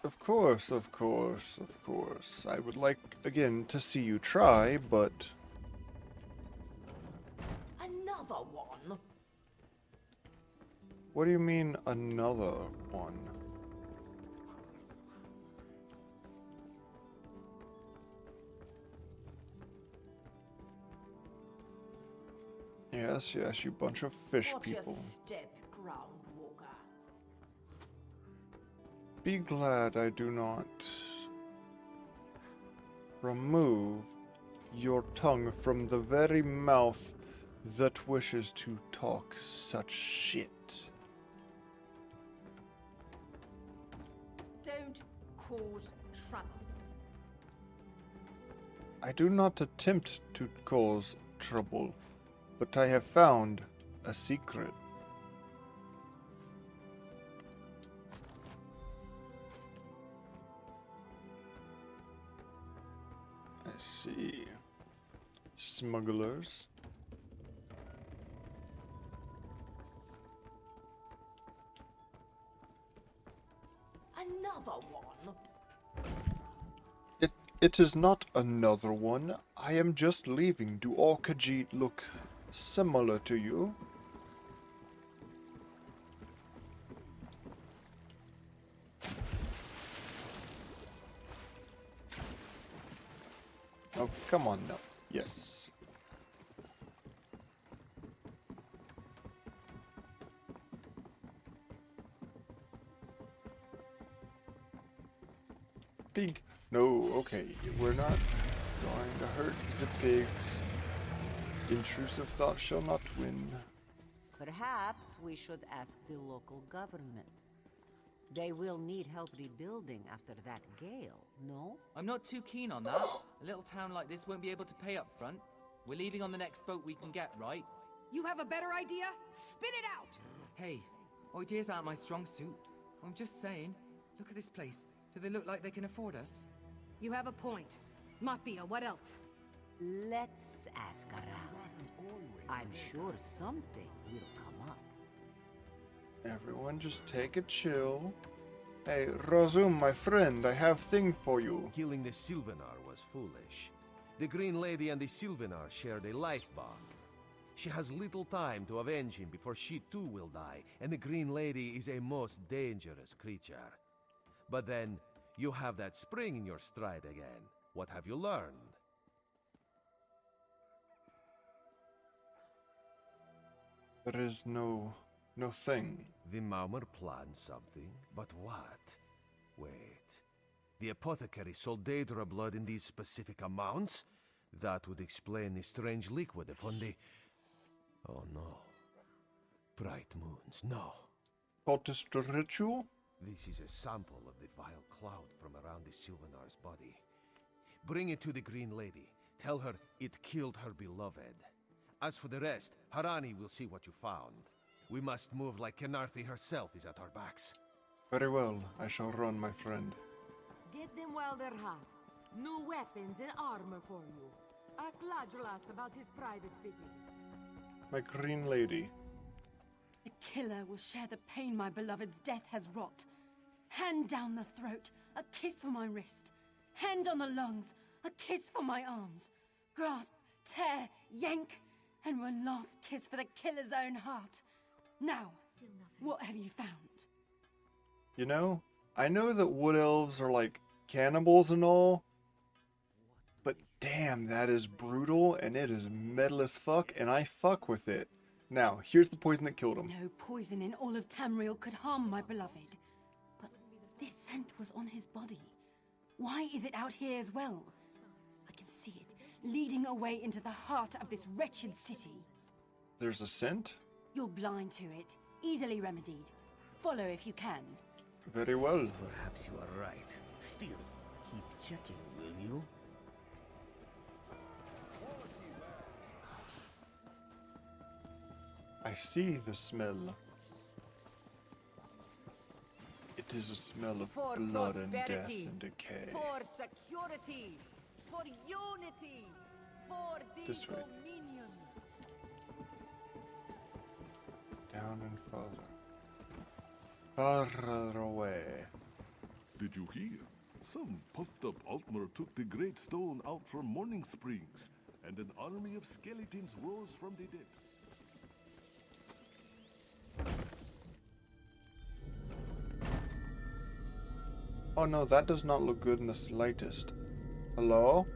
Speaker 1: Of course, of course, of course. I would like, again, to see you try, but...
Speaker 14: Another one?
Speaker 1: What do you mean, another one? Yes, yes, you bunch of fish people.
Speaker 14: Step, ground walker.
Speaker 1: Be glad I do not remove your tongue from the very mouth that wishes to talk such shit.
Speaker 14: Don't cause trouble.
Speaker 1: I do not attempt to cause trouble, but I have found a secret. I see. Smugglers.
Speaker 14: Another one?
Speaker 1: It is not another one. I am just leaving. Do all Khajiit look similar to you? Oh, come on now. Yes. Pig. No, okay. We're not going to hurt the pigs. Intrusive thought shall not win.
Speaker 15: Perhaps we should ask the local government. They will need help rebuilding after that gale, no?
Speaker 16: I'm not too keen on that. A little town like this won't be able to pay up front. We're leaving on the next boat we can get, right?
Speaker 14: You have a better idea? Spit it out!
Speaker 16: Hey, ideas aren't my strong suit. I'm just saying. Look at this place. Do they look like they can afford us?
Speaker 14: You have a point. Matbia, what else?
Speaker 15: Let's ask around. I'm sure something will come up.
Speaker 1: Everyone just take a chill. Hey, Razum, my friend, I have thing for you.
Speaker 11: Killing the Sylvanar was foolish. The Green Lady and the Sylvanar shared a life bond. She has little time to avenge him before she too will die, and the Green Lady is a most dangerous creature. But then, you have that spring in your stride again. What have you learned?
Speaker 1: There is no thing.
Speaker 11: The Maumar planned something, but what? Wait. The apothecary sold Daedra blood in these specific amounts? That would explain the strange liquid upon the... Oh no. Bright moons, no.
Speaker 1: Cultist ritual?
Speaker 11: This is a sample of the vile cloud from around the Sylvanar's body. Bring it to the Green Lady. Tell her it killed her beloved. As for the rest, Harani will see what you found. We must move like Kenarthi herself is at our backs.
Speaker 1: Very well, I shall run, my friend.
Speaker 10: Get them while they're hot. New weapons and armor for you. Ask Ladrolas about his private fittings.
Speaker 1: My Green Lady.
Speaker 14: The killer will share the pain my beloved's death has wrought. Hand down the throat, a kiss for my wrist. Hand on the lungs, a kiss for my arms. Grasp, tear, yank, and one last kiss for the killer's own heart. Now, what have you found?
Speaker 1: You know, I know that wood elves are like cannibals and all, but damn, that is brutal and it is metal as fuck, and I fuck with it. Now, here's the poison that killed him.
Speaker 14: No poison in all of Tamriel could harm my beloved. But this scent was on his body. Why is it out here as well? I can see it, leading away into the heart of this wretched city.
Speaker 1: There's a scent?
Speaker 14: You're blind to it, easily remedied. Follow if you can.
Speaker 1: Very well.
Speaker 4: Perhaps you are right. Still, keep checking, will you?
Speaker 1: I see the smell. It is a smell of
Speaker 15: For
Speaker 1: blood and death
Speaker 15: prosperity,
Speaker 1: and decay.
Speaker 15: for security, for unity, for the
Speaker 1: This way.
Speaker 15: dominion.
Speaker 1: Down and farther. Farther away.
Speaker 5: Did you hear? Some puffed-up Altmer took the great stone out from Morning Springs, and an army of skeletons rose from the depths.
Speaker 1: Oh no, that does not look good in the slightest. Hello?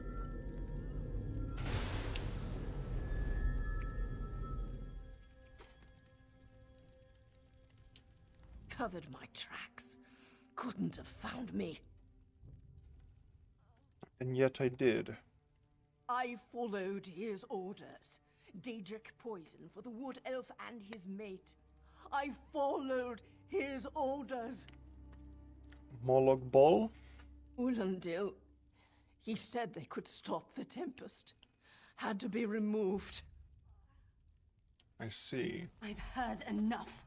Speaker 19: Covered my tracks. Couldn't have found me.
Speaker 1: And yet I did.
Speaker 19: I followed his orders. Daedric poison for the wood elf and his mate. I followed his orders.
Speaker 1: Moloch Ball?
Speaker 19: Ulandil. He said they could stop the Tempest. Had to be removed.
Speaker 1: I see.
Speaker 14: I've heard enough.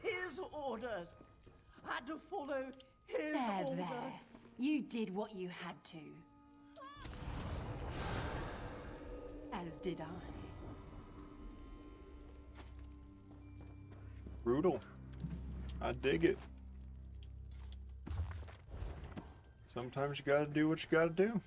Speaker 19: His orders. Had to follow his orders.
Speaker 14: There. You did what you had to. As did I.
Speaker 1: Brutal. I dig it. Sometimes you gotta do what you gotta do.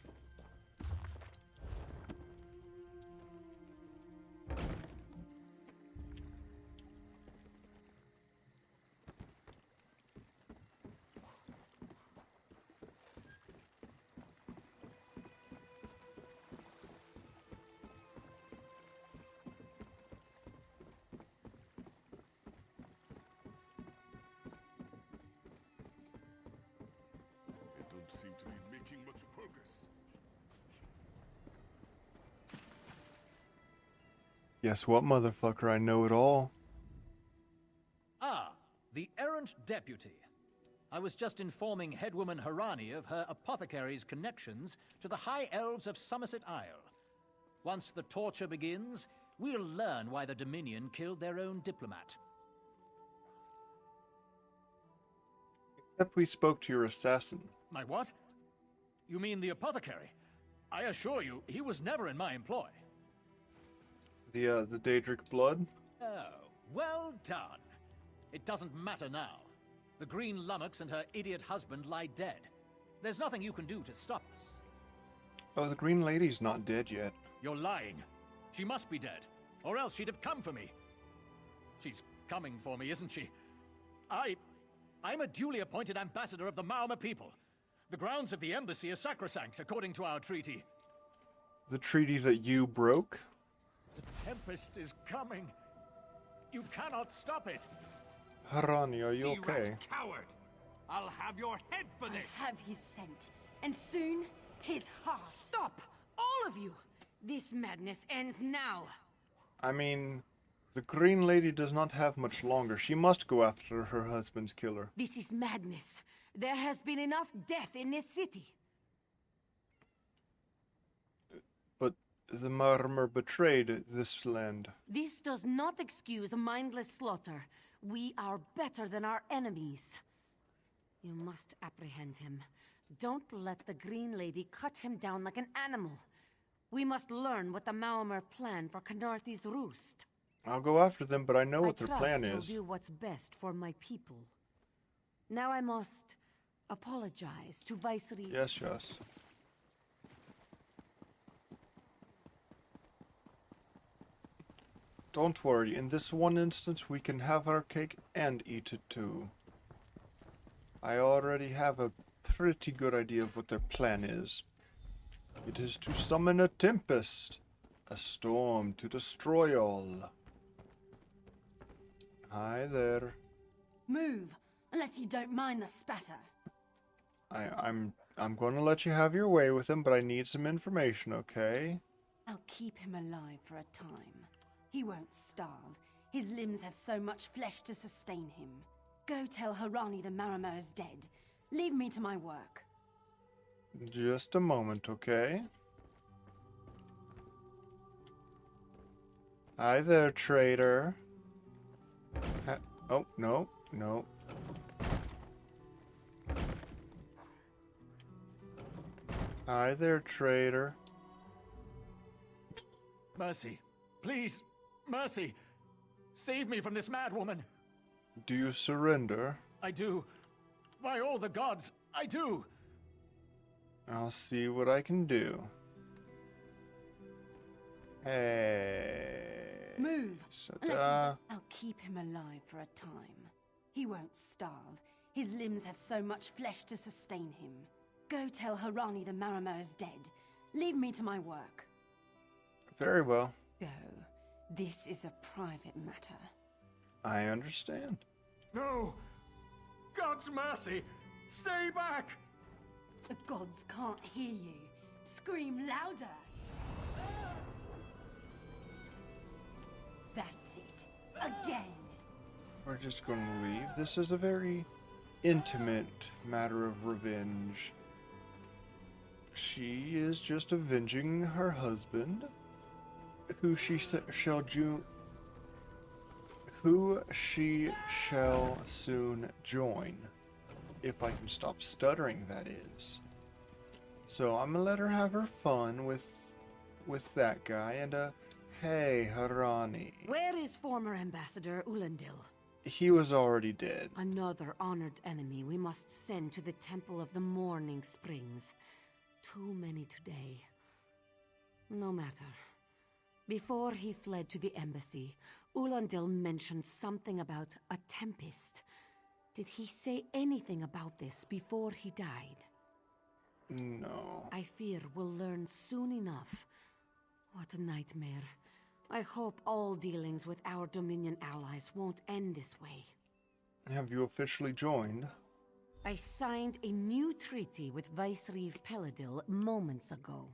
Speaker 5: Seem to be making much progress.
Speaker 1: Guess what, motherfucker? I know it all.
Speaker 9: Ah, the errant deputy. I was just informing headwoman Harani of her apothecary's connections to the High Elves of Somerset Isle. Once the torture begins, we'll learn why the Dominion killed their own diplomat.
Speaker 1: Except we spoke to your assassin.
Speaker 9: My what? You mean the apothecary? I assure you, he was never in my employ.
Speaker 1: The Daedric blood?
Speaker 9: Oh, well done. It doesn't matter now. The Green Lummox and her idiot husband lie dead. There's nothing you can do to stop us.
Speaker 1: Oh, the Green Lady's not dead yet.
Speaker 9: You're lying. She must be dead, or else she'd have come for me. She's coming for me, isn't she? I'm a duly appointed ambassador of the Maoma people. The grounds of the embassy are sacrosanct, according to our treaty.
Speaker 1: The treaty that you broke?
Speaker 9: The Tempest is coming. You cannot stop it.
Speaker 1: Harani, are you okay?
Speaker 2: Coward! I'll have your head for this!
Speaker 14: I have his scent, and soon, his heart.
Speaker 10: Stop! All of you! This madness ends now.
Speaker 1: I mean, the Green Lady does not have much longer. She must go after her husband's killer.
Speaker 10: This is madness. There has been enough death in this city.
Speaker 1: But the Marmor betrayed this land.
Speaker 10: This does not excuse mindless slaughter. We are better than our enemies. You must apprehend him. Don't let the Green Lady cut him down like an animal. We must learn what the Maomer plan for Canarthi's roost.
Speaker 1: I'll go after them, but I know what their plan
Speaker 10: I
Speaker 1: is.
Speaker 10: trust you'll do what's best for my people. Now I must apologize to Viceroy.
Speaker 1: Yes, yes. Don't worry, in this one instance we can have our cake and eat it too. I already have a pretty good idea of what their plan is. It is to summon a tempest, a storm to destroy all. Hi there.
Speaker 14: Move, unless you don't mind the spatter.
Speaker 1: I'm gonna let you have your way with him, but I need some information, okay?
Speaker 14: I'll keep him alive for a time. He won't starve. His limbs have so much flesh to sustain him. Go tell Harani the Maramo is dead. Leave me to my work.
Speaker 1: Just a moment, okay? Hi there, trader. Oh, no, no. Hi there, trader.
Speaker 9: Mercy. Please. Mercy. Save me from this madwoman.
Speaker 1: Do you surrender?
Speaker 9: I do. By all the gods, I do.
Speaker 1: I'll see what I can do. Hey.
Speaker 14: Move.
Speaker 1: So,
Speaker 14: I'll keep him alive for a time. He won't starve. His limbs have so much flesh to sustain him. Go tell Harani the Maramo is dead. Leave me to my work.
Speaker 1: Very well.
Speaker 14: Go. This is a private matter.
Speaker 1: I understand.
Speaker 9: No! God's mercy! Stay back!
Speaker 14: The gods can't hear you. Scream louder! That's it. Again!
Speaker 1: We're just going to leave. This is a very intimate matter of revenge. She is just avenging her husband, who she shall soon join. If I can stop stuttering, that is. So I'm gonna let her have her fun with that guy, and hey, Harani.
Speaker 10: Where is former Ambassador Ulandil?
Speaker 1: He was already dead.
Speaker 10: Another honored enemy we must send to the Temple of the Morning Springs. Too many today. No matter. Before he fled to the embassy, Ulandil mentioned something about a tempest. Did he say anything about this before he died?
Speaker 1: No.
Speaker 10: I fear we'll learn soon enough. What a nightmare. I hope all dealings with our Dominion allies won't end this way.
Speaker 1: Have you officially joined?
Speaker 10: I signed a new treaty with Viceroy Peladil moments ago.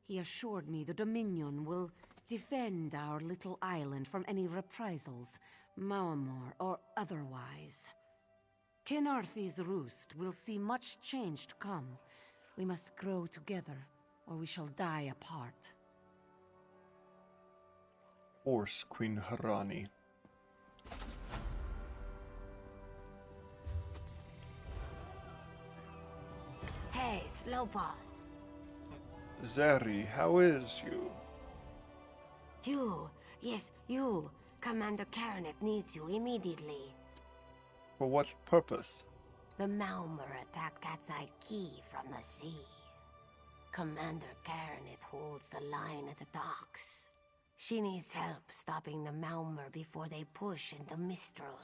Speaker 10: He assured me the Dominion will defend our little island from any reprisals, Maamor or otherwise. Kenarthi's roost will see much change to come. We must grow together, or we shall die apart.
Speaker 1: Force, Queen Harani.
Speaker 20: Hey, Slowpaws.
Speaker 1: Zeri, how is you?
Speaker 20: You. Yes, you. Commander Karaneth needs you immediately.
Speaker 1: For what purpose?
Speaker 20: The Maumur attacked Cat's Eye Key from the sea. Commander Karaneth holds the line at the docks. She needs help stopping the Maumur before they push into Mistral.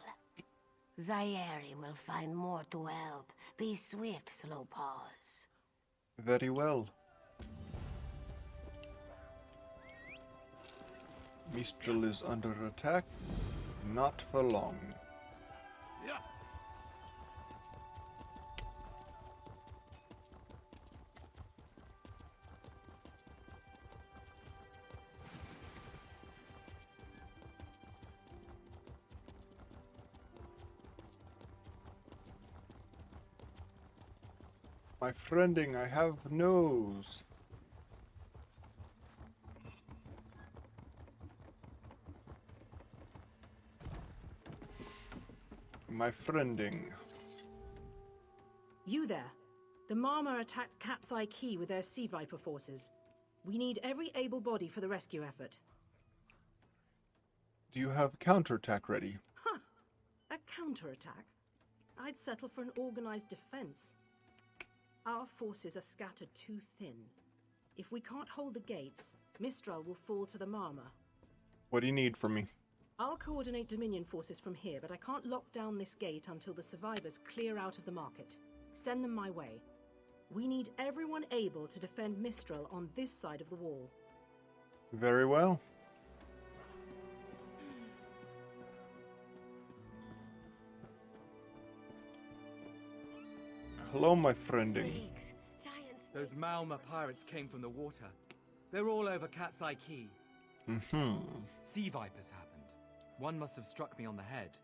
Speaker 20: Zairi will find more to help. Be swift, Slowpaws.
Speaker 1: Very well. Mistral is under attack. Not for long.
Speaker 5: Yeah.
Speaker 1: My friending, I have nose. My friending.
Speaker 21: You there. The Mama attacked Cat's Eye Key with their Sea Viper forces. We need every able body for the rescue effort.
Speaker 1: Do you have counterattack ready?
Speaker 21: Huh! A counterattack? I'd settle for an organized defense. Our forces are scattered too thin. If we can't hold the gates, Mistral will fall to the Marmor.
Speaker 1: What do you need from me?
Speaker 21: I'll coordinate Dominion forces from here, but I can't lock down this gate until the survivors clear out of the market. Send them my way. We need everyone able to defend Mistral on this side of the wall.
Speaker 1: Very well. Hello, my friending.
Speaker 16: Those Malma pirates came from the water. They're all over Cat's Eye Key. Sea vipers happened. One must have struck me on the head.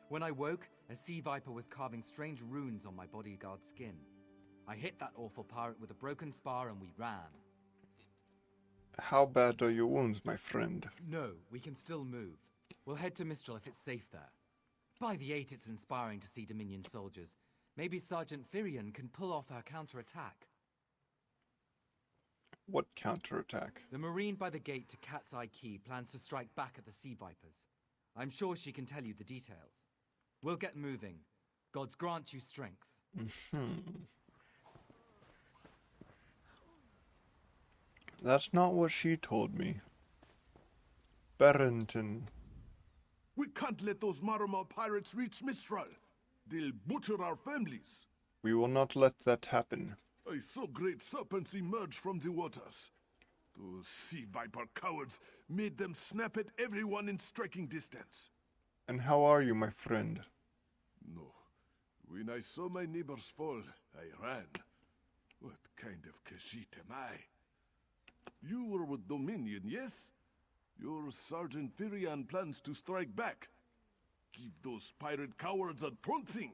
Speaker 16: When I woke, a sea viper was carving strange runes on my bodyguard's skin. I hit that awful pirate with a broken spar and we ran.
Speaker 1: How bad are your wounds, my friend?
Speaker 16: No, we can still move. We'll head to Mistral if it's safe there. By the 8, it's inspiring to see Dominion soldiers. Maybe Sergeant Firion can pull off our counterattack.
Speaker 1: What counterattack?
Speaker 16: The Marine by the gate to Cat's Eye Key plans to strike back at the Sea Vipers. I'm sure she can tell you the details. We'll get moving. Gods grant you strength.
Speaker 1: That's not what she told me. Barrington.
Speaker 5: We can't let those Marmor pirates reach Mistral. They'll butcher our families.
Speaker 1: We will not let that happen.
Speaker 5: I saw great serpents emerge from the waters. Those sea viper cowards made them snap at everyone in striking distance.
Speaker 1: And how are you, my friend?
Speaker 5: No. When I saw my neighbors fall, I ran. What kind of Khajiit am I? You were with Dominion, yes? Your Sergeant Firion plans to strike back. Give those pirate cowards a trouncing.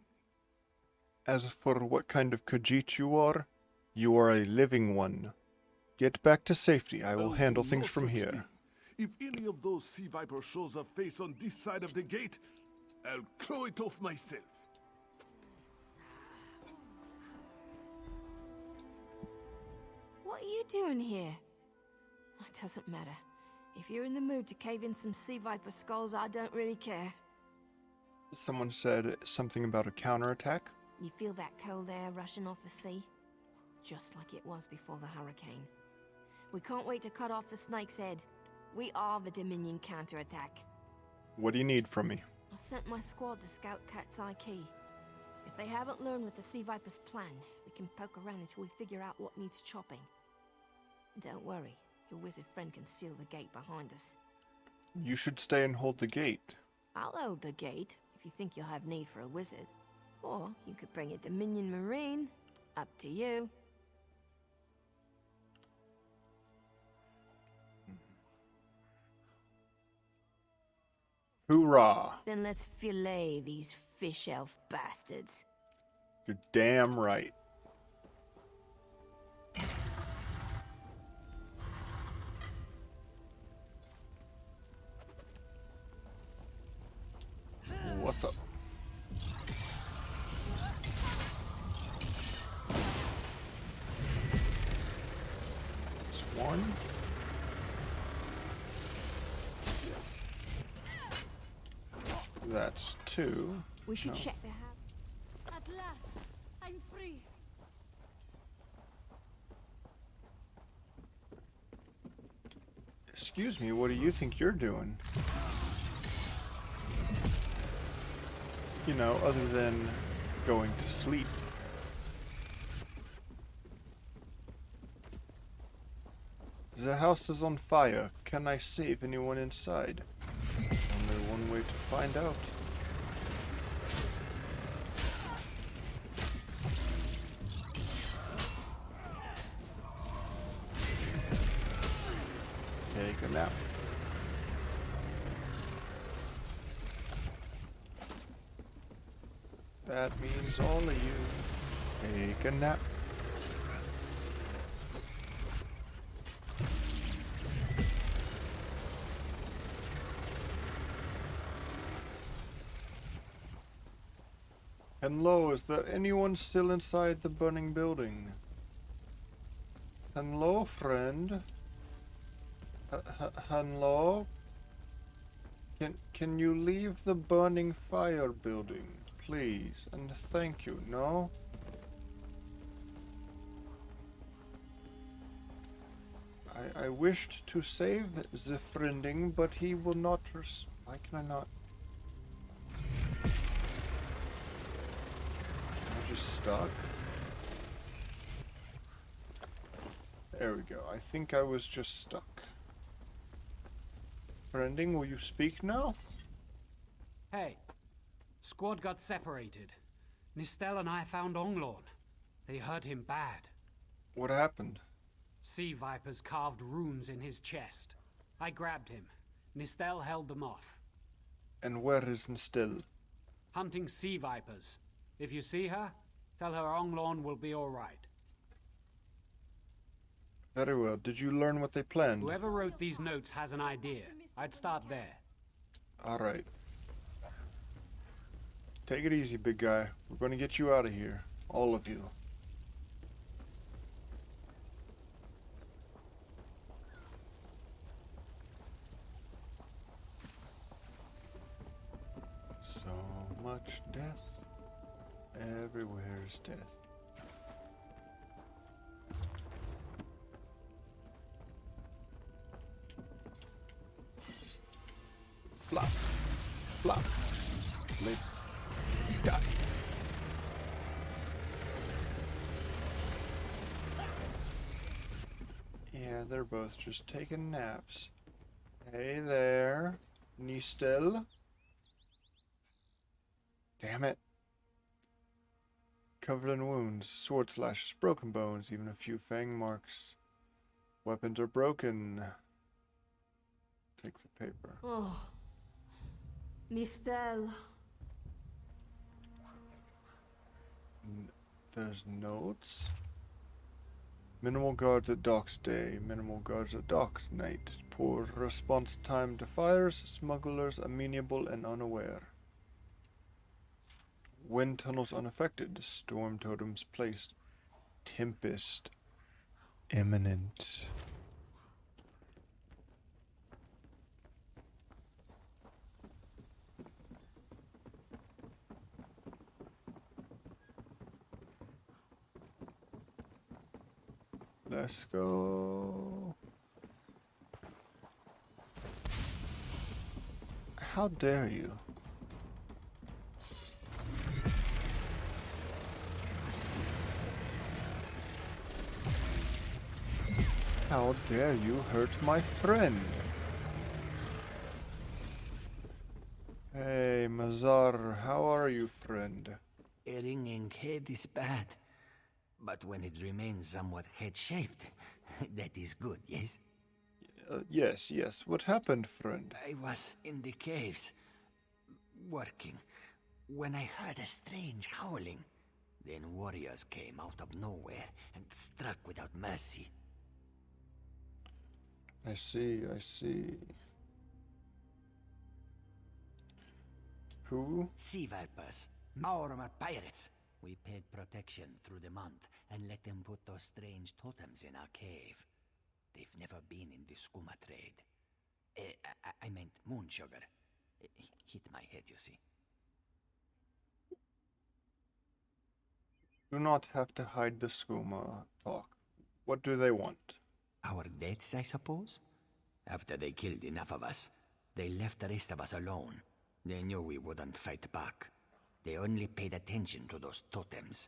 Speaker 1: As for what kind of Khajiit you are a living one. Get back to safety. I will handle things from here.
Speaker 5: If any of those sea vipers shows a face on this side of the gate, I'll claw it off myself.
Speaker 20: What are you doing here? It doesn't matter. If you're in the mood to cave in some sea viper skulls, I don't really care.
Speaker 1: Someone said something about a counterattack?
Speaker 20: You feel that cold air rushing off the sea? Just like it was before the hurricane. We can't wait to cut off the snake's head. We are the Dominion counterattack.
Speaker 1: What do you need from me?
Speaker 20: I sent my squad to scout Cat's Eye Key. If they haven't learned what the Sea Viper's plan, we can poke around until we figure out what needs chopping. Don't worry, your wizard friend can seal the gate behind us.
Speaker 1: You should stay and hold the gate.
Speaker 20: I'll hold the gate if you think you'll have need for a wizard. Or you could bring a Dominion Marine. Up to you.
Speaker 1: Hoorah!
Speaker 20: Then let's fillet these fish elf bastards.
Speaker 1: You're damn right. What's up? It's one. That's two.
Speaker 20: We should
Speaker 1: No.
Speaker 20: check the house.
Speaker 14: At last, I'm free.
Speaker 1: Excuse me, what do you think you're doing? You know, other than going to sleep. The house is on fire. Can I save anyone inside? Only one way to find out. Take a nap. That means all of you. Take a nap. Hello, is there anyone still inside the burning building? Hello, friend? Hello? Can you leave the burning fire building, please, and thank you, no? I wished to save the friending, but he will not why can I not? Am I just stuck? There we go. I think I was just stuck. Friending, will you speak now?
Speaker 3: Hey, squad got separated. Nistel and I found Onglorn. They hurt him bad.
Speaker 1: What happened?
Speaker 3: Sea vipers carved runes in his chest. I grabbed him. Nistel held them off.
Speaker 1: And where is Nistel?
Speaker 3: Hunting sea vipers. If you see her, tell her Onglorn will be all right.
Speaker 1: Very well. Did you learn what they planned?
Speaker 3: Whoever wrote these notes has an idea. I'd start there.
Speaker 1: All right. Take it easy, big guy. We're going to get you out of here. All of you. So much death. Everywhere is death. Flop. Flop. Live. Die. Yeah, they're both just taking naps. Hey there, Nistel. Damn it. Covered in wounds, sword slashes, broken bones, even a few fang marks. Weapons are broken. Take the paper.
Speaker 10: Oh. Nistel.
Speaker 1: There's notes. Minimal guards at docks day, minimal guards at docks night. Poor response time to fires, smugglers amenable and unaware. Wind tunnels unaffected, storm totems placed. Tempest imminent. Let's go. How dare you? How dare you hurt my friend? Hey, Mazar, how are you, friend?
Speaker 22: A ringing head is bad, but when it remains somewhat head-shaped, that is good, yes?
Speaker 1: Yes. What happened, friend?
Speaker 22: I was in the caves, working, when I heard a strange howling. Then warriors came out of nowhere and struck without mercy.
Speaker 1: I see. Who?
Speaker 22: Sea vipers, mora pirates. We paid protection through the month and let them put those strange totems in our cave. They've never been in the skooma trade. I meant moon sugar. Hit my head, you see.
Speaker 1: Do not have to hide the skooma talk. What do they want?
Speaker 22: Our deaths, I suppose? After they killed enough of us, they left the rest of us alone. They knew we wouldn't fight back. They only paid attention to those totems.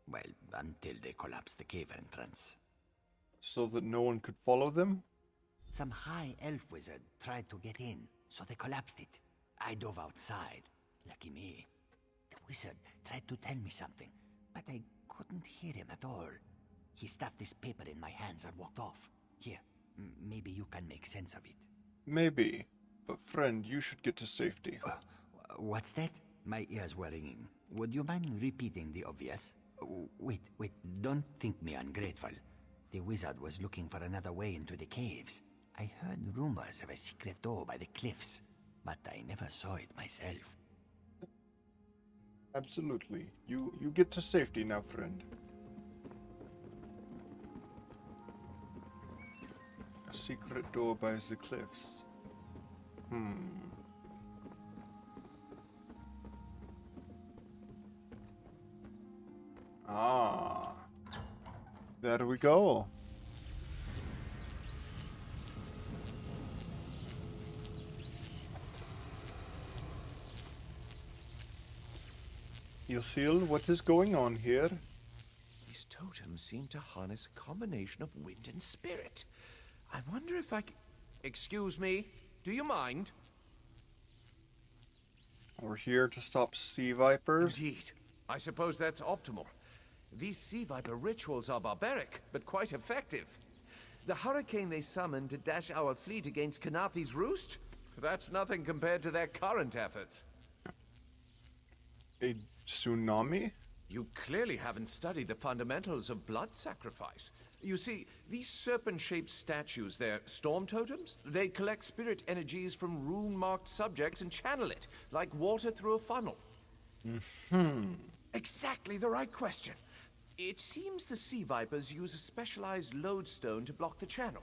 Speaker 22: Well, until they collapsed the cave entrance.
Speaker 1: So that no one could follow them?
Speaker 22: Some high elf wizard tried to get in, so they collapsed it. I dove outside. Lucky me. The wizard tried to tell me something, but I couldn't hear him at all. He stuffed this paper in my hands and walked off. Here, maybe you can make sense of it.
Speaker 1: Maybe. But friend, you should get to safety.
Speaker 22: What's that? My ears were ringing. Would you mind repeating the obvious? Wait, don't think me ungrateful. The wizard was looking for another way into the caves. I heard rumors of a secret door by the cliffs, but I never saw it myself.
Speaker 1: Absolutely. You get to safety now, friend. A secret door by the cliffs. Ah. There we go. Yusil, what is going on here?
Speaker 6: These totems seem to harness a combination of wind and spirit. I wonder if I c... Excuse me? Do you mind?
Speaker 1: We're here to stop sea vipers.
Speaker 6: Indeed. I suppose that's optimal. These sea viper rituals are barbaric, but quite effective. The hurricane they summoned to dash our fleet against Kanathi's roost? That's nothing compared to their current efforts.
Speaker 1: A tsunami?
Speaker 6: You clearly haven't studied the fundamentals of blood sacrifice. You see, these serpent-shaped statues, they're storm totems. They collect spirit energies from rune-marked subjects and channel it, like water through a funnel. Exactly the right question. It seems the sea vipers use a specialized lodestone to block the channel.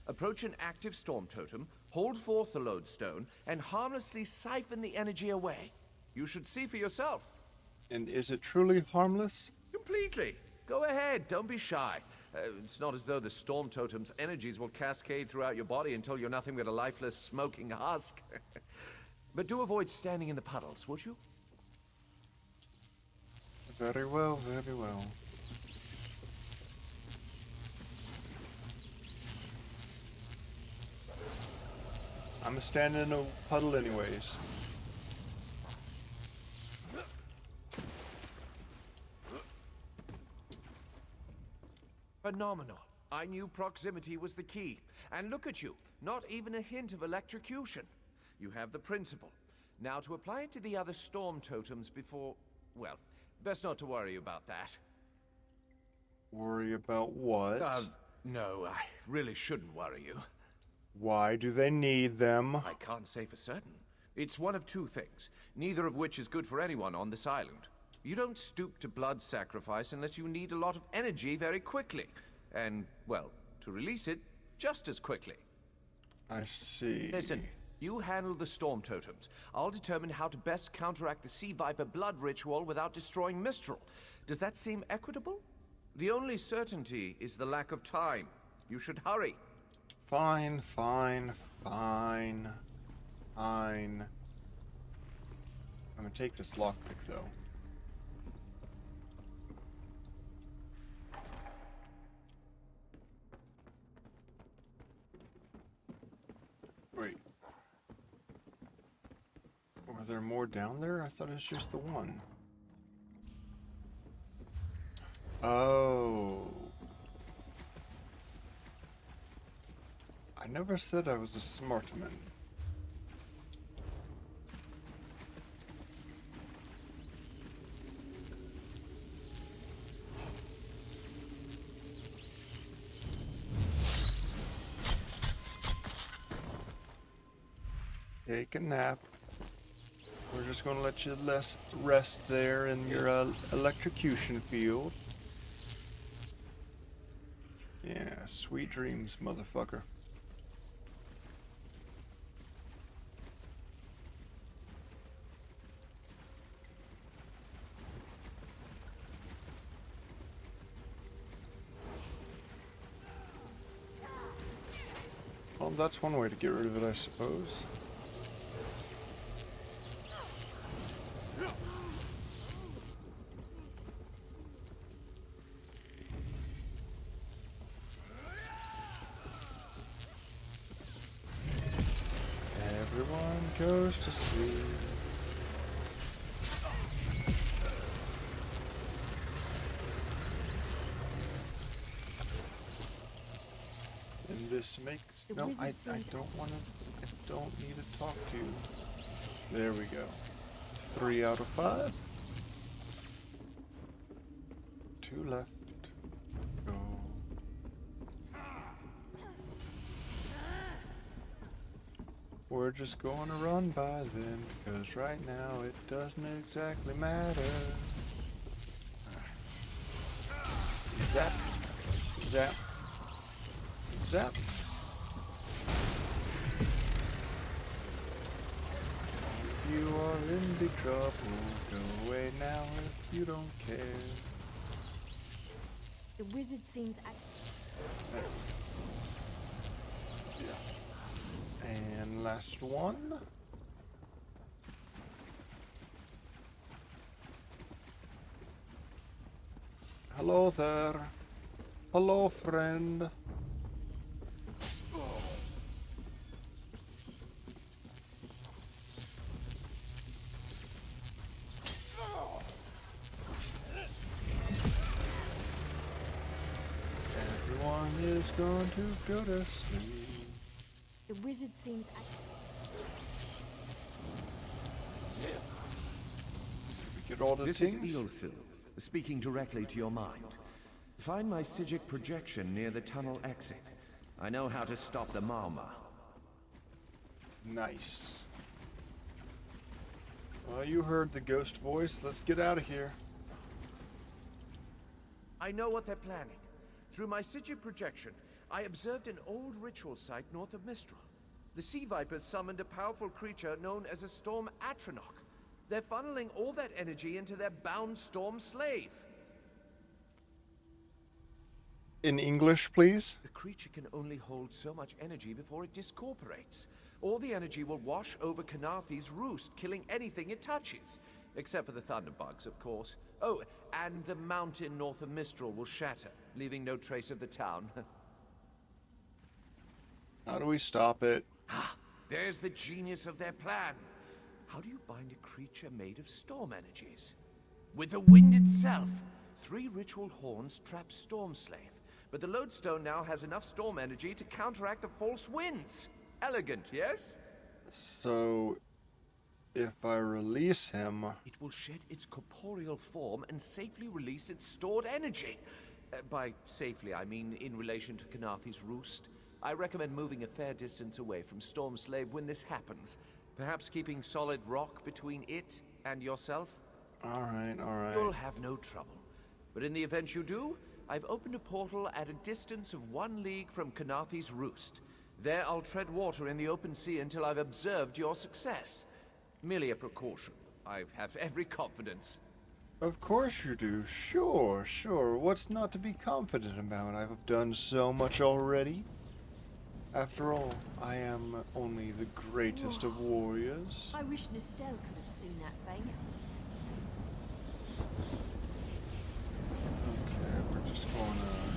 Speaker 6: Approach an active storm totem, hold forth the lodestone, and harmlessly siphon the energy away. You should see for yourself.
Speaker 1: And is it truly harmless?
Speaker 6: Completely. Go ahead, don't be shy. It's not as though the storm totem's energies will cascade throughout your body until you're nothing but a lifeless, smoking husk. But do avoid standing in the puddles, would you?
Speaker 1: Very well, very well. I'm standing in a puddle anyways.
Speaker 6: Phenomenal. I knew proximity was the key. And look at you, not even a hint of electrocution. You have the principle. Now to apply it to the other storm totems before... well, best not to worry about that.
Speaker 1: Worry about what?
Speaker 6: No, I really shouldn't worry you.
Speaker 1: Why do they need them?
Speaker 6: I can't say for certain. It's one of two things, neither of which is good for anyone on this island. You don't stoop to blood sacrifice unless you need a lot of energy very quickly. And, well, to release it just as quickly.
Speaker 1: I see.
Speaker 6: Listen, you handle the storm totems. I'll determine how to best counteract the sea viper blood ritual without destroying Mistral. Does that seem equitable? The only certainty is the lack of time. You should hurry.
Speaker 1: Fine, fine, fine. Fine. I'm gonna take this lockpick, though. Wait. Were there more down there? I thought it was just the one. Oh. I never said I was a smart man. Take a nap. We're just gonna let you rest there in your electrocution field. Yeah, sweet dreams, motherfucker. Well, that's one way to get rid of it, I suppose. Everyone goes to sleep. And this makes... No, I don't want to... I don't need to talk to you. There we go. 3 out of 5. 2 left. Go. We're just going to run by them, because right now it doesn't exactly matter. Zap. Zap. Zap. You are in big trouble. Go away now if you don't care.
Speaker 20: The wizard seems
Speaker 1: And last one. Hello there. Hello, friend. Everyone is going to go to sleep.
Speaker 20: The wizard seems
Speaker 1: Get all the
Speaker 6: This
Speaker 1: things.
Speaker 6: is Eelsil, speaking directly to your mind. Find my Psijic projection near the tunnel exit. I know how to stop the Malma.
Speaker 1: Nice. Well, you heard the ghost voice. Let's get out of here.
Speaker 6: I know what they're planning. Through my Psijic projection, I observed an old ritual site north of Mistral. The Sea Vipers summoned a powerful creature known as a Storm Atronach. They're funneling all that energy into their bound Storm slave.
Speaker 1: In English, please.
Speaker 6: The creature can only hold so much energy before it discorporates. All the energy will wash over Kanathi's roost, killing anything it touches. Except for the thunderbugs, of course. Oh, and the mountain north of Mistral will shatter, leaving no trace of the town.
Speaker 1: How do we stop it?
Speaker 6: Ah, there's the genius of their plan. How do you bind a creature made of storm energies? With the wind itself. 3 ritual horns trap Storm Slave, but the lodestone now has enough storm energy to counteract the false winds. Elegant, yes?
Speaker 1: So, if I release him...
Speaker 6: It will shed its corporeal form and safely release its stored energy. By safely, I mean in relation to Kanathi's roost. I recommend moving a fair distance away from Storm Slave when this happens. Perhaps keeping solid rock between it and yourself?
Speaker 1: Alright, alright.
Speaker 6: You'll have no trouble. But in the event you do, I've opened a portal at a distance of 1 league from Kanathi's roost. There I'll tread water in the open sea until I've observed your success. Merely a precaution. I have every confidence.
Speaker 1: Of course you do. Sure, sure. What's not to be confident about? I've done so much already. After all, I am only the greatest of warriors.
Speaker 20: I wish Nistel could have seen that thing.
Speaker 1: Okay, we're just gonna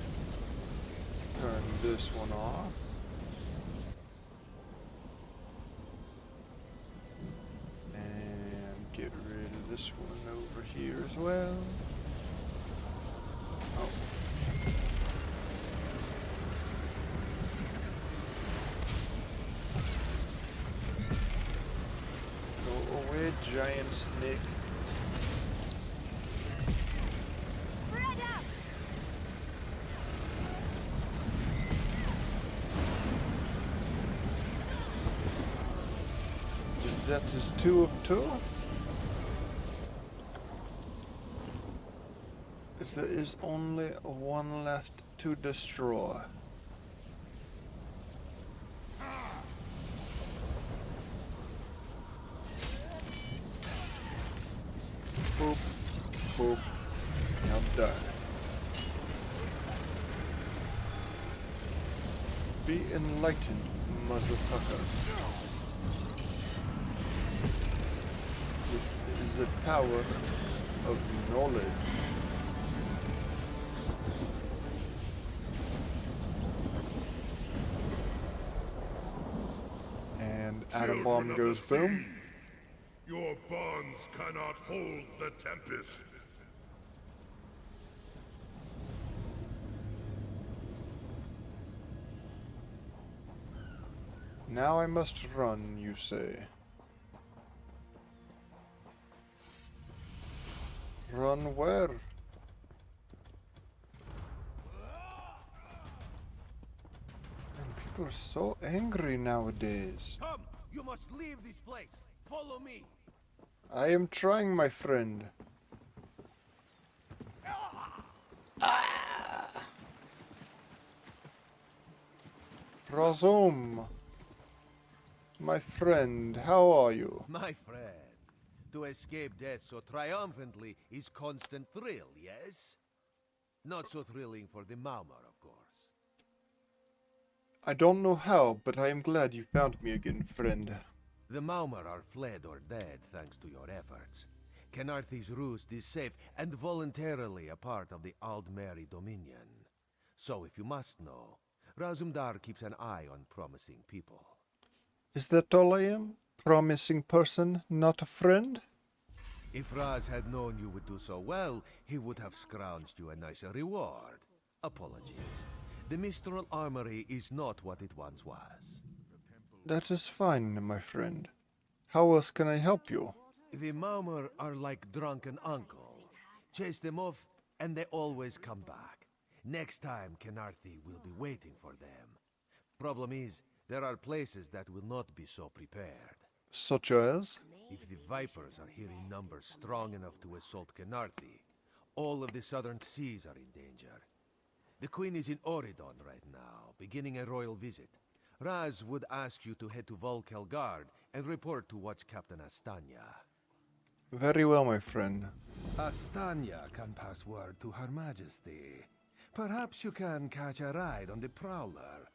Speaker 1: turn this one off. And get rid of this one over here as well. Oh. Go away, giant snake.
Speaker 20: Spread out!
Speaker 1: That is 2 of 2. There is only 1 left to destroy. Boop, boop. Now die. Be enlightened, motherfuckers. This is the power of knowledge. And atom bomb goes boom.
Speaker 8: Your bonds cannot hold the tempest.
Speaker 1: Now I must run, you say. Run where? And people are so angry nowadays.
Speaker 11: Come! You must leave this place! Follow me!
Speaker 1: I am trying, my friend. Razum, my friend, how are you?
Speaker 11: My friend, to escape death so triumphantly is constant thrill, yes? Not so thrilling for the Maumar, of course.
Speaker 1: I don't know how, but I am glad you found me again, friend.
Speaker 11: The Maumar are fled or dead thanks to your efforts. Kenarthi's roost is safe and voluntarily a part of the Aldmeri Dominion. So if you must know, Razumdar keeps an eye on promising people.
Speaker 1: Is that all I am? Promising person, not a friend?
Speaker 11: If Raz had known you would do so well, he would have scrounged you a nicer reward. Apologies. The Mistral Armory is not what it once was.
Speaker 1: That is fine, my friend. How else can I help you?
Speaker 11: The Maumar are like drunken uncle. Chase them off, and they always come back. Next time, Kenarthi will be waiting for them. Problem is, there are places that will not be so prepared.
Speaker 1: Such as?
Speaker 11: If the Vipers are here in numbers strong enough to assault Kenarthi, all of the southern seas are in danger. The Queen is in Auridon right now, beginning a royal visit. Raz would ask you to head to Volkelgard and report to Watch Captain Astanya.
Speaker 1: Very well, my friend.
Speaker 11: Astanya can pass word to Her Majesty. Perhaps you can catch a ride on the Prowler.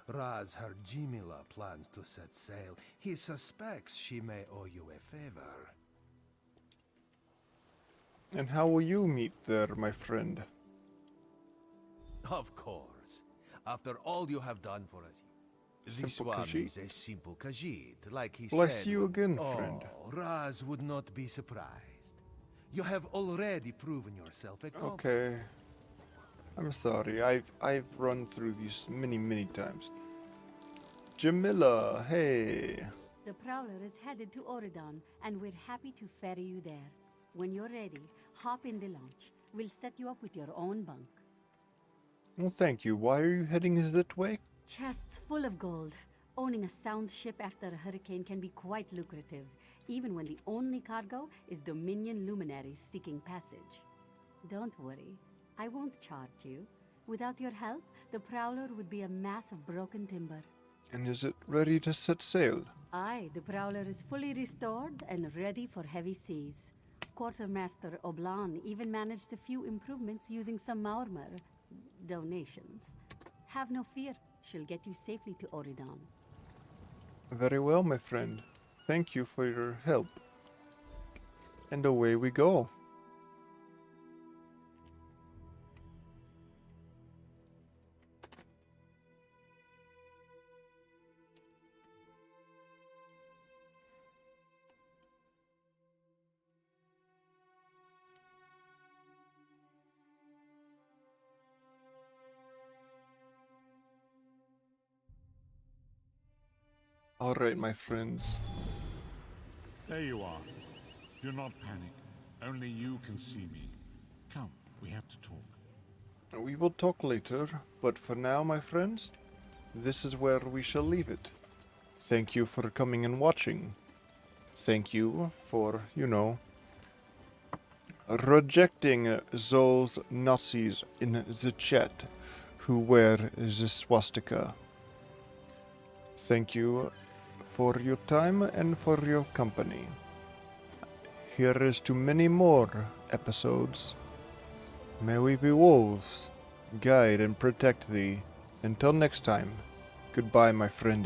Speaker 11: Raz her Jimila plans to set sail. He suspects she may owe you a favor.
Speaker 1: And how will you meet there, my friend?
Speaker 11: Of course. After all you have done for us. This
Speaker 1: Simple
Speaker 11: one
Speaker 1: Khajiit?
Speaker 11: is a simple Khajiit, like he
Speaker 1: Bless
Speaker 11: said.
Speaker 1: you again, friend.
Speaker 11: Oh, Raz would not be surprised. You have already proven yourself a competent.
Speaker 1: Okay. I'm sorry. I've run through these many times. Jamila, hey.
Speaker 12: The Prowler is headed to Auridon, and we're happy to ferry you there. When you're ready, hop in the launch. We'll set you up with your own bunk.
Speaker 1: Well, thank you. Why are you heading that way?
Speaker 12: Chests full of gold. Owning a sound ship after a hurricane can be quite lucrative, even when the only cargo is Dominion luminaries seeking passage. Don't worry, I won't charge you. Without your help, the Prowler would be a mass of broken timber.
Speaker 1: And is it ready to set sail?
Speaker 12: Aye, the Prowler is fully restored and ready for heavy seas. Quartermaster Oblan even managed a few improvements using some Maurmer donations. Have no fear, she'll get you safely to Auridon.
Speaker 1: Very well, my friend. Thank you for your help. And away we go. Alright, my friends.
Speaker 8: There you are. Do not panic. Only you can see me. Come, we have to talk.
Speaker 1: We will talk later, but for now, my friends, this is where we shall leave it. Thank you for coming and watching. Thank you for, rejecting those Nazis in the chat who wear the swastika. Thank you for your time and for your company. Here is to many more episodes. May we be wolves, guide and protect thee. Until next time, goodbye, my friend.